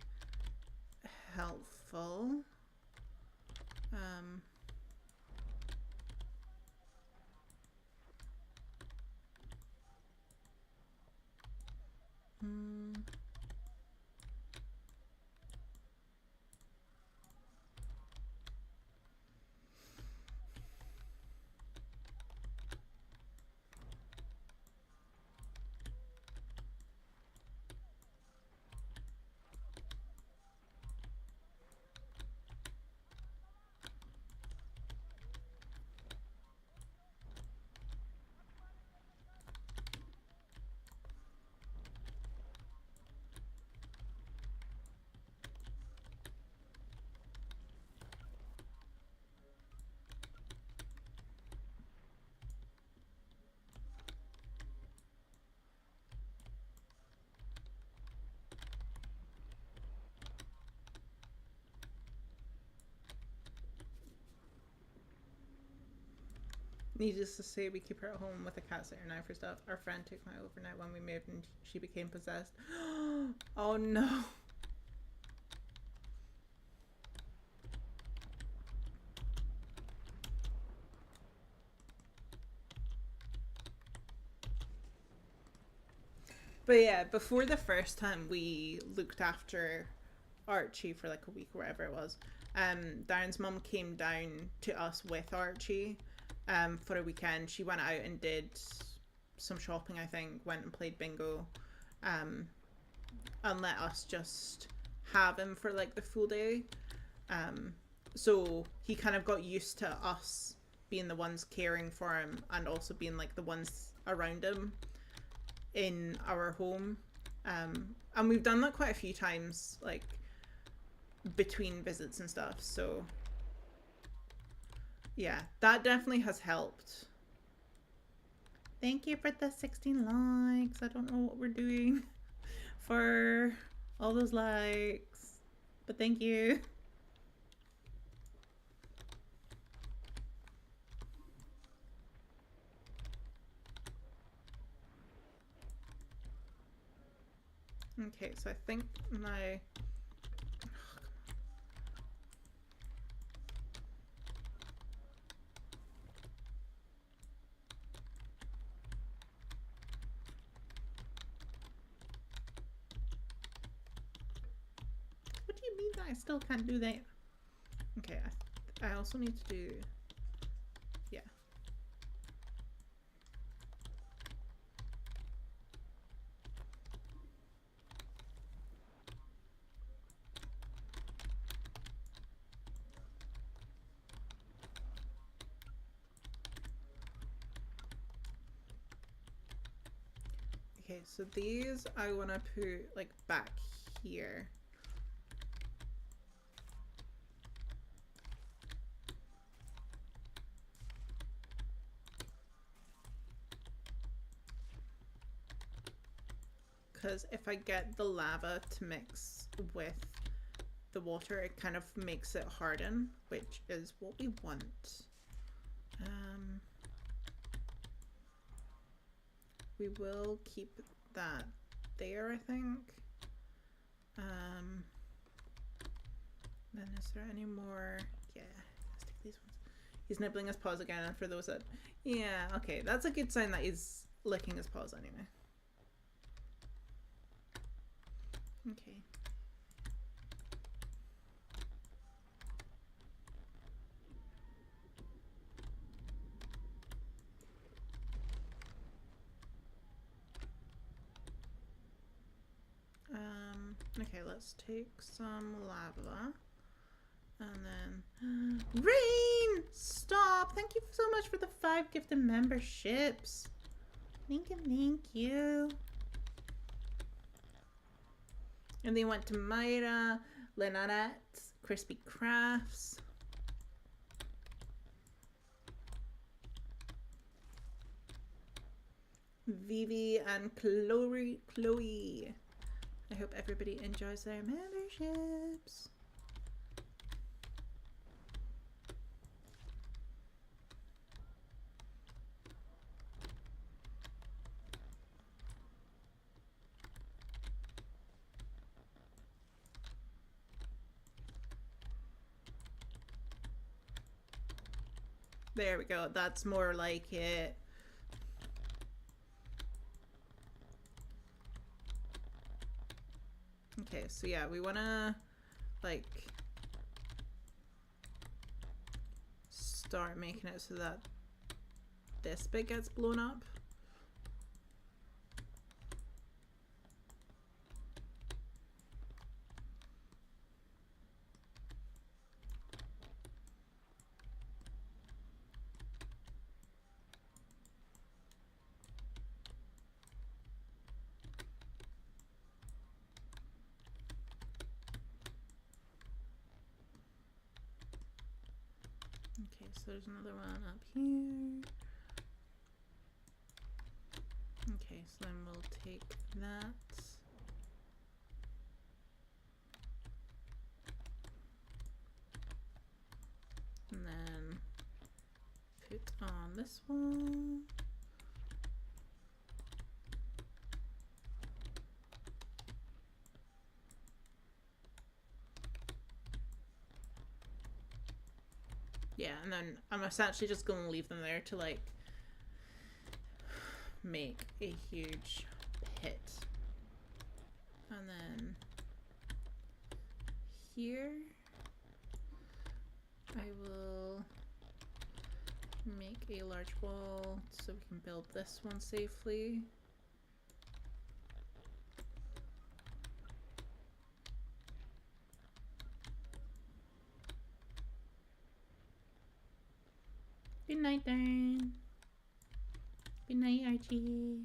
helpful. Needless to say, we keep her at home with a cat sitter now for stuff. Our friend took my overnight when we moved and she became possessed. Oh no. But yeah, before the first time we looked after Archie for like a week or whatever it was, Darren's mum came down to us with Archie for a weekend. She went out and did some shopping, I think, went and played bingo, and let us just have him for like the full day. So he kind of got used to us being the ones caring for him and also being like the ones around him in our home. And we've done that quite a few times, like between visits and stuff. So yeah, that definitely has helped. Thank you for the 16 likes. I don't know what we're doing for all those likes, but thank you. Okay, so I think my... What do you mean that I still can't do that? Okay, I also need to do... Yeah. Okay, so these I want to put like back here. Because if I get the lava to mix with the water, it kind of makes it harden, which is what we want. We will keep that there, I think. Then is there any more? Yeah, let's take these ones. He's nibbling his paws again, and for those that... Yeah, okay, that's a good sign that he's licking his paws anyway. Okay. Okay, let's take some lava. And then... Rain! Stop! Thank you so much for the 5 gifted memberships. Thank you. And they went to Mayra, Lenarette, Crispy Crafts. Vivi and Chloe. I hope everybody enjoys their memberships. There we go. That's more like it. Okay, so yeah, we want to like start making it so that this bit gets blown up. Okay, so there's another one up here. Okay, so then we'll take that. And then put on this one. Yeah, and then I'm essentially just going to leave them there to like make a huge pit. And then here I will make a large wall so we can build this one safely. Good night, Darn. Good night, Archie.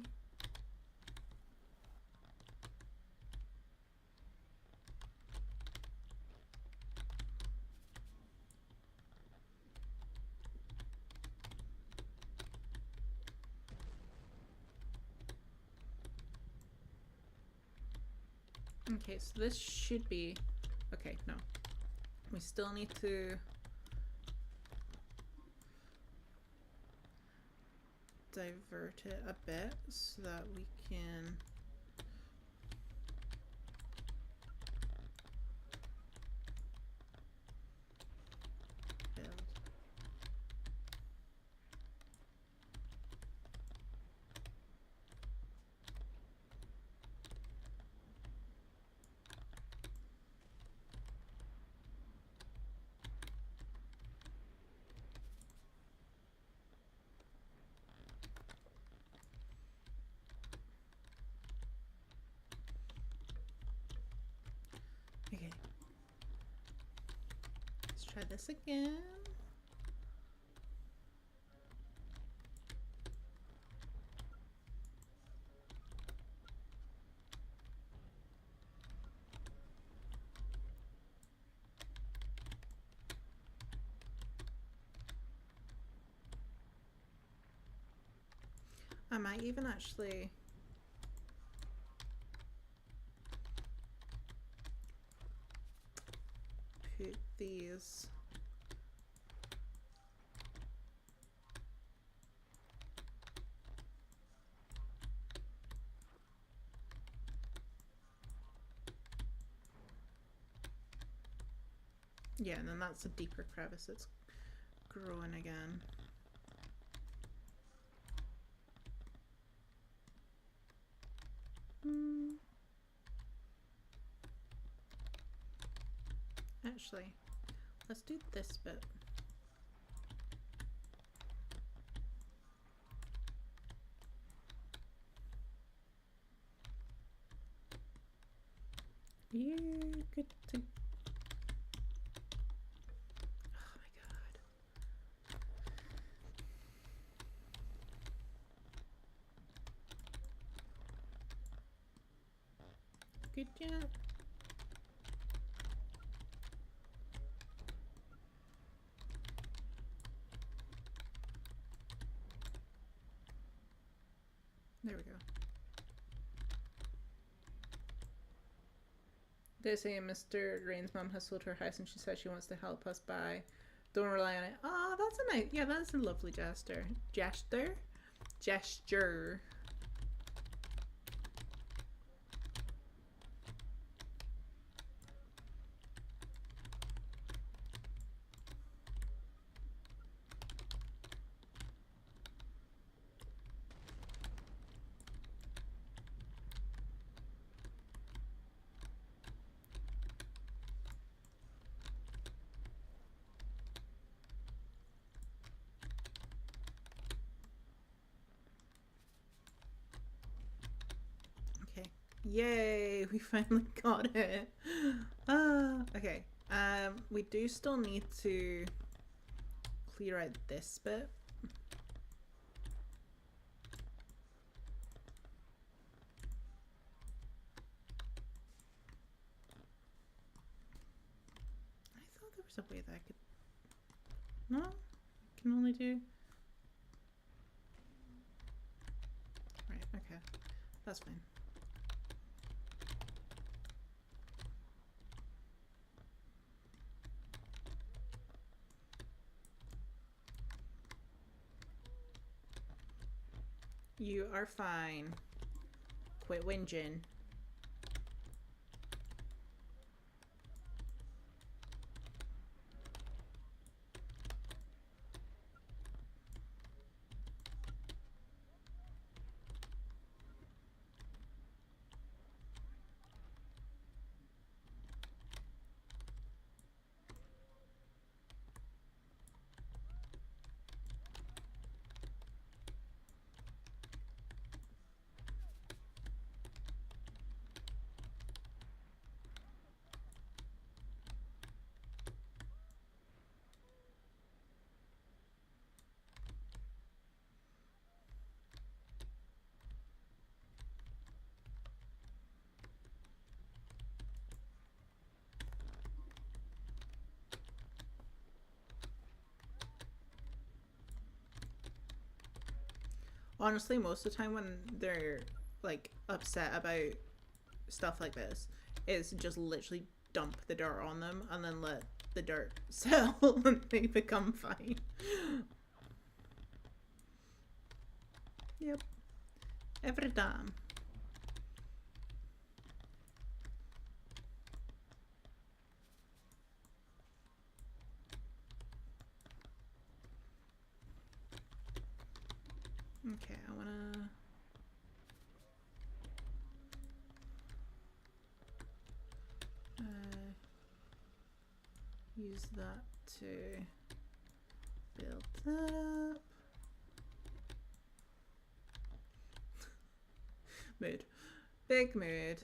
Okay, so this should be... Okay, no. We still need to... divert it a bit so that we can... build. Okay. Let's try this again. I might even actually put these yeah, and then that's a deeper crevice. It's growing again. Actually, let's do this bit. You good to... Oh my god. Good job. There we go. They say Mr. Rain's mom has sold her house and she said she wants to help us buy. Don't rely on it. Oh, that's a nice... Yeah, that's a lovely gesture. Gesture? Gesture. Yay, we finally got it. Okay. We do still need to clear out this bit. I thought there was a way that I could... No? I can only do... Right, okay. That's fine. You are fine. Quit whinging. Honestly, most of the time when they're like upset about stuff like this, is just literally dump the dirt on them and then let the dirt settle and they become fine. Yep. Every time. Okay, I wanna use that to build that up. Mood. Big mood.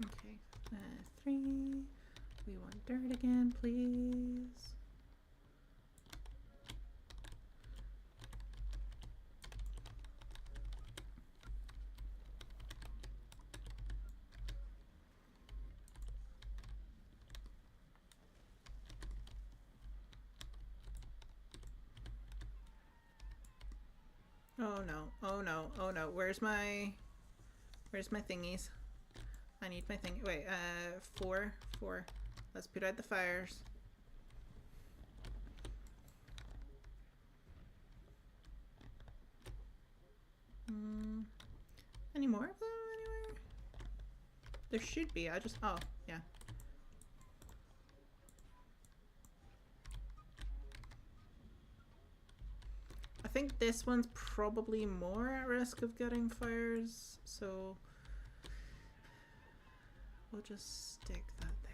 Okay, 3. We want dirt again, please. Oh no, oh no, oh no. Where's my thingies? I need my thing. Wait, 4. Let's put out the fires. Any more of them anywhere? There should be. Oh, yeah. I think this one's probably more at risk of getting fires, so we'll just stick that there.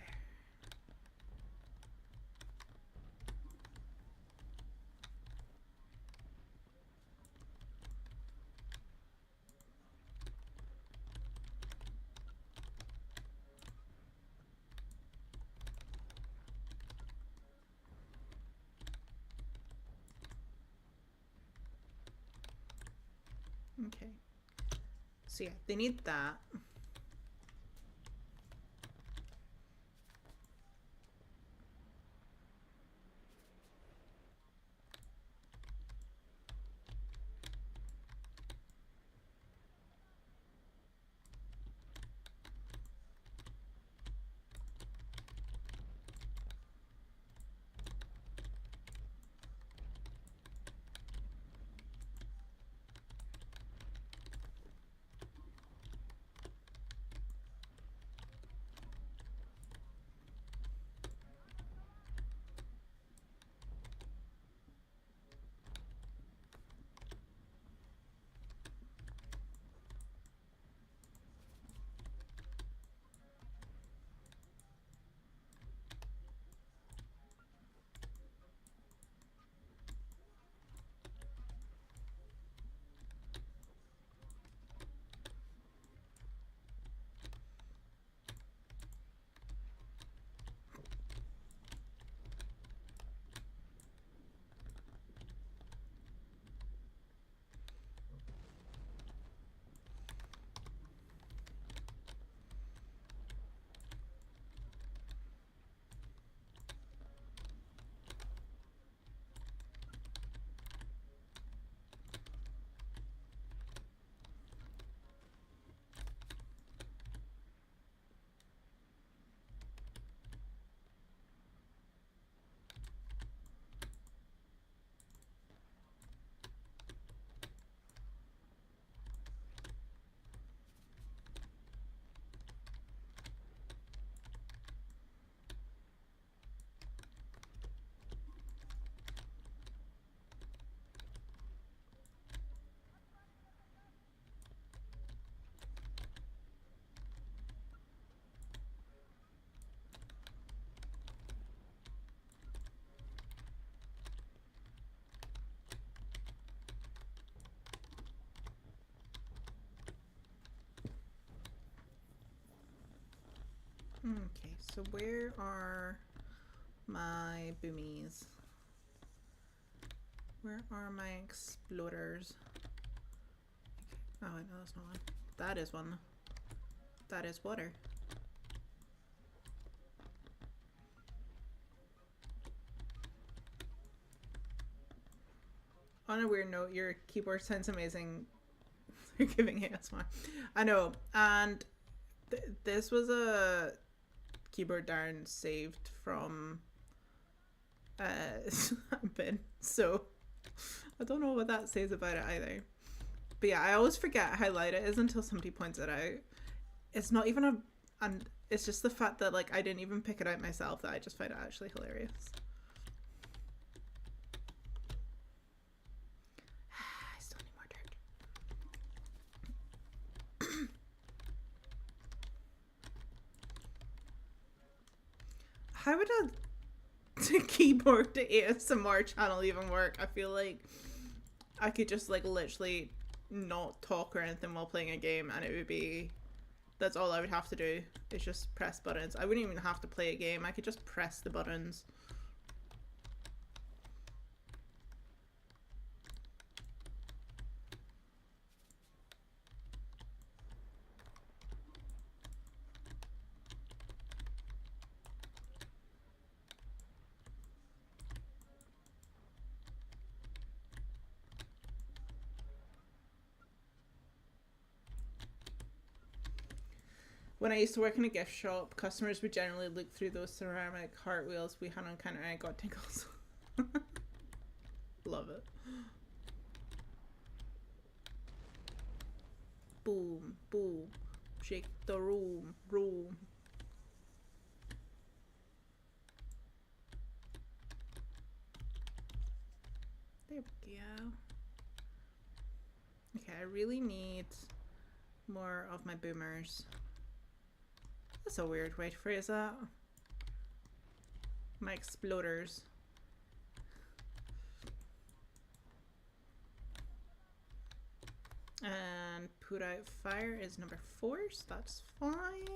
Okay. So yeah, they need that. Okay, so where are my boomies? Where are my exploders? Oh, wait, no, that's not one. That is one. That is water. On a weird note, your keyboard sounds amazing. You're giving ASMR. I know. And this was a keyboard Darren saved from a bin. So I don't know what that says about it either. But yeah, I always forget how loud it is until somebody points it out. It's not even and it's just the fact that like I didn't even pick it out myself that I just find it actually hilarious. I still need more dirt. How would a keyboard to ASMR channel even work? I feel like I could just like literally not talk or anything while playing a game and it would be, that's all I would have to do is just press buttons. I wouldn't even have to play a game. I could just press the buttons. When I used to work in a gift shop, customers would generally look through those ceramic heart wheels we had on counter and I got tingles. Love it. Boom, boom. Shake the room, room. There we go. Okay, I really need more of my boomers. That's a weird way to phrase that. My exploders. And put out fire is number 4, so that's fine.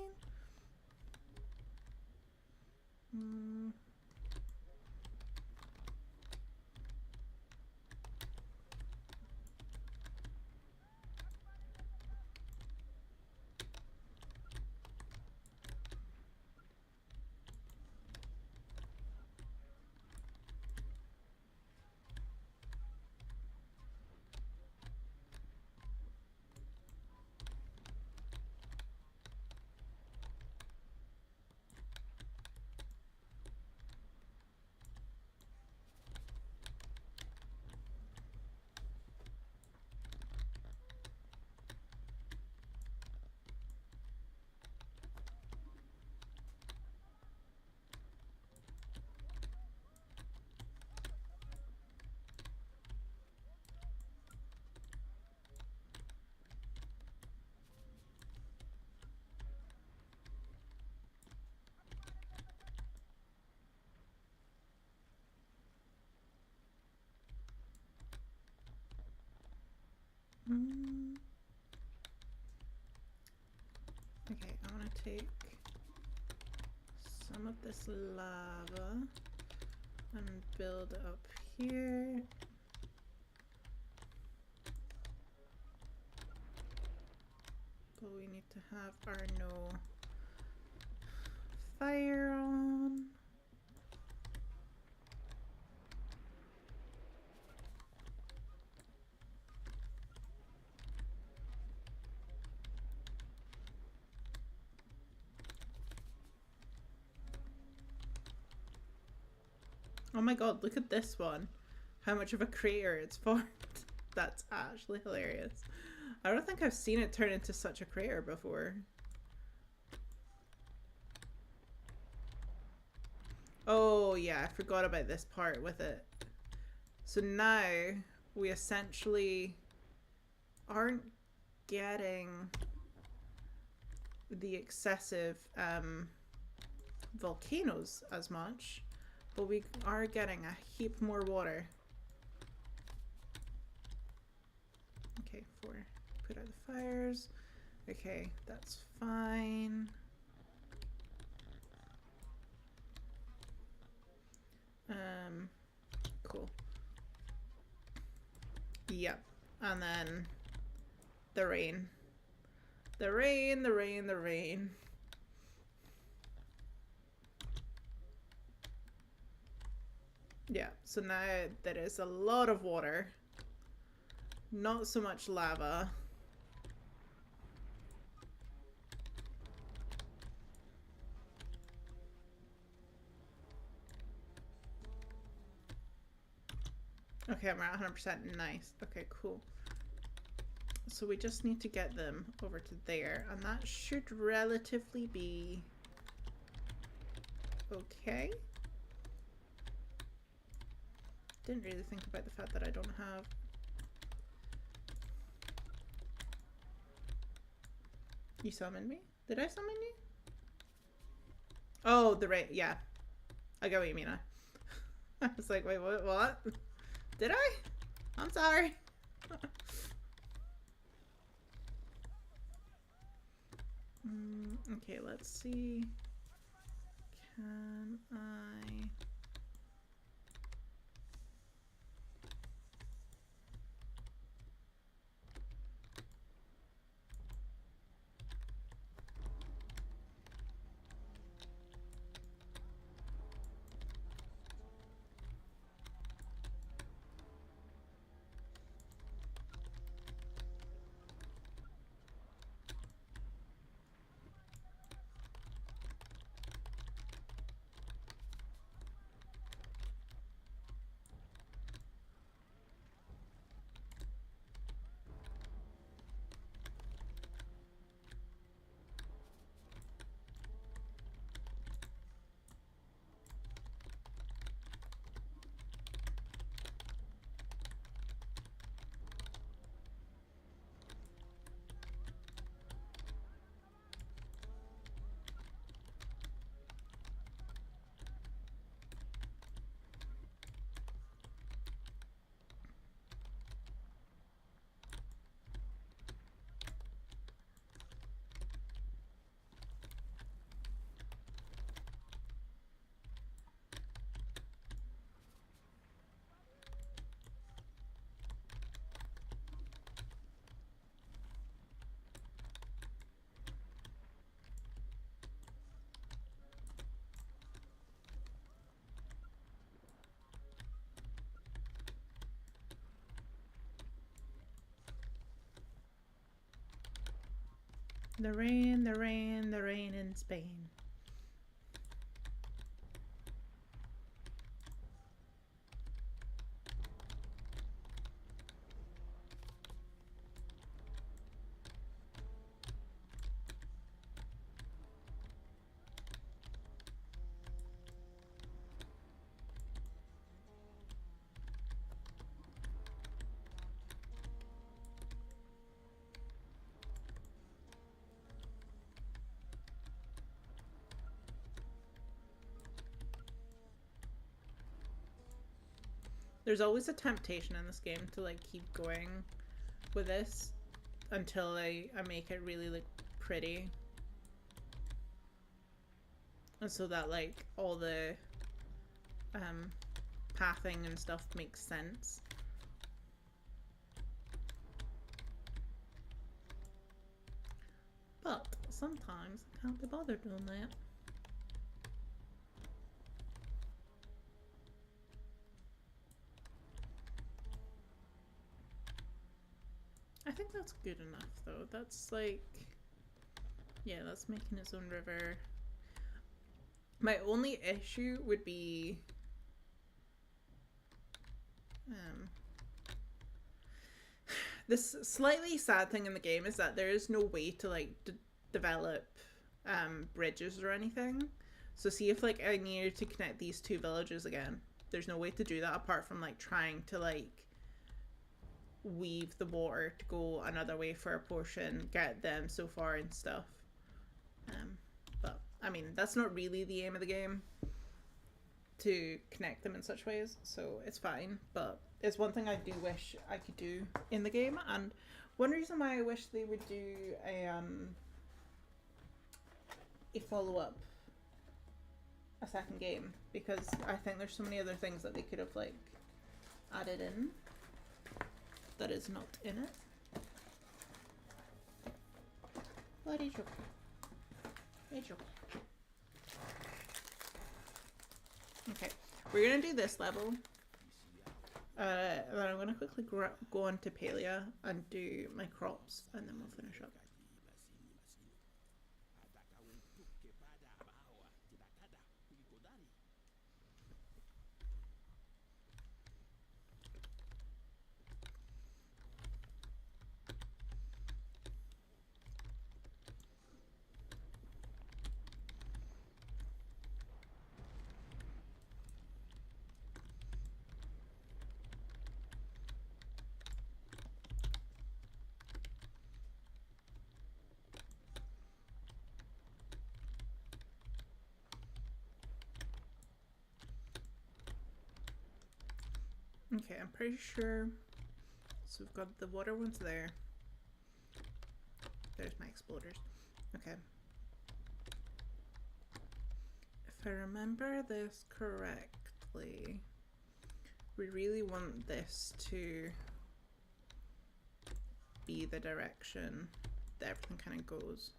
Okay, I want to take some of this lava and build it up here. But we need to have our no fire on. Oh my god, look at this one. How much of a crater it's formed. That's actually hilarious. I don't think I've seen it turn into such a crater before. Oh yeah, I forgot about this part with it. So now we essentially aren't getting the excessive volcanoes as much. But we are getting a heap more water. Okay, 4. Put out the fires. Okay, that's fine. Cool. Yep. And then the rain. The rain, the rain, the rain. Yeah, so now there is a lot of water. Not so much lava. Okay, I'm at 100%. Nice. Okay, cool. So we just need to get them over to there, and that should relatively be okay. Didn't really think about the fact that I don't have... You summoned me? Did I summon you? Oh, the right, yeah. I get what you mean now. I was like, wait, what? Did I? I'm sorry. Okay, let's see. Can I... The rain, the rain, the rain in Spain. There's always a temptation in this game to like keep going with this until I make it really like pretty. And so that like all the pathing and stuff makes sense. But sometimes I can't be bothered doing that. I think that's good enough though. That's like, yeah, that's making its own river. My only issue would be this slightly sad thing in the game is that there is no way to like develop bridges or anything. So see if like I needed to connect these two villages again, there's no way to do that apart from like trying to like weave the water to go another way for a portion, get them so far and stuff. But I mean, that's not really the aim of the game, to connect them in such ways, so it's fine. But it's one thing I do wish I could do in the game, and one reason why I wish they would do a follow-up a second game, because I think there's so many other things that they could have like added in that is not in it. What is your? It's your. Okay, we're gonna do this level. Then I'm gonna quickly go on to Palia and do my crops, and then we'll finish up. Okay, I'm pretty sure. So we've got the water ones there. There's my exploders. Okay. If I remember this correctly, we really want this to be the direction that everything kind of goes.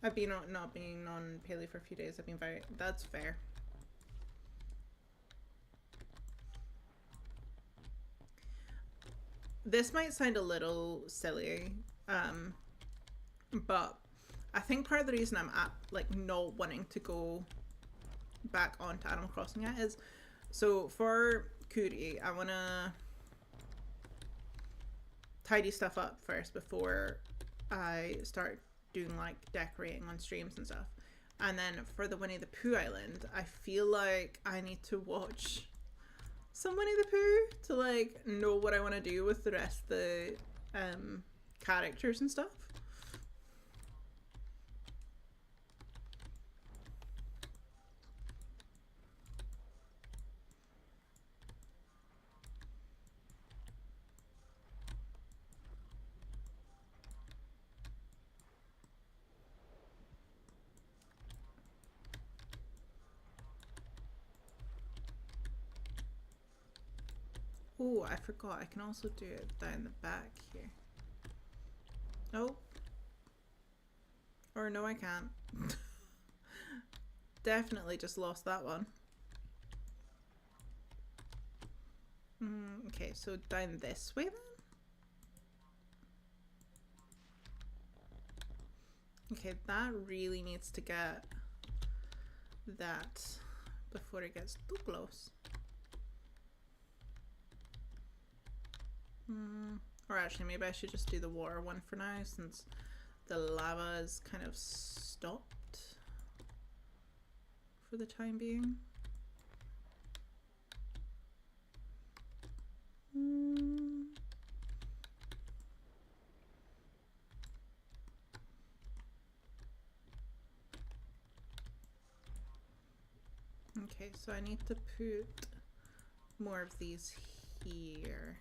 I've been not being on Paley for a few days. I've been very. That's fair. This might sound a little silly, but I think part of the reason I'm at like not wanting to go back onto Animal Crossing yet is so for Coorie, I wanna tidy stuff up first before I start doing like decorating on streams and stuff. And then for the Winnie the Pooh Island, I feel like I need to watch some Winnie the Pooh to like know what I want to do with the rest of the characters and stuff. Oh, I forgot. I can also do it down the back here. Oh. Or no, I can't. Definitely just lost that one. Okay, so down this way then? Okay, that really needs to get that before it gets too close. Or actually, maybe I should just do the water one for now, since the lava is kind of stopped for the time being. Okay, so I need to put more of these here.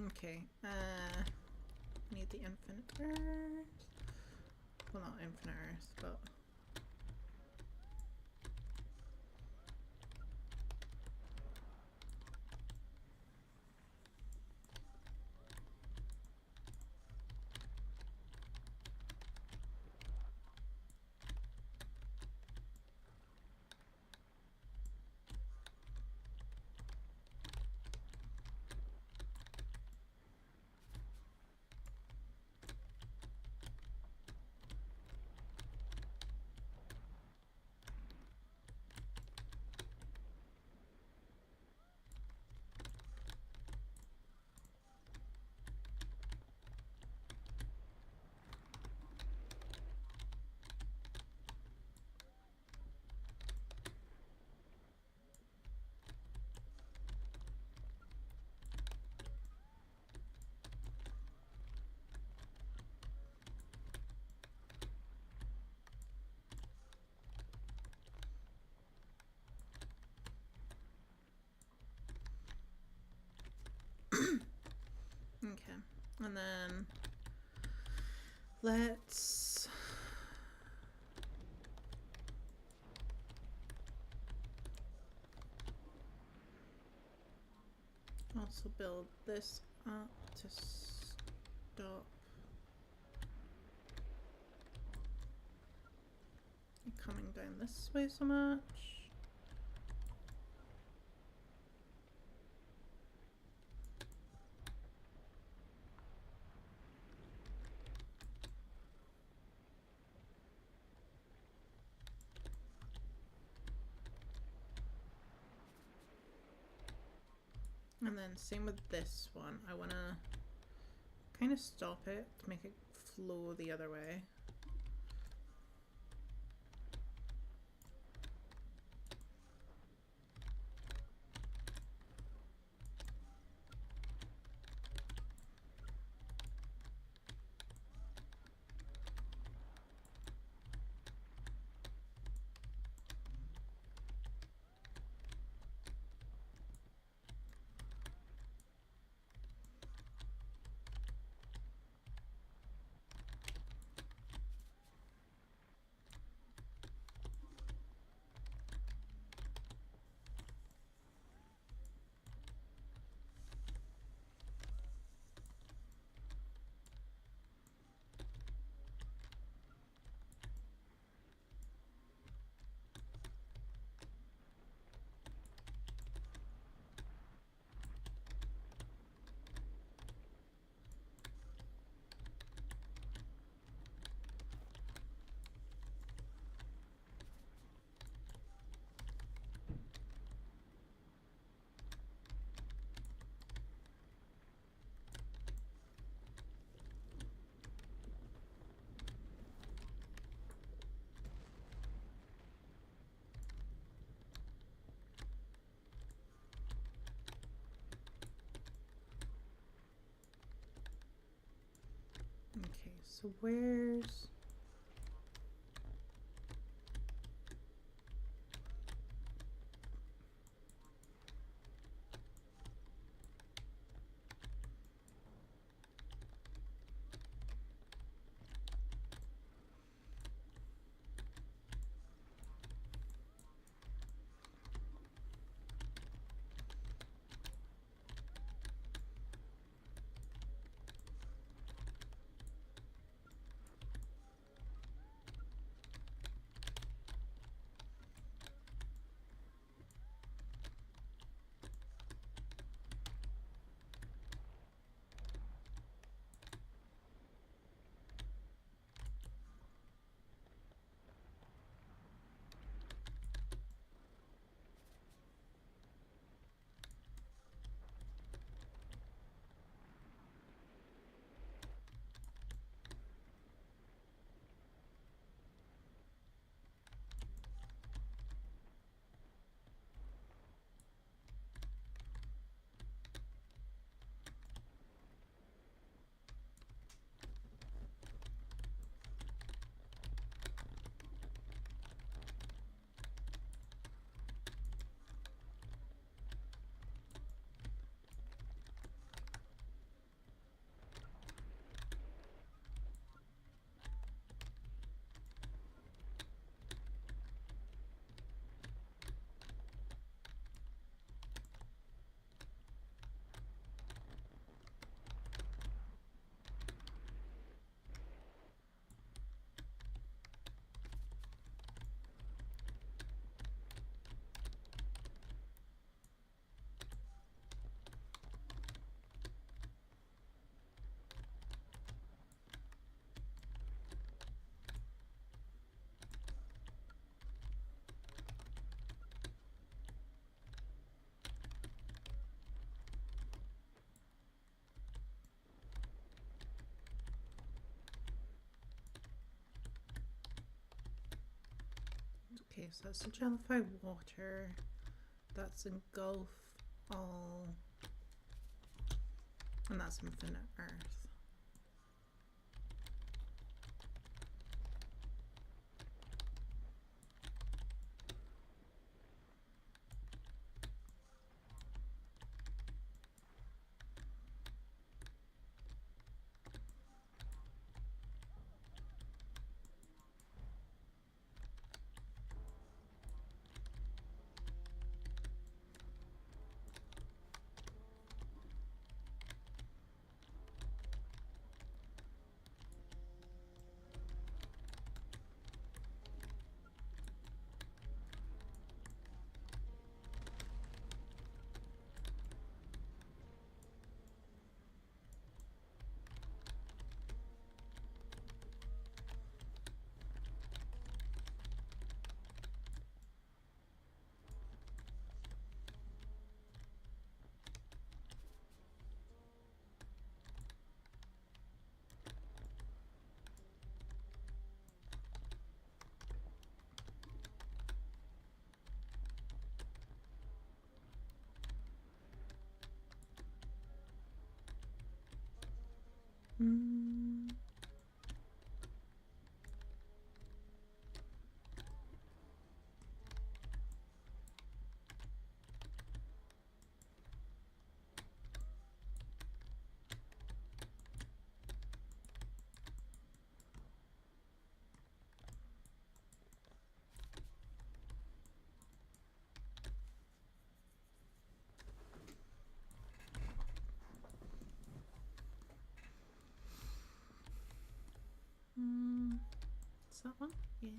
Okay, need the infinite earth. Well, not infinite earth, but And then let's also build this up to stop coming down this way so much. And then same with this one. I want to kind of stop it to make it flow the other way. Okay, so where's... Okay, so that's to gelify water. That's engulf all. And that's infinite earth. Is that one? Yeah.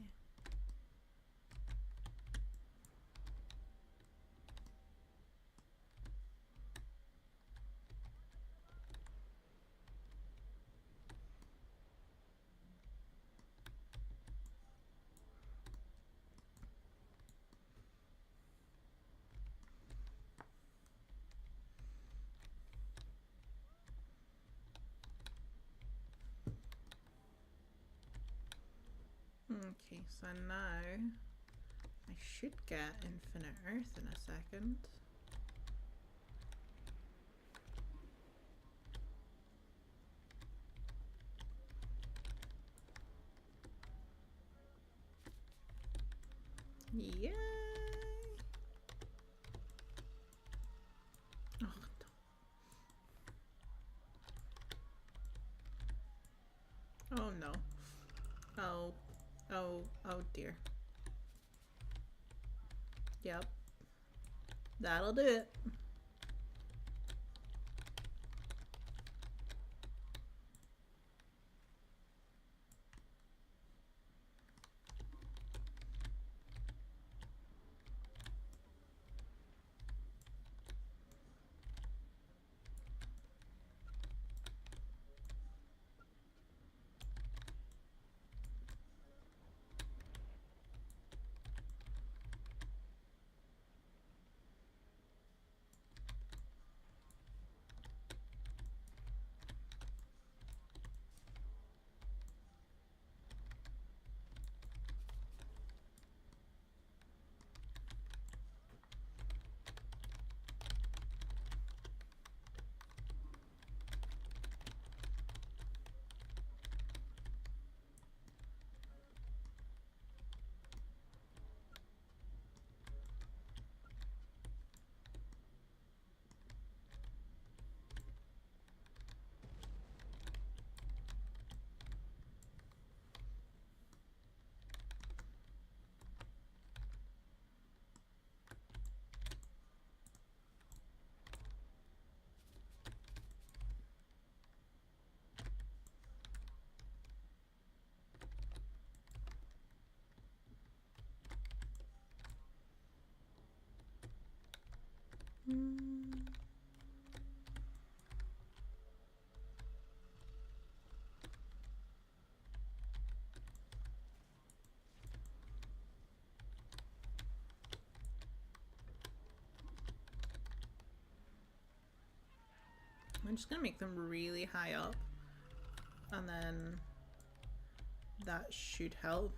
Okay, so now I should get infinite earth in a second. Yay! Oh no. Oh dear. Yep. That'll do it. I'm just gonna make them really high up, and then that should help.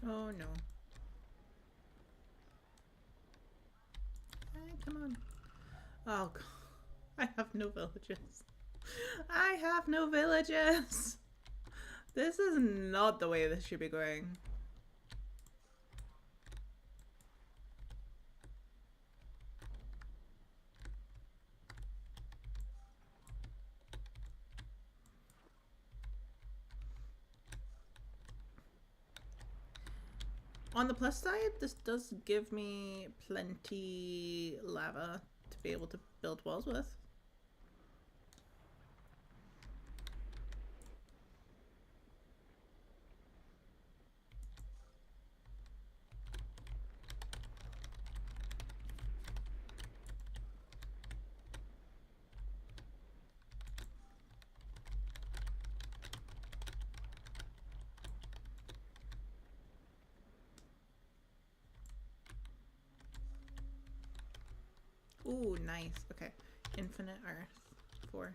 Oh no. Hey, come on. Oh god. I have no villages. I have no villages. This is not the way this should be going. On the plus side, this does give me plenty lava to be able to build walls with. Ooh, nice. Okay. Infinite Earth. 4.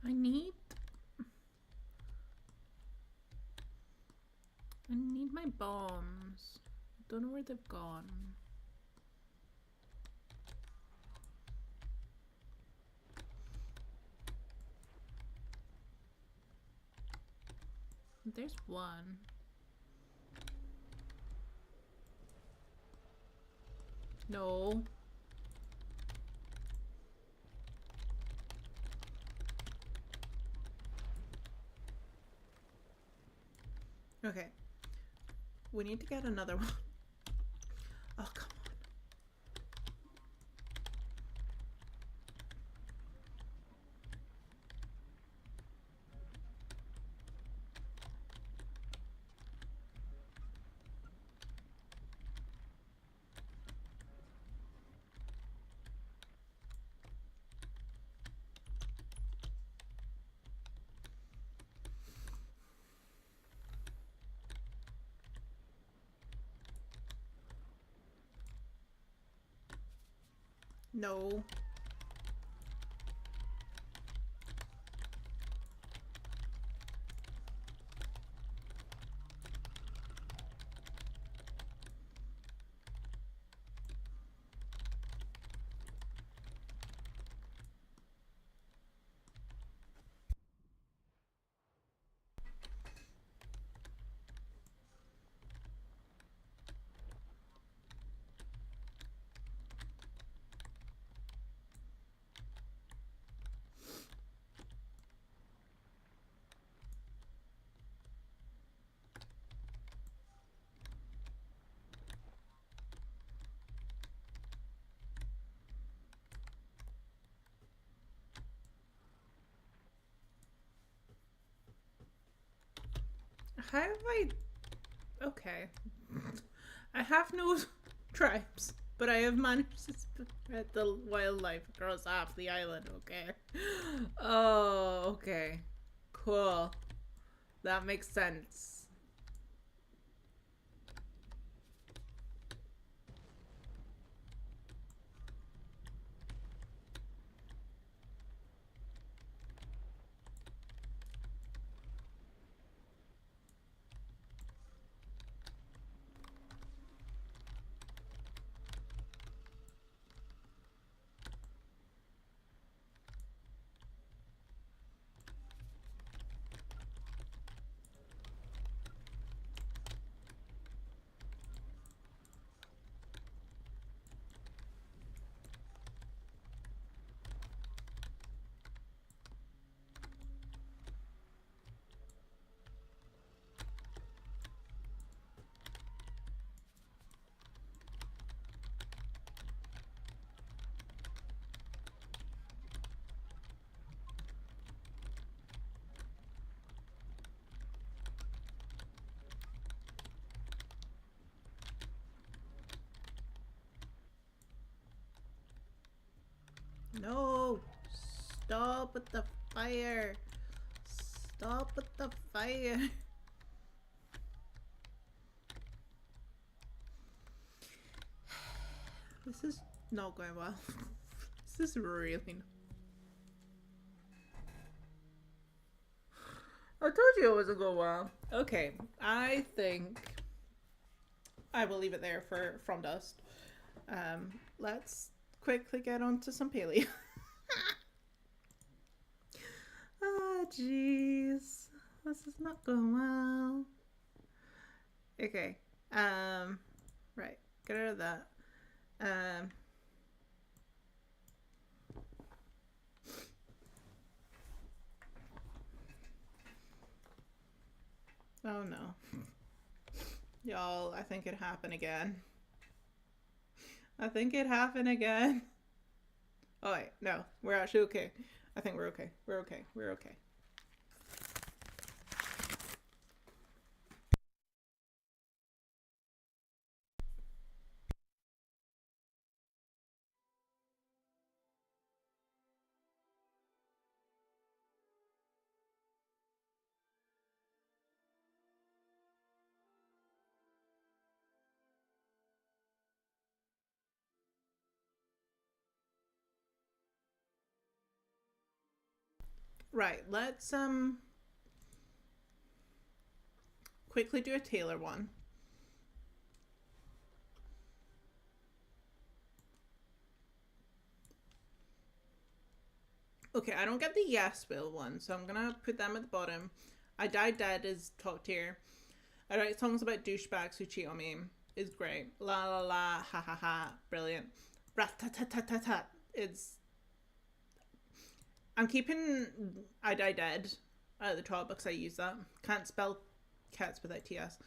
I need my bombs. Don't know where they've gone. There's one. No. Okay. We need to get another one. Oh, come on. No. How have I... Okay. I have no tribes, but I have managed to spread the wildlife across half the island, okay? Oh, okay. Cool. That makes sense. No! Stop with the fire! Stop with the fire. This is not going well. This is really not. I told you it wasn't going well. Okay, I think I will leave it there for From Dust. Let's quickly get on to some Palia. Ah, jeez. This is not going well. Okay. Right. Get rid of that. Oh no. Y'all, I think it happened again. I think it happened again. Oh wait, no. We're actually okay. I think we're okay. We're okay. We're okay. Right, let's quickly do a Taylor one. Okay, I don't get the Yes Will one, so I'm gonna put them at the bottom. I Died Dead is top tier. I write songs about douchebags who cheat on me is great. La la la, ha ha ha, brilliant. Rat-tat-tat-tat-tat. It's... I'm keeping I Die Dead at the top because I use that. Can't spell cats without TS.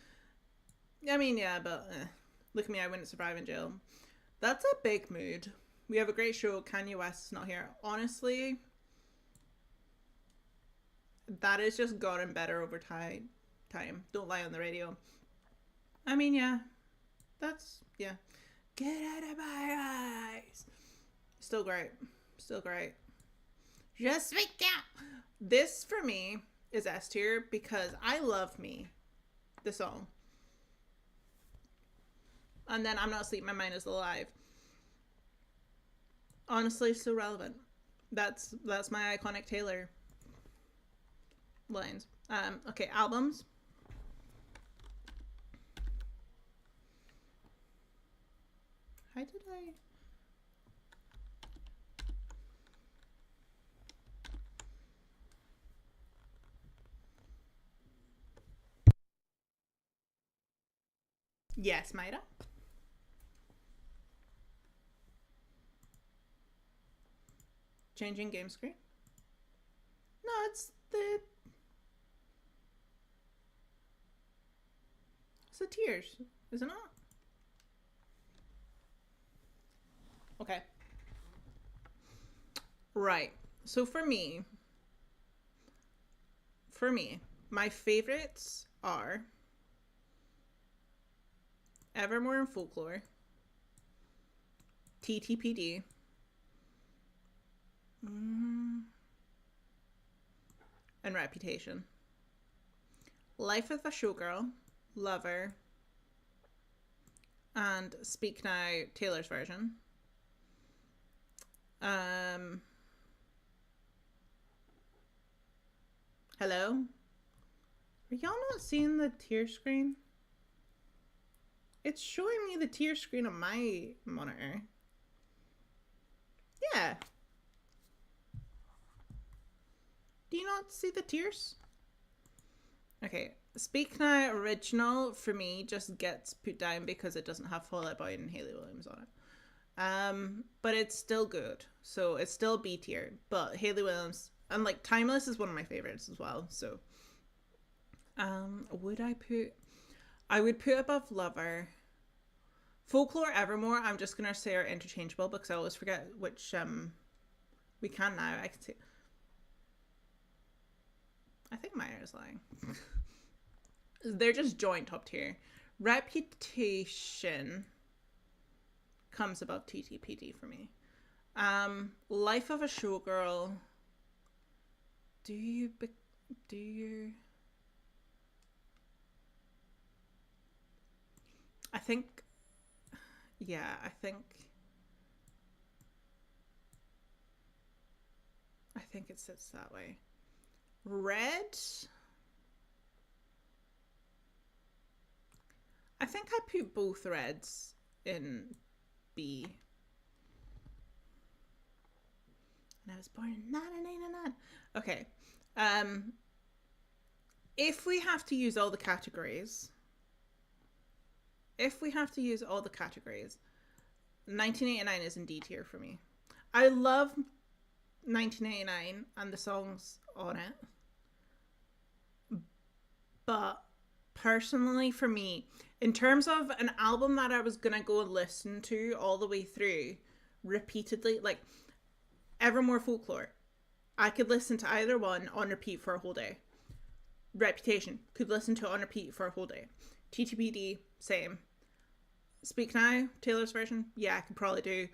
I mean, yeah, but look at me, I wouldn't survive in jail. That's a big mood. We have a great show. Kanye West is not here. Honestly, that has just gotten better over time. Don't lie on the radio. I mean, yeah. That's, yeah. Get out of my eyes. Still great. Still great. Just speak down. This, for me, is S tier because I love me. The song. And then I'm Not Asleep, My Mind Is Alive. Honestly, so relevant. That's my iconic Taylor lines. Okay, albums. How did I... Yes, Maida. Changing game screen. No, it's the tiers, is it not? Okay. Right. So for me, my favorites are Evermore and Folklore, TTPD, and Reputation. Life of a Showgirl, Lover, and Speak Now, Taylor's version. Hello? Are y'all not seeing the tier screen? It's showing me the tier screen on my monitor. Yeah. Do you not see the tiers? Okay. Speak Now original for me just gets put down because it doesn't have Fall Out Boy and Hayley Williams on it. But it's still good. So it's still B tier. But Hayley Williams and like Timeless is one of my favorites as well. So I would put above Lover. Folklore, Evermore, I'm just gonna say are interchangeable because I always forget which we can now. I can see. I think mine is lying. They're just joint top tier. Reputation comes above TTPD for me. Life of a Showgirl. Do you? I think, yeah, I think it sits that way. Red, I think I put both reds in B. And I was born in 1989. Okay. If we have to use all the categories, 1989 is in D tier for me. I love 1989 and the songs on it. But personally for me, in terms of an album that I was gonna go and listen to all the way through repeatedly, like Evermore Folklore, I could listen to either one on repeat for a whole day. Reputation, could listen to it on repeat for a whole day. TTPD, same. Speak Now, Taylor's version, yeah, I could probably do.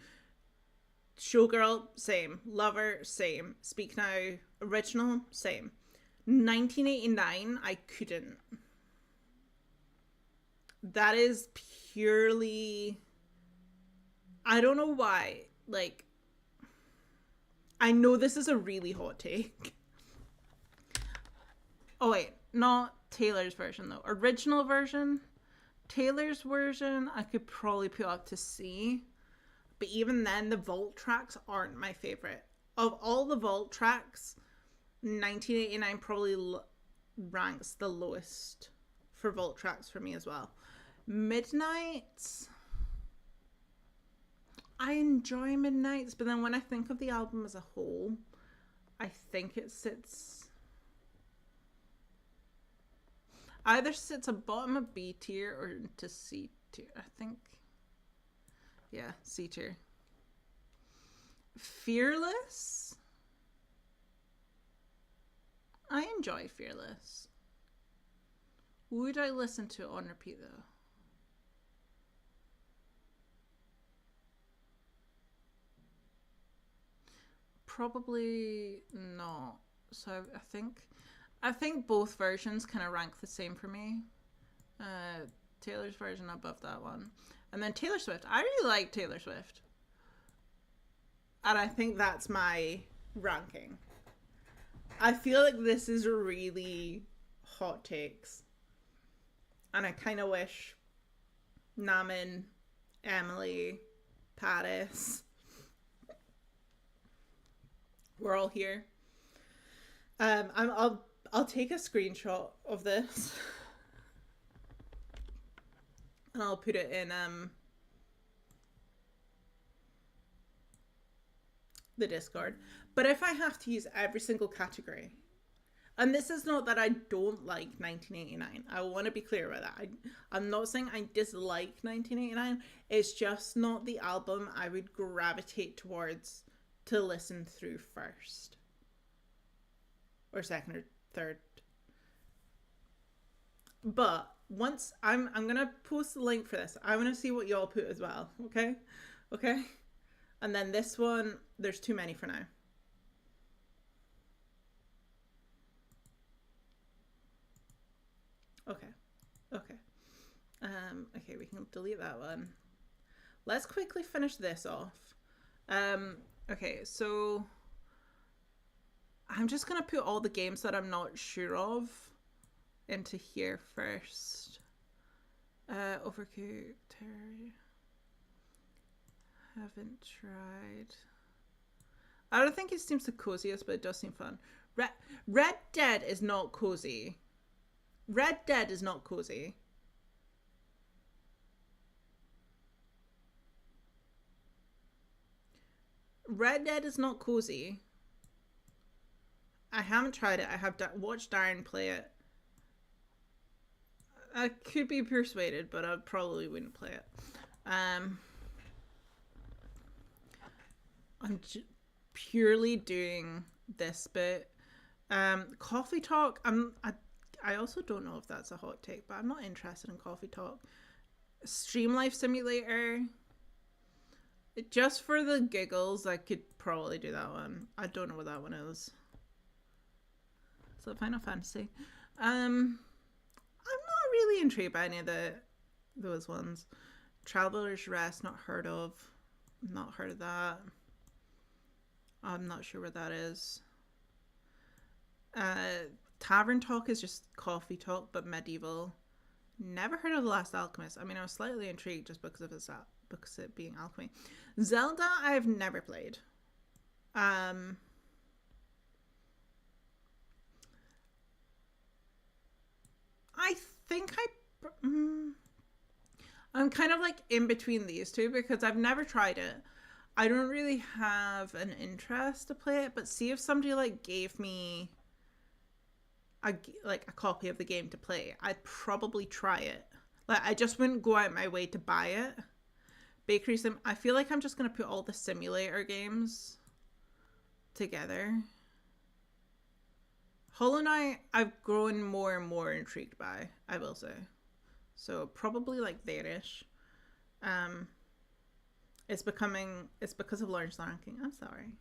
Showgirl, same. Lover, same. Speak Now, original, same. 1989, I couldn't. That is purely, I don't know why. Like, I know this is a really hot take. Oh wait, not Taylor's version though. Original version. Taylor's version I could probably put up to C. But even then, the vault tracks aren't my favorite. Of all the vault tracks, 1989 probably ranks the lowest for vault tracks for me as well. Midnights, I enjoy Midnights, but then when I think of the album as a whole, I think it sits either sits a bottom of B tier or into C tier. I think, yeah, C tier. Fearless, I enjoy Fearless. Would I listen to it on repeat though? Probably not. So I think both versions kind of rank the same for me. Taylor's version above that one. And then Taylor Swift. I really like Taylor Swift. And I think that's my ranking. I feel like this is really hot takes. And I kind of wish Namin, Emily, Paris we're all here. I'll take a screenshot of this and I'll put it in the Discord. But if I have to use every single category, and this is not that I don't like 1989. I want to be clear about that. I'm not saying I dislike 1989. It's just not the album I would gravitate towards to listen through first. Or second or third. But once I'm gonna post the link for this. I want to see what y'all put as well. Okay? Okay? And then this one, there's too many for now. Okay. Okay. Okay, we can delete that one. Let's quickly finish this off. Okay, so I'm just gonna put all the games that I'm not sure of into here first. Overcooked, Terry. Haven't tried. I don't think it seems the coziest, but it does seem fun. Red Dead is not cozy. Red Dead is not cozy. Red Dead is not cozy. I haven't tried it. I have watched Darren play it. I could be persuaded, but I probably wouldn't play it. I'm purely doing this bit. Coffee Talk. I also don't know if that's a hot take, but I'm not interested in Coffee Talk. Stream Life Simulator. Just for the giggles, I could probably do that one. I don't know what that one is. So Final Fantasy. I'm not really intrigued by any of those ones. Traveler's Rest, not heard of. Not heard of that. I'm not sure what that is. Tavern Talk is just coffee talk, but medieval. Never heard of The Last Alchemist. I mean, I was slightly intrigued just because of it being alchemy. Zelda, I've never played. I think I'm kind of like in between these two because I've never tried it. I don't really have an interest to play it, but see if somebody like gave me a copy of the game to play, I'd probably try it. Like, I just wouldn't go out my way to buy it. Bakery Sim, I feel like I'm just going to put all the simulator games together. Hollow Knight, I've grown more and more intrigued by, I will say. So probably like there-ish. It's because of Lawrence ranking. I'm sorry.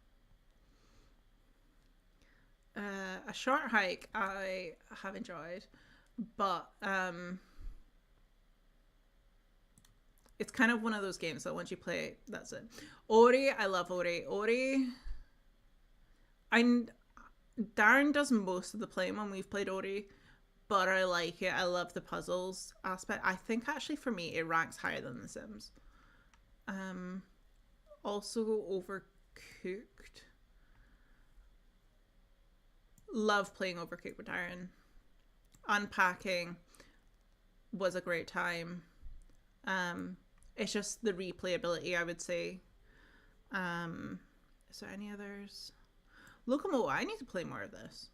A Short Hike I have enjoyed, but it's kind of one of those games that once you play it, that's it. Ori, I love Ori. Darren does most of the playing when we've played Ori, but I like it. I love the puzzles aspect. I think actually for me it ranks higher than The Sims. Also Overcooked. Love playing Overcooked with Darren. Unpacking was a great time. It's just the replayability, I would say. Is there any others? Locomo, I need to play more of this.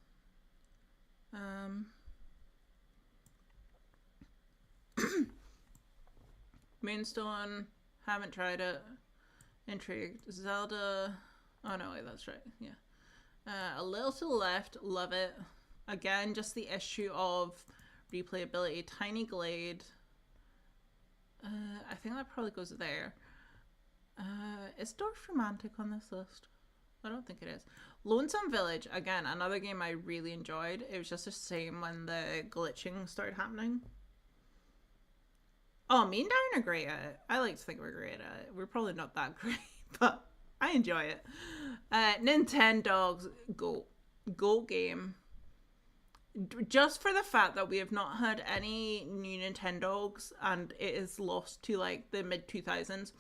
Moonstone, haven't tried it. Intrigued. Zelda, oh no, wait, that's right, yeah. A Little to the Left, love it. Again, just the issue of replayability. Tiny Glade, I think that probably goes there. Is Dorf Romantic on this list? I don't think it is. Lonesome Village, again, another game I really enjoyed. It was just the same when the glitching started happening. Oh, me and Darren are great at it. I like to think we're great at it. We're probably not that great, but I enjoy it. Nintendogs, GOAT game. Just for the fact that we have not had any new Nintendogs and it is lost to like the mid 2000s,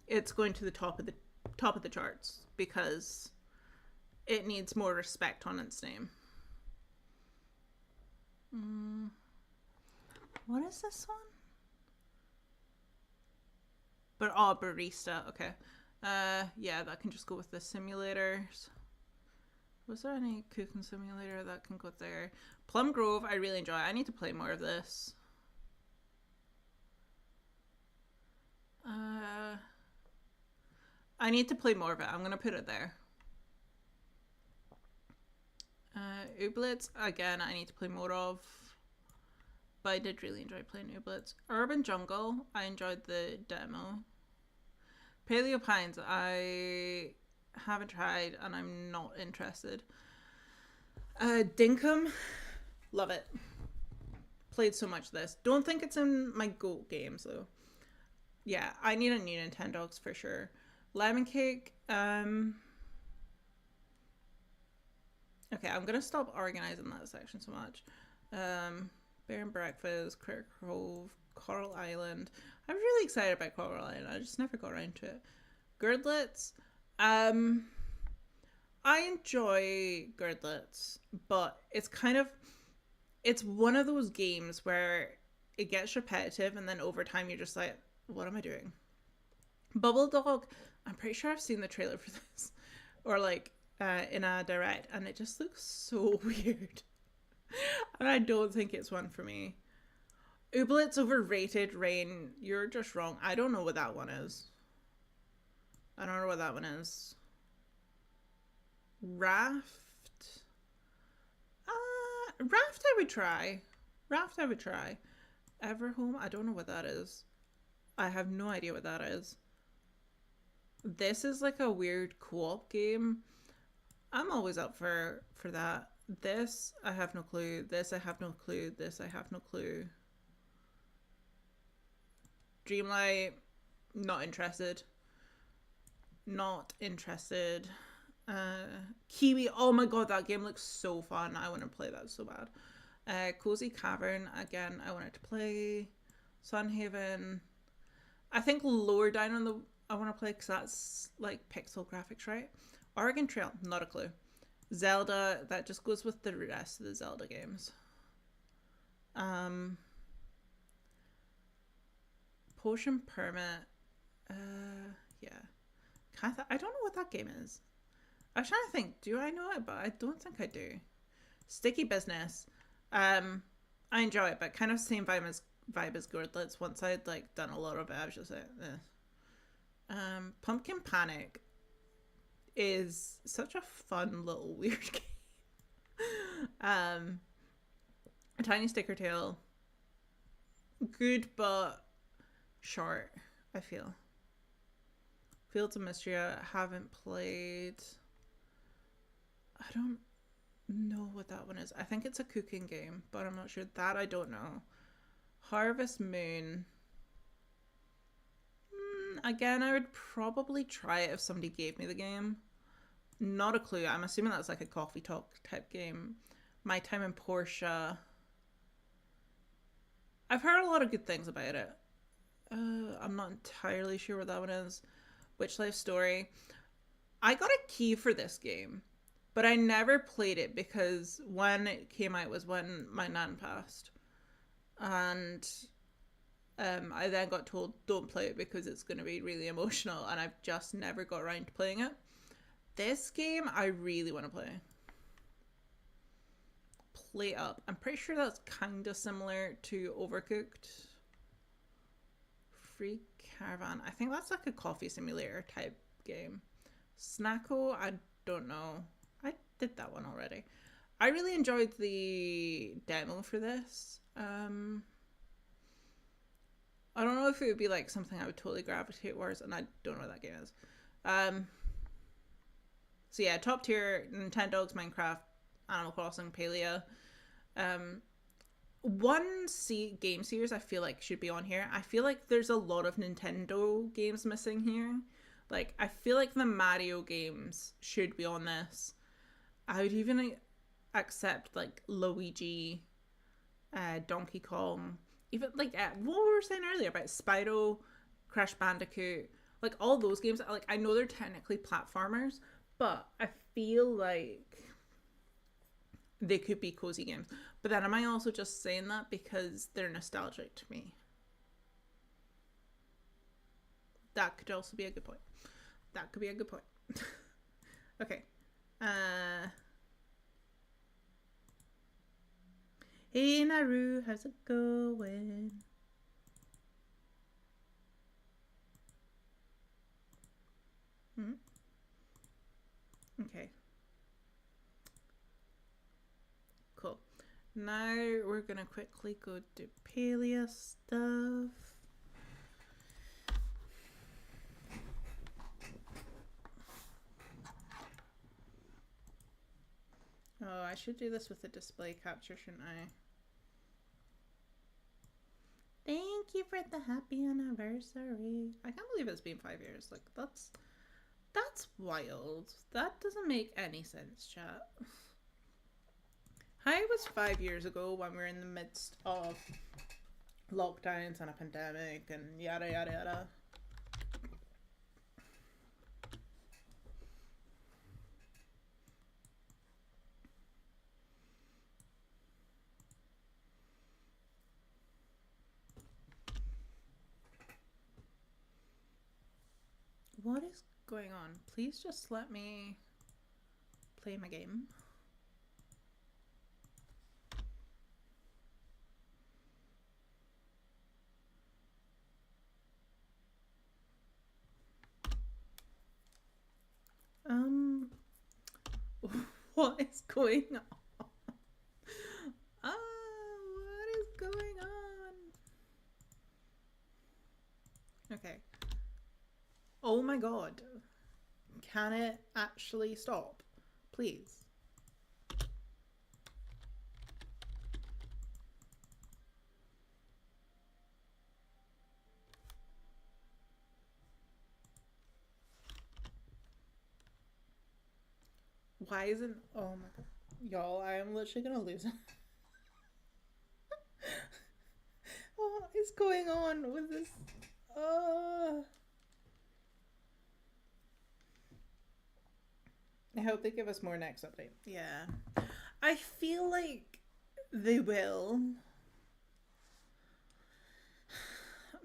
it's going to the top of the charts because it needs more respect on its name. What is this one? But barista, okay. Yeah, that can just go with the simulators. Was there any cooking simulator that can go there? Plum Grove, I really enjoy. I need to play more of this. I need to play more of it. I'm gonna put it there. Ooblets, again, I need to play more of. But I did really enjoy playing Ooblets. Urban Jungle, I enjoyed the demo. Paleo Pines, I haven't tried and I'm not interested. Dinkum, love it. Played so much of this. Don't think it's in my GOAT games though. Yeah, I need a new Nintendogs for sure. Lemon Cake, okay, I'm gonna stop organizing that section so much. Bear and Breakfast, Critter Cove, Coral Island. I'm really excited about Coral Island. I just never got around to it. Girdlets. I enjoy Girdlets, but it's one of those games where it gets repetitive and then over time you're just like, what am I doing? Bubble Dog, I'm pretty sure I've seen the trailer for this. Or like in a direct and it just looks so weird. And I don't think it's one for me. Ooblets overrated, Rain. You're just wrong. I don't know what that one is. Raft. Raft I would try. Everhome, I don't know what that is. I have no idea what that is. This is like a weird co-op game. I'm always up for that. This, I have no clue. This, I have no clue. This, I have no clue. Dreamlight, not interested. Not interested. Kiwi, oh my god, that game looks so fun. I want to play that so bad. Cozy Cavern, again, I wanted to play. Sunhaven. I think lower down on the I want to play because that's like pixel graphics, right? Oregon Trail, not a clue. Zelda, that just goes with the rest of the Zelda games. Potion Permit, yeah. I don't know what that game is. I was trying to think, do I know it? But I don't think I do. Sticky Business, I enjoy it, but kind of same vibe as Gordlets. Once I'd like done a lot of it, I was just like, eh. Pumpkin Panic is such a fun little weird game. A Tiny Sticker Tail, good but short, I feel. Fields of Mystery, I haven't played. I don't know what that one is. I think it's a cooking game, but I'm not sure. That I don't know. Harvest Moon. Again, I would probably try it if somebody gave me the game. Not a clue. I'm assuming that's like a coffee talk type game. My Time in Portia. I've heard a lot of good things about it. I'm not entirely sure what that one is. Witch Life Story. I got a key for this game, but I never played it because when it came out was when my nan passed. And I then got told, don't play it because it's going to be really emotional, and I've just never got around to playing it. This game, I really want to play. Play Up. I'm pretty sure that's kind of similar to Overcooked. Free Caravan. I think that's like a coffee simulator type game. Snacko, I don't know. I did that one already. I really enjoyed the demo for this. I don't know if it would be like something I would totally gravitate towards, and I don't know what that game is. So yeah, top tier, Nintendo's Minecraft, Animal Crossing, Palia. One game series I feel like should be on here. I feel like there's a lot of Nintendo games missing here. Like, I feel like the Mario games should be on this. I would even accept like Luigi, Donkey Kong, even like what we were saying earlier about Spyro, Crash Bandicoot, like all those games. Like, I know they're technically platformers, but I feel like they could be cozy games. But then am I also just saying that because they're nostalgic to me? That could also be a good point. That could be a good point. Okay. Hey Naru, how's it going? Okay. Cool. Now we're gonna quickly go to Palia stuff. Oh, I should do this with the display capture, shouldn't I? Thank you for the happy anniversary. I can't believe it's been 5 years. Like, that's wild. That doesn't make any sense, chat. How was 5 years ago when we were in the midst of lockdowns and a pandemic and yada yada yada? What is going on? Please just let me play my game. What is going on? What is going on? Okay. Oh my god. Can it actually stop? Please. Why isn't... Oh my god. Y'all, I am literally gonna lose it. What is going on with this? I hope they give us more next update. Yeah. I feel like they will.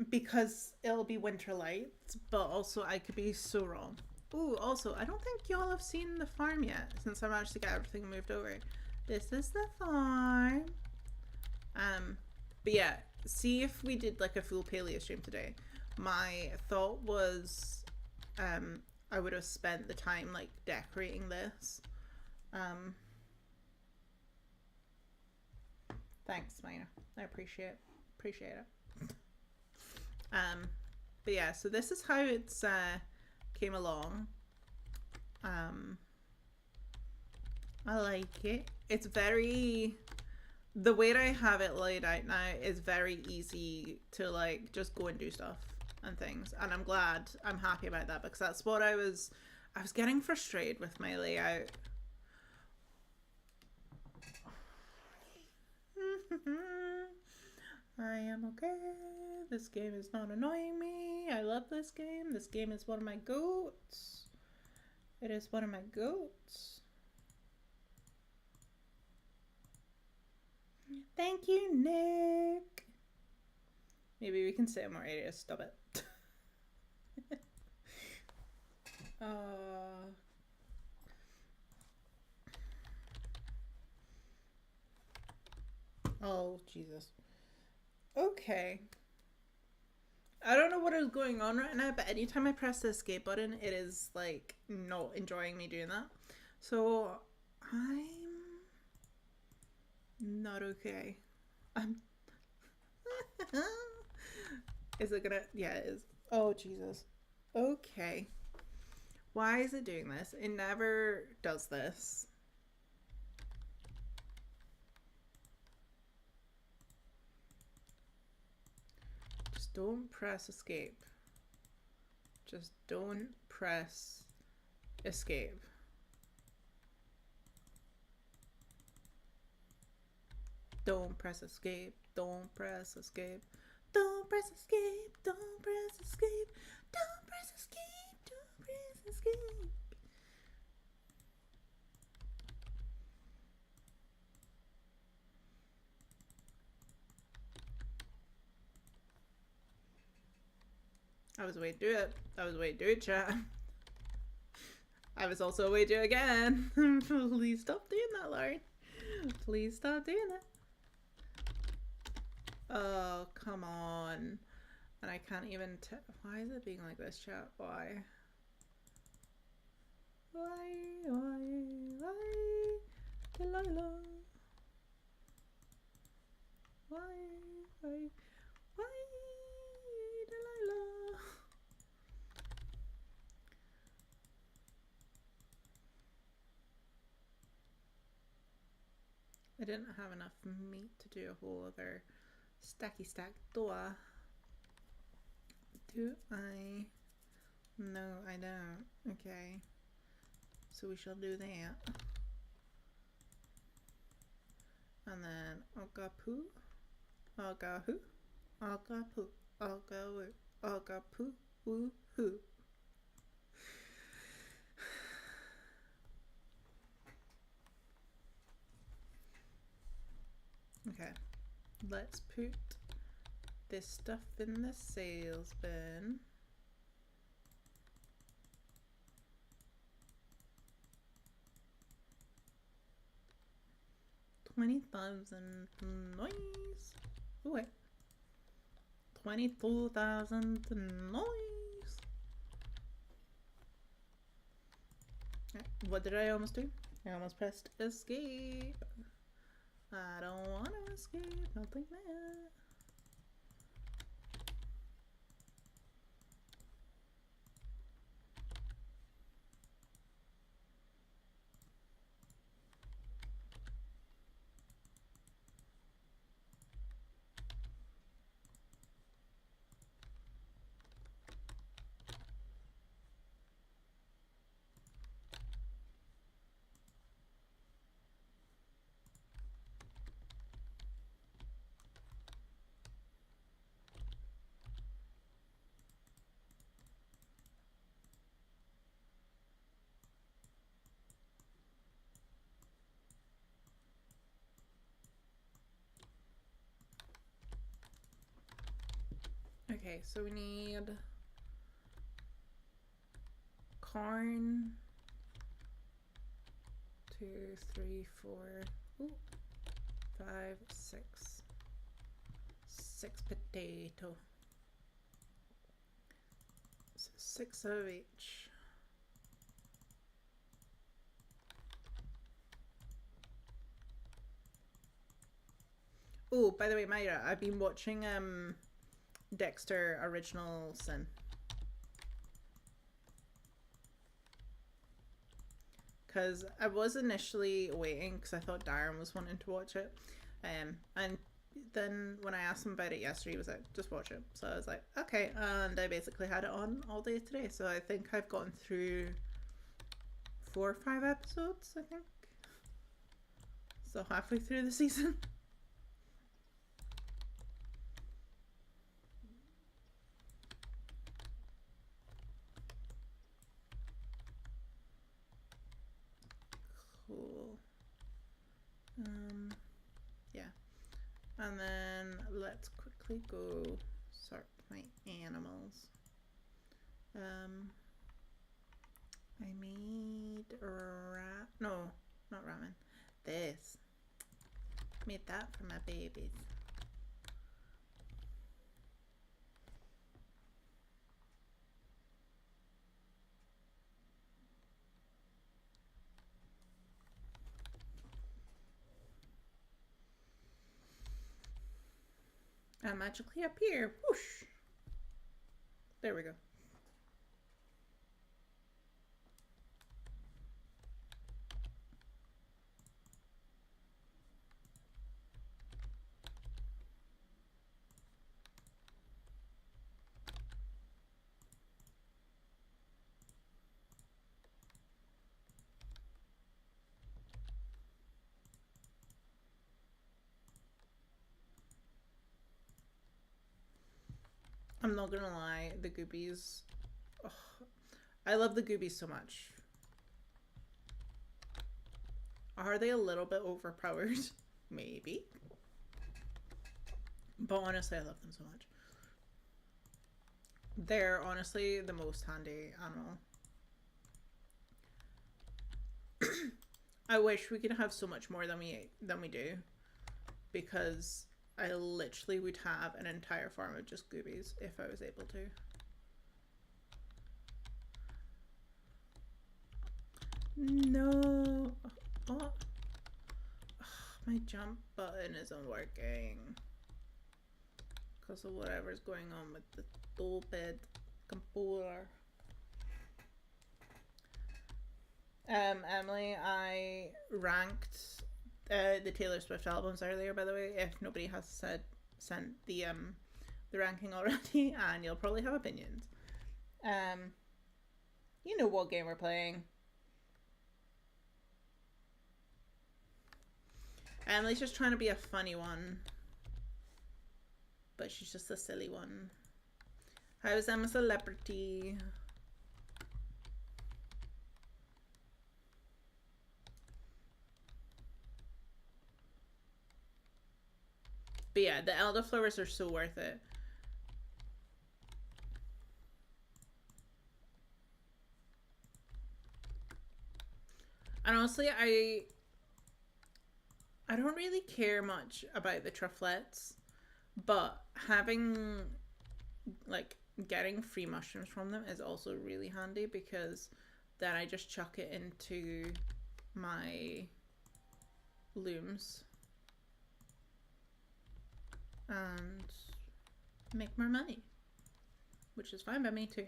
Because it'll be winter lights, but also I could be so wrong. Ooh, also, I don't think y'all have seen the farm yet, since I managed to get everything moved over. This is the farm. But yeah, see if we did like a full Palia stream today. My thought was, I would have spent the time like decorating this. Thanks, Mina. I appreciate it. But yeah, so this is how it's came along. I like it. It's very... The way that I have it laid out now is very easy to like just go and do stuff and things. And I'm happy about that, because that's what I was getting frustrated with my layout. I am okay. This game is not annoying me. I love this game. This game is one of my goats. It is one of my goats. Thank you, Nick. Maybe we can say more areas. Stop it. Oh, Jesus. Okay. I don't know what is going on right now, but anytime I press the escape button, it is like not enjoying me doing that. So I'm not okay. Is it gonna... Yeah, it is. Oh, Jesus. Okay. Why is it doing this? It never does this. Just don't press escape. Just don't press escape. Don't press escape. Don't press escape. Don't press escape. Don't press escape. Don't press escape. Don't press escape. I was waiting to do it. I was waiting to do it, chat. I was also waiting to do it again. Please stop doing that, Lauren. Please stop doing it. Oh, come on. And I can't even tell. Why is it being like this, chat? Why? Why, Delilah? Why, Delilah? I didn't have enough meat to do a whole other stacky stack door. Do I? No, I don't. Okay. So we shall do that. And then Agapu. Agahu. Agapu. Agawu. Agapu. Woohoo. Okay. Let's put this stuff in the sales bin. $20,000 noise. Oh wait. 22,000 noise. What did I almost do? I almost pressed escape. I don't want to escape. Nothing there. Okay, so we need corn. 2, 3, 4, ooh, 5, 6. 6 potato. So 6 of each. Oh, by the way, Myra, I've been watching Dexter Original Sin. Because I was initially waiting because I thought Darren was wanting to watch it. And then when I asked him about it yesterday, he was like, just watch it. So I was like, okay. And I basically had it on all day today. So I think I've gotten through 4 or 5 episodes, I think. So halfway through the season. Cool. Yeah. And then let's quickly go sort my animals. I made no, not ramen. This. Made that for my babies. And magically appear. Whoosh. There we go. I'm not gonna lie, the goobies. Oh, I love the goobies so much. Are they a little bit overpowered? Maybe. But honestly, I love them so much. They're honestly the most handy animal. I wish we could have so much more than we do, because I literally would have an entire farm of just goobies if I was able to. No. Oh. My jump button isn't working because of whatever's going on with the stupid computer. Emily, I ranked the Taylor Swift albums earlier, by the way, if nobody has sent the ranking already, and you'll probably have opinions. You know what game we're playing. Emily's just trying to be a funny one, but she's just a silly one. How is Emma a celebrity? But yeah, the elderflowers are so worth it. And honestly, I don't really care much about the trufflets, but having, like, getting free mushrooms from them is also really handy, because then I just chuck it into my looms and make more money, which is fine by me too.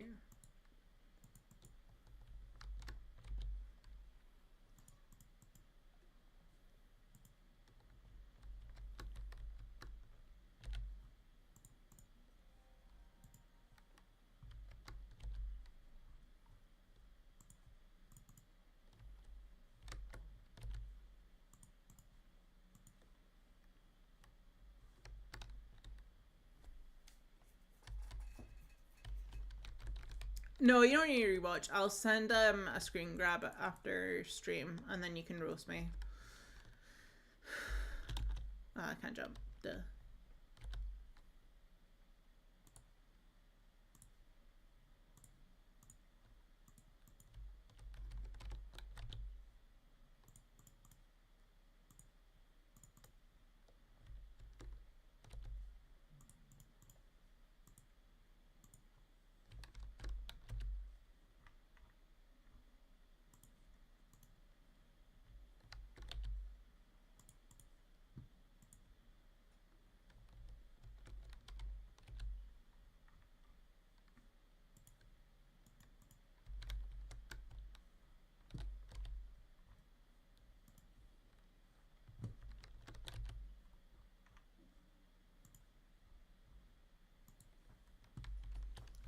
No, you don't need to rewatch. I'll send a screen grab after stream, and then you can roast me. I can't jump. Duh.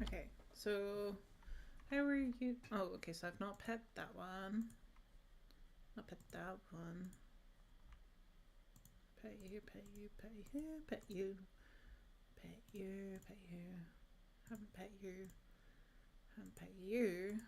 Okay, so how are you? Oh, okay, so I've not pet that one. Not pet that one. Pet you, pet you, pet you, pet you. Pet you, pet you. Haven't pet you. Haven't pet you.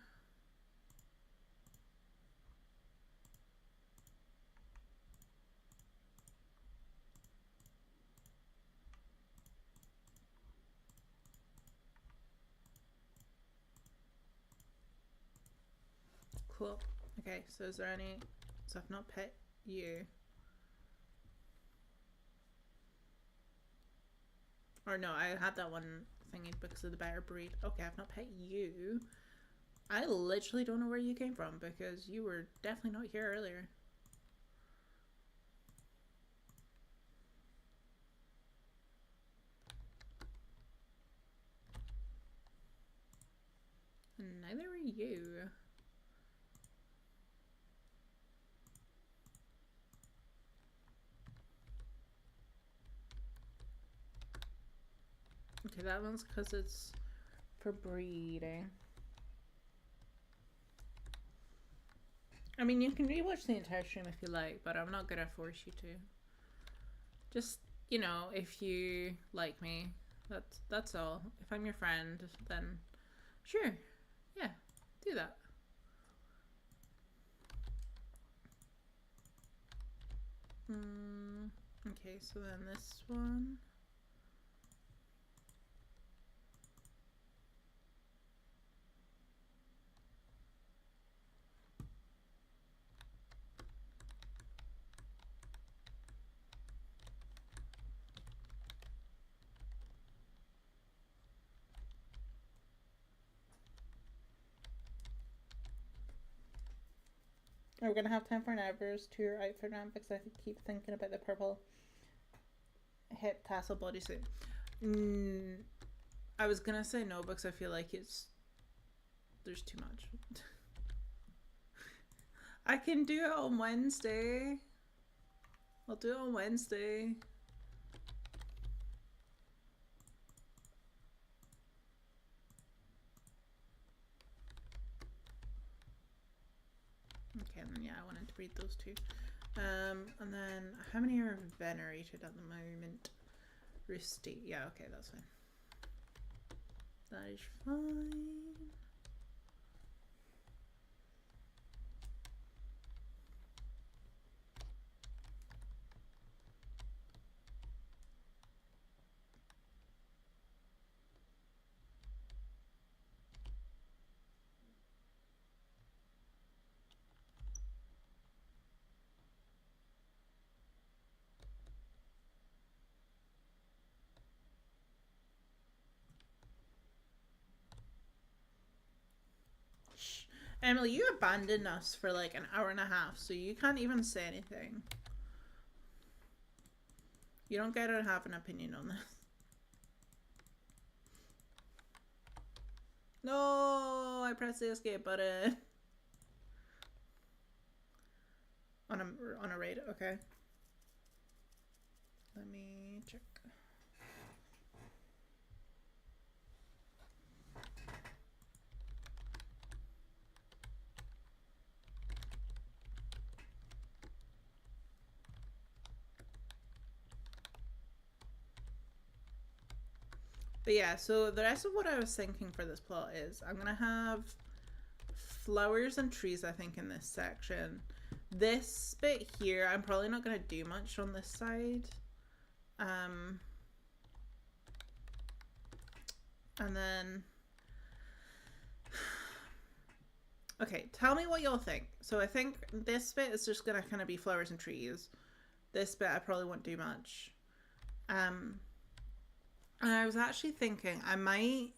Cool. Okay, so is there any... So I've not pet you. Or no, I had that one thingy because of the better breed. Okay, I've not pet you. I literally don't know where you came from because you were definitely not here earlier. And neither were you. Okay, that one's because it's for breeding. I mean, you can rewatch the entire stream if you like, but I'm not gonna force you to. Just, you know, if you like me, that's all. If I'm your friend, then sure, yeah, do that. Okay, so then this one. We're gonna have time for an hours to your outfit round because I keep thinking about the purple hip tassel bodysuit. I was gonna say no because I feel like there's too much. I can do it on Wednesday. I'll do it on Wednesday. Okay, and then yeah, I wanted to breed those two. And then how many are venerated at the moment? Rusty. Yeah, okay, that's fine. That is fine. Emily, you abandoned us for like an hour and a half, so you can't even say anything. You don't get to have an opinion on this. No, I pressed the escape button. On a raid, okay. Let me check. But yeah, so the rest of what I was thinking for this plot is I'm gonna have flowers and trees, I think, in this section. This bit here, I'm probably not gonna do much on this side. And then okay, tell me what y'all think. So I think this bit is just gonna kind of be flowers and trees. This bit I probably won't do much. And I was actually thinking I might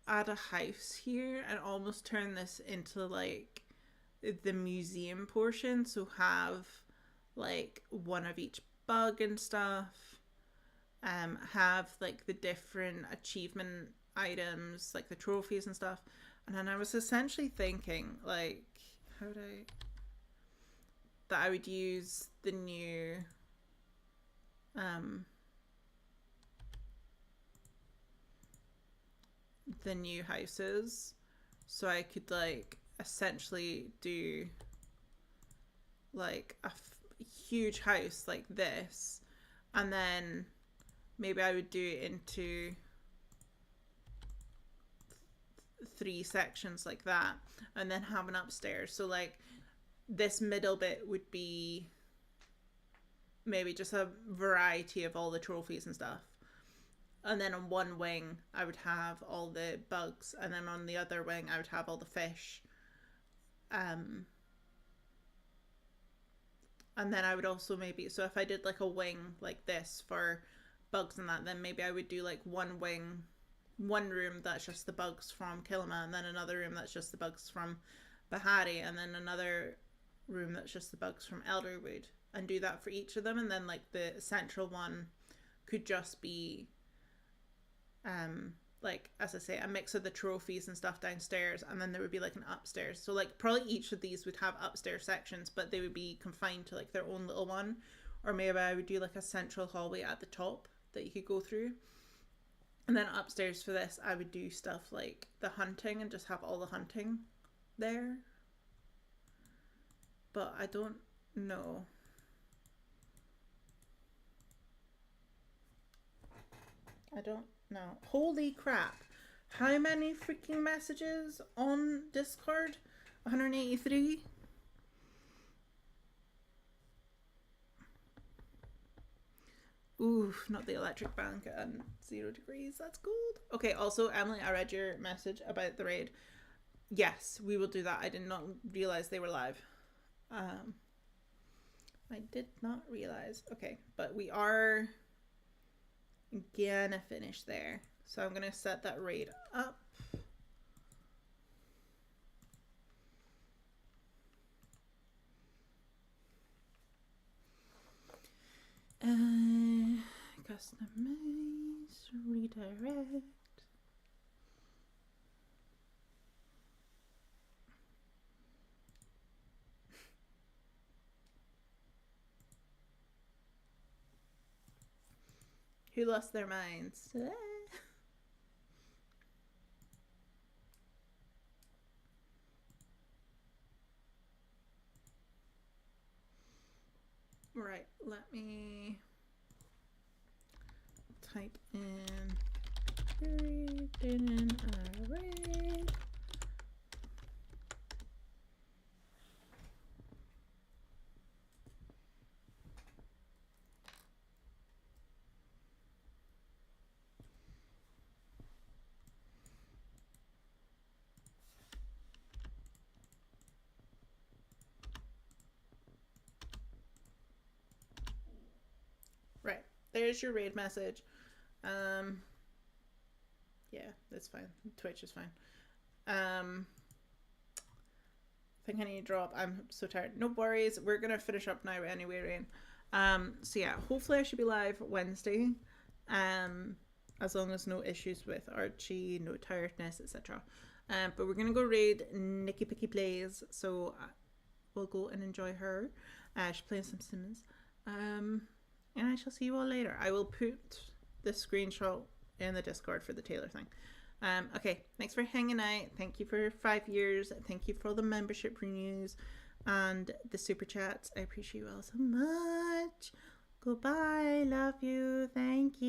add a house here and almost turn this into like the museum portion. So have like one of each bug and stuff. Have like the different achievement items, like the trophies and stuff. And then I was essentially thinking like that I would use the new the new houses. So I could like essentially do like a huge house like this, and then maybe I would do it into 3 sections like that, and then have an upstairs. So like this middle bit would be maybe just a variety of all the trophies and stuff, and then on one wing I would have all the bugs, and then on the other wing I would have all the fish. And then I would also maybe, so if I did like a wing like this for bugs and that, then maybe I would do like one wing, one room that's just the bugs from Kilima, and then another room that's just the bugs from Bahari, and then another room that's just the bugs from Elderwood, and do that for each of them. And then like the central one could just be like, as I say, a mix of the trophies and stuff downstairs, and then there would be like an upstairs. So like probably each of these would have upstairs sections, but they would be confined to like their own little one. Or maybe I would do like a central hallway at the top that you could go through. And then upstairs for this, I would do stuff like the hunting and just have all the hunting there. But I don't know. I don't know. Holy crap. How many freaking messages on Discord? 183? Ooh, not the electric blanket and 0 degrees. That's gold. Okay, also, Emily, I read your message about the raid. Yes, we will do that. I did not realize they were live. I did not realize. Okay, but we are gonna finish there. So I'm gonna set that raid up. Customize, redirect. Who lost their minds? Right, let me type in Coorie Doon array. Right, there's your raid message. Yeah, that's fine. Twitch is fine. I think I need to drop. I'm so tired. No worries. We're gonna finish up now anyway, Rain. So yeah, hopefully I should be live Wednesday. As long as no issues with Archie, no tiredness, etc. But we're gonna go raid Nikki Picky Plays, so we'll go and enjoy her. She's playing some Sims. And I shall see you all later. I will put the screenshot in the Discord for the Taylor thing. Okay, thanks for hanging out. Thank you for 5 years. Thank you for all the membership renews and the super chats. I appreciate you all so much. Goodbye. Love you. Thank you.